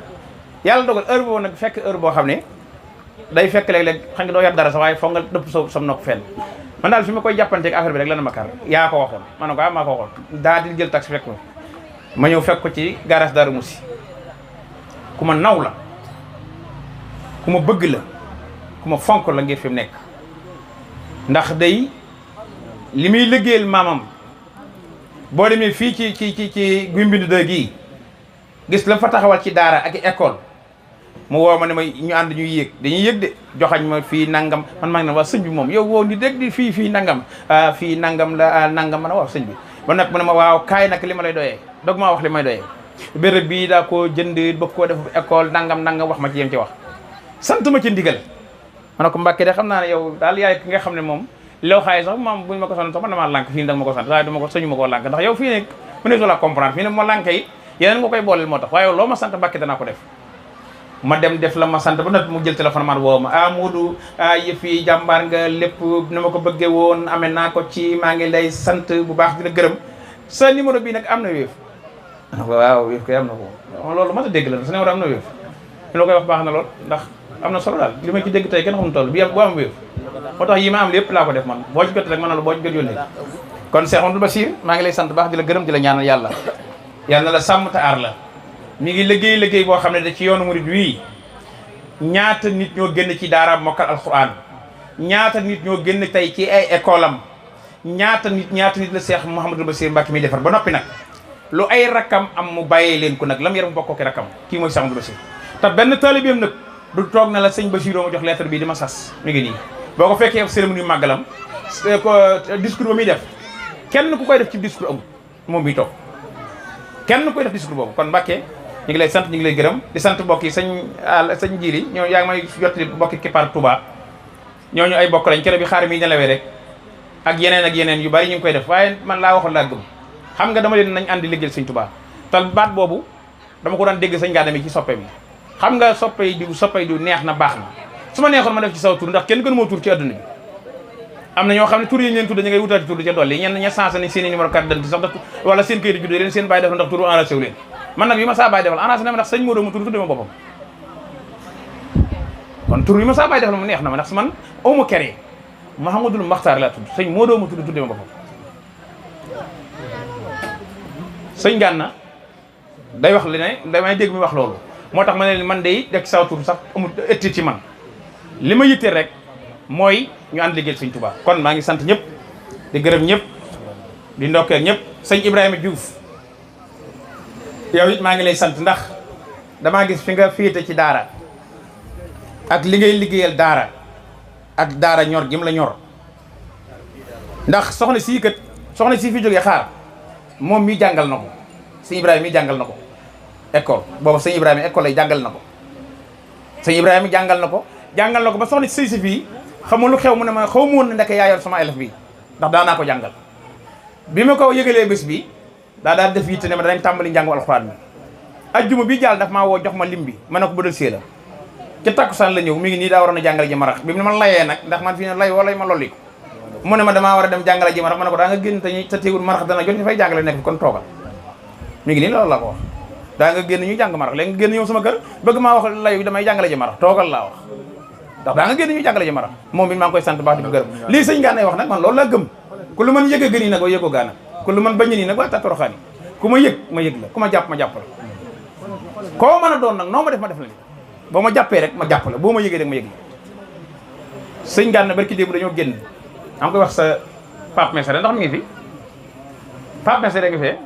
yàlla dogal heure boobu nag fekk heure boo xam ne day fekk léeg-léeg xam nga doo yor dara sax waaye foog nga dëpp sam nopp fenn man daal fi ma koy jàppanteeg affaire bi rek lan ma kar yaa ko waxoon ma ne ko maa ko waxoon daa di jël taxi fekk ma ñëw fekk ko ci garage Darou Moussi ku ma naw la ku ma bëgg la ku ma fonk la ngir fi mu nekk ndax day li muy liggéeyal maamam boo demee fii ci Guy Mbind de gii gis la fa taxawal ci daara ak école mu woo ma ne ma ñu ànd ñuy yéeg dañuy yéeg de joxañ ma fii nangam man maa ngi ne waa sëñ bi moom yow woo ni dégg di fii nangam fii nangam la nangam ma ne waaw sëñ bi ba nag mu ne ma waaw kaay nag li ma lay doyee doog maa wax li may doyee béréb bii daa koo jënd bëgg koo def école nangam wax ma ci yem ci wax sant ma ci ndigal ma ne ko Mbàkke de xam naa ne yow daal yaay ki nga xam ne moom loo xaay sax moom buñ ma ko sant sax man damaa lànk fii ne danga ma ko sant waaye duma ko sëñu ma koo lànk ndax yow fii ne mu ne la comprendre fii ne ma lànk yi yeneen nga koy booleel moo tax waaye loo ma sant Mbàkke danaa ko def ma dem def la ma sant ba nag mu jël téléphone man woo ma Modou yëf yi jàmbaar nga lépp na ma ko bëggee woon amee naa ko ci maa ngi lay sant bu baax di la gërëm sa numéro bii nag am na Wave waaw Wave koy am na ko loolu ma ta dégg la sa numéro am na Wave ñu la koy wax baax na lool ndax am na solo daal li ma ci dégg tey kenn xamul toll bi bu am Wave moo tax yi ma am lépp laa ko def man boo ci jot rek mën na la boo ci jot yónnee kon Cheikh Amadou Bassir maa ngi lay sant baax di la gërëm di la ñaanal yàlla na la sàmm te aar la mi ngi liggéey boo xam ne da ci yoonu murid wii ñaata nit ñoo génn ci daara mokkal alquran ñaata nit ñoo génn tey ci ay école am ñaata nit la Cheikh Mouhamadou Bassir Mbacké mi defar ba noppi nag lu ay rakkam am mu bàyyee leen ko nag lam yaram bokkoo ki rakkam kii mooy Cheikh Mouhamadou Bassir te benn taalibeem nag du toog na la sëñ Bassiroo ma jox lettre bi di ma sas mi ngi nii boo ko fekkee cérémonie màggalam discours ba muy def kenn ku koy def ci discours amul moom bi toog kenn koy def discours boobu kon Mbacké ñu ngi lay sant ñu ngi lay gërëm di sant mbokk yi sëñ Jili ñoo yaa ngi may jottali mbokki Kipar Touba ñooñu ay bokk lañ kere bi xaar mi nelawee rek ak yeneen yu bari ñu ngi koy def waaye man laa waxoon laa gëm xam nga dama leen nañ àndi liggéeyal sëñ Touba te baat boobu dama ko daan dégg sëñ Gana mi ci soppe mi xam nga soppe yi du neex na baax na su ma neexoon ma def ci saw tur ndax kenn gënu moo tur ci adduna bi am na ñoo xam ne tur yi ñu leen tudd ñu ngay wutaati tur ca dolli ñenn ña sensé nañ seen i numéro carte d'identité sax wala seen këyit juddoo leen seen bàyyi def ndax turu enregistré wu leen man nag bi ma saa bàyyi defal enregistré na ma ndax sëñ Modou ma tur tudde ma boppam kon tur yi ma saa bàyyi defal mu neex na ma ndax man awma kere Mouhamadou Makhtar laa tudd sëñ Modou ma tudd tudde ma boppam sëñ Gana day wax li ne damay dégg mi wax loolu moo tax ma ne man day def saw tur sax amul ëtti ci man li ma yitteel rek mooy ñu ànd liggéeyal sëñ Touba kon maa ngi sant ñëpp di gërëm ñëpp di ndokkeel ñëpp sëñ Ibrahima Diouf yow it maa ngi lay sant ndax damaa gis fi nga féete ci daara ak li ngay liggéeyal daara ak daara ñor gi mu la ñor ndax soxna sii kat soxna sii fi jógee xaar moom mi jàngal na ko sëñ Ibrahima mi jàngal na ko école boobu sëñ Ibrahima école lay jàngal na ko sëñ Ibrahima jàngal na ko ba soxna si sëy si fii xamul lu xew mu ne ma xaw ma woon ne ndeke yaa yor sama élève bi ndax daanaa ko jàngal bi ma ko yëgalee bés bi daal def yitte ne ma danañ tàmbali njàngu alxuraan mi ajjuma bi jàll daf maa woo jox ma lim bi ma ne ko bëdal see la ca takkusaan la ñëw mi ngi nii daa waroon a jàngale ji marax bi mu ne ma layee nag ndax man fii ne lay wala ma lolli ko mu ne ma damaa war a dem jàngale ji marax ma ne ko daa nga génn te sa téegul marax dana jot ñu fay jàngale nekk kon toogal mi ngi nii loolu la ko wax daa nga génn ñu jàng marax léegi nga génn ñëw sama kër bëgg maa wax layu damay jàngale ji marax toogal laa wax ndax daa nga génn ñu jàngale ji marax moom bi maa ngi koy sant baax di ko gërëm lii sëñ Gana wax nag man loolu laa gëm ku lu mën yëg a gën yi nag wa yëgoo gaana ku lu mën bañ nii nag waa tatoroxaan yi ku ma yëg la ku ma jàpp la koo mën a doon nag noo ma def la ni boo ma jàppee rek ma jàpp la boo ma yëgee rek ma yëg la sëñ Gana barki démb dañoo génn am koy wax sa Pape Mesere ndax mi ngi fi Pape Mesere nga fee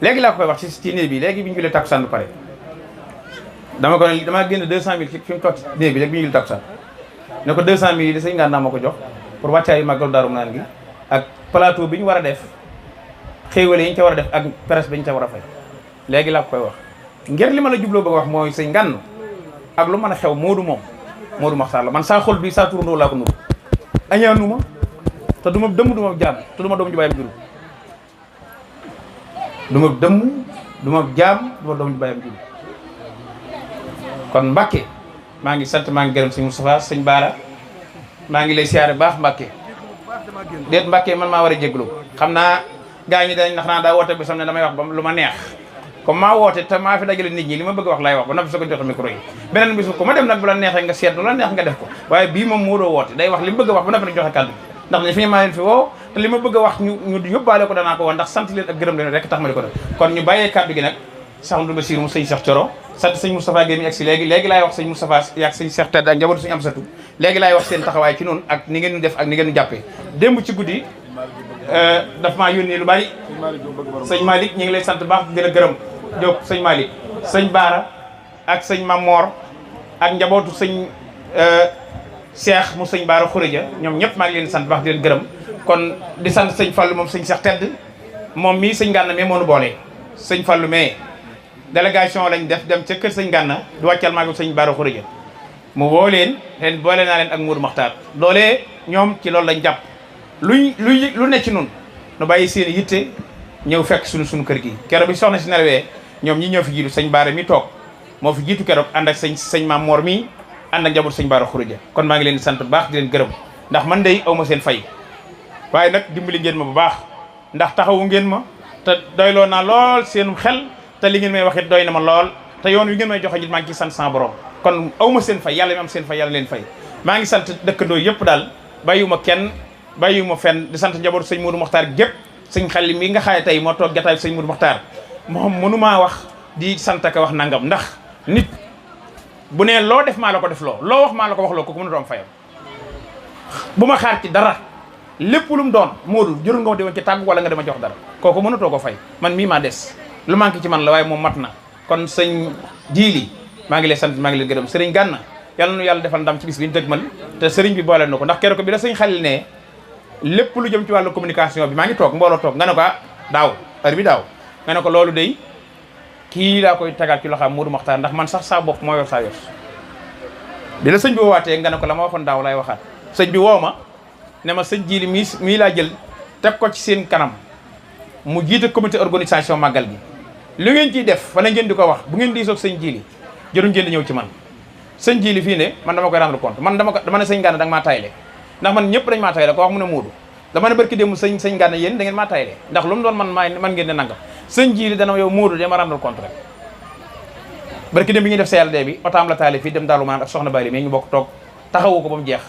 léegi laa ko koy wax ci néeg bi léegi bi ñu julee takkusaan bu pare dama ko ne damaa génn 200000 fi mu toog ci néeg bi léegi bi ñu julee takkusaan ne ko 200000 yi di sëñ Gana ma ko jox pour wàccaayu màggalu Daaru Naan gi ak plateau bi ñu war a def xéewale yi ñu ca war a def ak presse bi ñu ca war a fay léegi laa ko koy wax ngir li ma la jubloo bëgg wax mooy sëñ Gana ak lu mën a xew Moodu Maxtaar la man saa xol bi saa turandoo laa ko nuru añaanuma te du ma dëmm du ma jaam te du ma doom ju bàyyam juru du ma dëmm du ma jaam du ma doom ju bàyyam juru kon Mbàkke maa ngi sant maa ngi gërëm sëñ Moustapha sëñ Baara maa ngi lay siyaare baax Mbàkke déet Mbàkke man maa war a jéglu xam naa gaa ñi dañ ndax naa daa woote bi sam ne damay wax ba lu ma neex comme maa woote te maa fi dajale nit ñi li ma bëgg wax lay wax ba noppi soo ko jox micro yi beneen bis ko ma dem nag bu la neexee nga seet lu la neex nga def ko waaye bii moom moo doo woote day wax li mu bëgg a wax ba noppi nag joxe kàddu ndax ne fi maa leen fi woo te li ma bëgg a wax ñu yóbbaale ko danaa ko woon ndax sant leen ak gërëm leen rek tax ma di ko def kon ñu bàyyee kàddu gi nag Cheikh Amadou Bassirou mu sëñ Cheikh Thioro sant sëñ Moustapha Guèye mi egsi léegi laay wax sëñ Moustapha yaag sëñ Cheikh Tedd ak njabootu sëñ Amsatou léegi laay wax seen taxawaay ci noonu ak ni ngeen ñu def ak ni ngeen ñu jàppee démb ci guddi daf maa yónnee lu bari sëñ Malick ñu ngi lay sant baax di la gërëm Diop sëñ Malick sëñ Baara ak sëñ Mamor ak njabootu sëñ Cheikh mu sëñ Baara Khourédia ñoom ñëpp maa ngi leen di sant baax di leen gërëm kon di sant sëñ Fallou moom sëñ Cheikh Tedd moom mii sëñ Gana mais moo nu boole sëñ Fallou mais délégation lañ def dem ca kër sëñ Gana di wàccal maa ngi sëñ Baara Khourédia mu woo leen boole naa leen ak Mourou Makhtar loolee ñoom ci loolu lañ jàpp lu ne ci nun nu bàyyi seen yitte ñëw fekk suñu kër gi keroog bi soxna si nelawee ñoom ñi ñëw fi jiitu sëñ Baara mi toog moo fi jiitu keroog ànd ak sëñ Maam Mor mi ànd ak njaboot sëñ Baara Khourédia kon maa ngi leen di sant bu baax di leen gërëm ndax man day aw ma seen fay waaye nag dimbali ngeen ma bu baax ndax taxawu ngeen ma te doyloo naa lool seenum xel te li ngeen may waxit doy na ma lool te yoon wi ngeen may joxe nit maa ngi ciy sant sama borom kon aw ma seen fay yàlla mi am seen fay yàlla leen fay maa ngi sant dëkkandoo yëpp daal bàyyiwuma kenn bàyyiwuma fenn di sant njabootu sëñ Mourou Makhtar gépp sëñ xel mi nga xaye tey moo toog jataay sëñ Mourou Makhtar moom mënumaa wax di sant ak wax nangam ndax nit bu nee loo def maa la ko def loo wax maa la ko wax loo kooku mënut am fayam bu ma xaar ci dara lépp lu mu doon Modou jërul nga ma demoon ci tàgg wala nga dama jox dara kooku mënutoo ko fay man mii maa des lu manqué ci man la waaye moom mat na kon sëñ Jiili maa ngi lay sant maa ngi leen gërëm sëriñ Gana yàlla nu yàlla defal ndam ci bis bi ñu dëgmal te sëriñ bi boole na ko ndax keroog bi la sëñ Xalil ne lépp lu jëm ci wàllu communication bi maa ngi toog mbooloo toog nga ne ko daaw heure bi daaw nga ne ko loolu day kii laa koy tagaat ci loxaam Mourou Makhtar ndax man sax saa bopp moo yor saa yor bi la sëñ bi woowaatee nga ne ko la ma waxoon daaw lay waxaat sëñ bi woo ma ne ma sëñ Jiili mii laa jël teg ko ci seen kanam mu jiite comité organisation màggal gi lu ngeen ciy def fa la ngeen di ko wax bu ngeen di soog sëñ Jiili jëruñ ngeen di ñëw ci man sëñ Jiili fii ne man dama koy rendre compte man dama ne sëñ Gana da nga maa tayle ndax man ñëpp dañ maa tayle ko wax mu ne Moodu dama ne barki démb sëñ Gana yéen da ngeen maa tayle ndax lu mu doon man ngeen ne nangam sëñ Jiili dana yow Moodu dama rendre compte rek barki démb bi ñuy def CLD bi otaam la tayle fii dem Daaru Maan ak soxna Bali mais ñu bokk toog taxawu ko ba mu jeex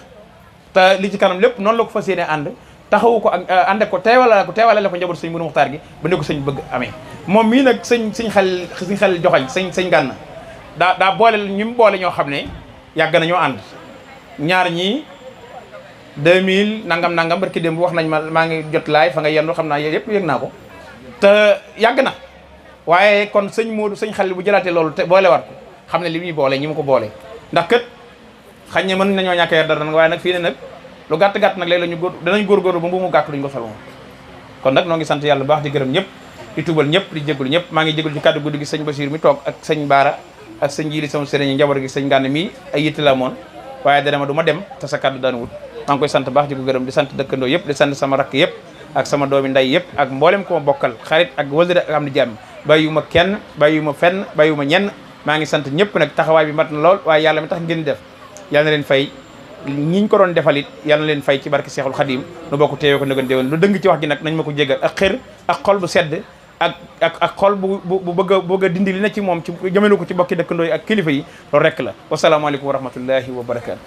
te li ci kanam lépp noonu la ko fas yéene ànd taxawu ko ak ànd ko teewale la ko njaboot sëñ Mourou Makhtar gi ba ne ko sëñ bëgg amee moom mii nag sëñ xel joxañ sëñ Gana daa boole ñu mu boole ñoo xam ne yàgg nañoo ànd ñaar ñii 2000 nangam barki démb wax nañ ma maa ngi jot laay fa nga yendu xam naa yëpp yëg naa ko te yàgg na waaye kon sëñ Modou sëñ xel bu jëlaatee loolu te boolewaat ko xam ne li muy boole ñi mu ko boole ndax kët xañ ne mën nañoo ñàkk yar dara nag waaye nag fii ne nag lu gàtt-gàtt nag léeg la ñu danañ góorgóorlu ba mbu mu gàtt duñ ko sol moom kon nag noo ngi sant yàlla baax di gërëm ñëpp di tubal ñëpp di jégalu ñëpp maa ngi jégalu ci kàddu guddi gi sëñ Basiir mi toog ak sëñ Baara ak sëñ Jiili sama sëriñ njaboot gi sëñ Gànn mii ay yitte la moon waaye dana ma du ma dem te sa kàddu daan wut maa ngi koy sant baax di ko gërëm di sant dëkkandoo yëpp di sant sama rakk yëpp ak sama doomi nday yëpp ak mboolem ko ma bokkal xarit ak wëldëre ak am di jàmm bàyyiwuma kenn bàyyiwuma fenn bàyyiwuma ñenn maa ngi sant ñëpp nag taxawaay bi mat na lool waaye yàlla mi tax ngeen def yàlla na leen fay ñiñ ko doon defalit yàlla na leen fay ci barke Seexul Xadim nu bokk teewee ko nëgën déwén lu dëng ci wax gi nag nañ ma ko jéggal ak xër ak xol bu sedd ak xol bu bëgg a dindi li na ci moom ci jëmale ko ci bokki dëkkandoo yi ak kilifa yi loolu rekk la wasalaamaaleykum wa rahmatullahi wa barakaatu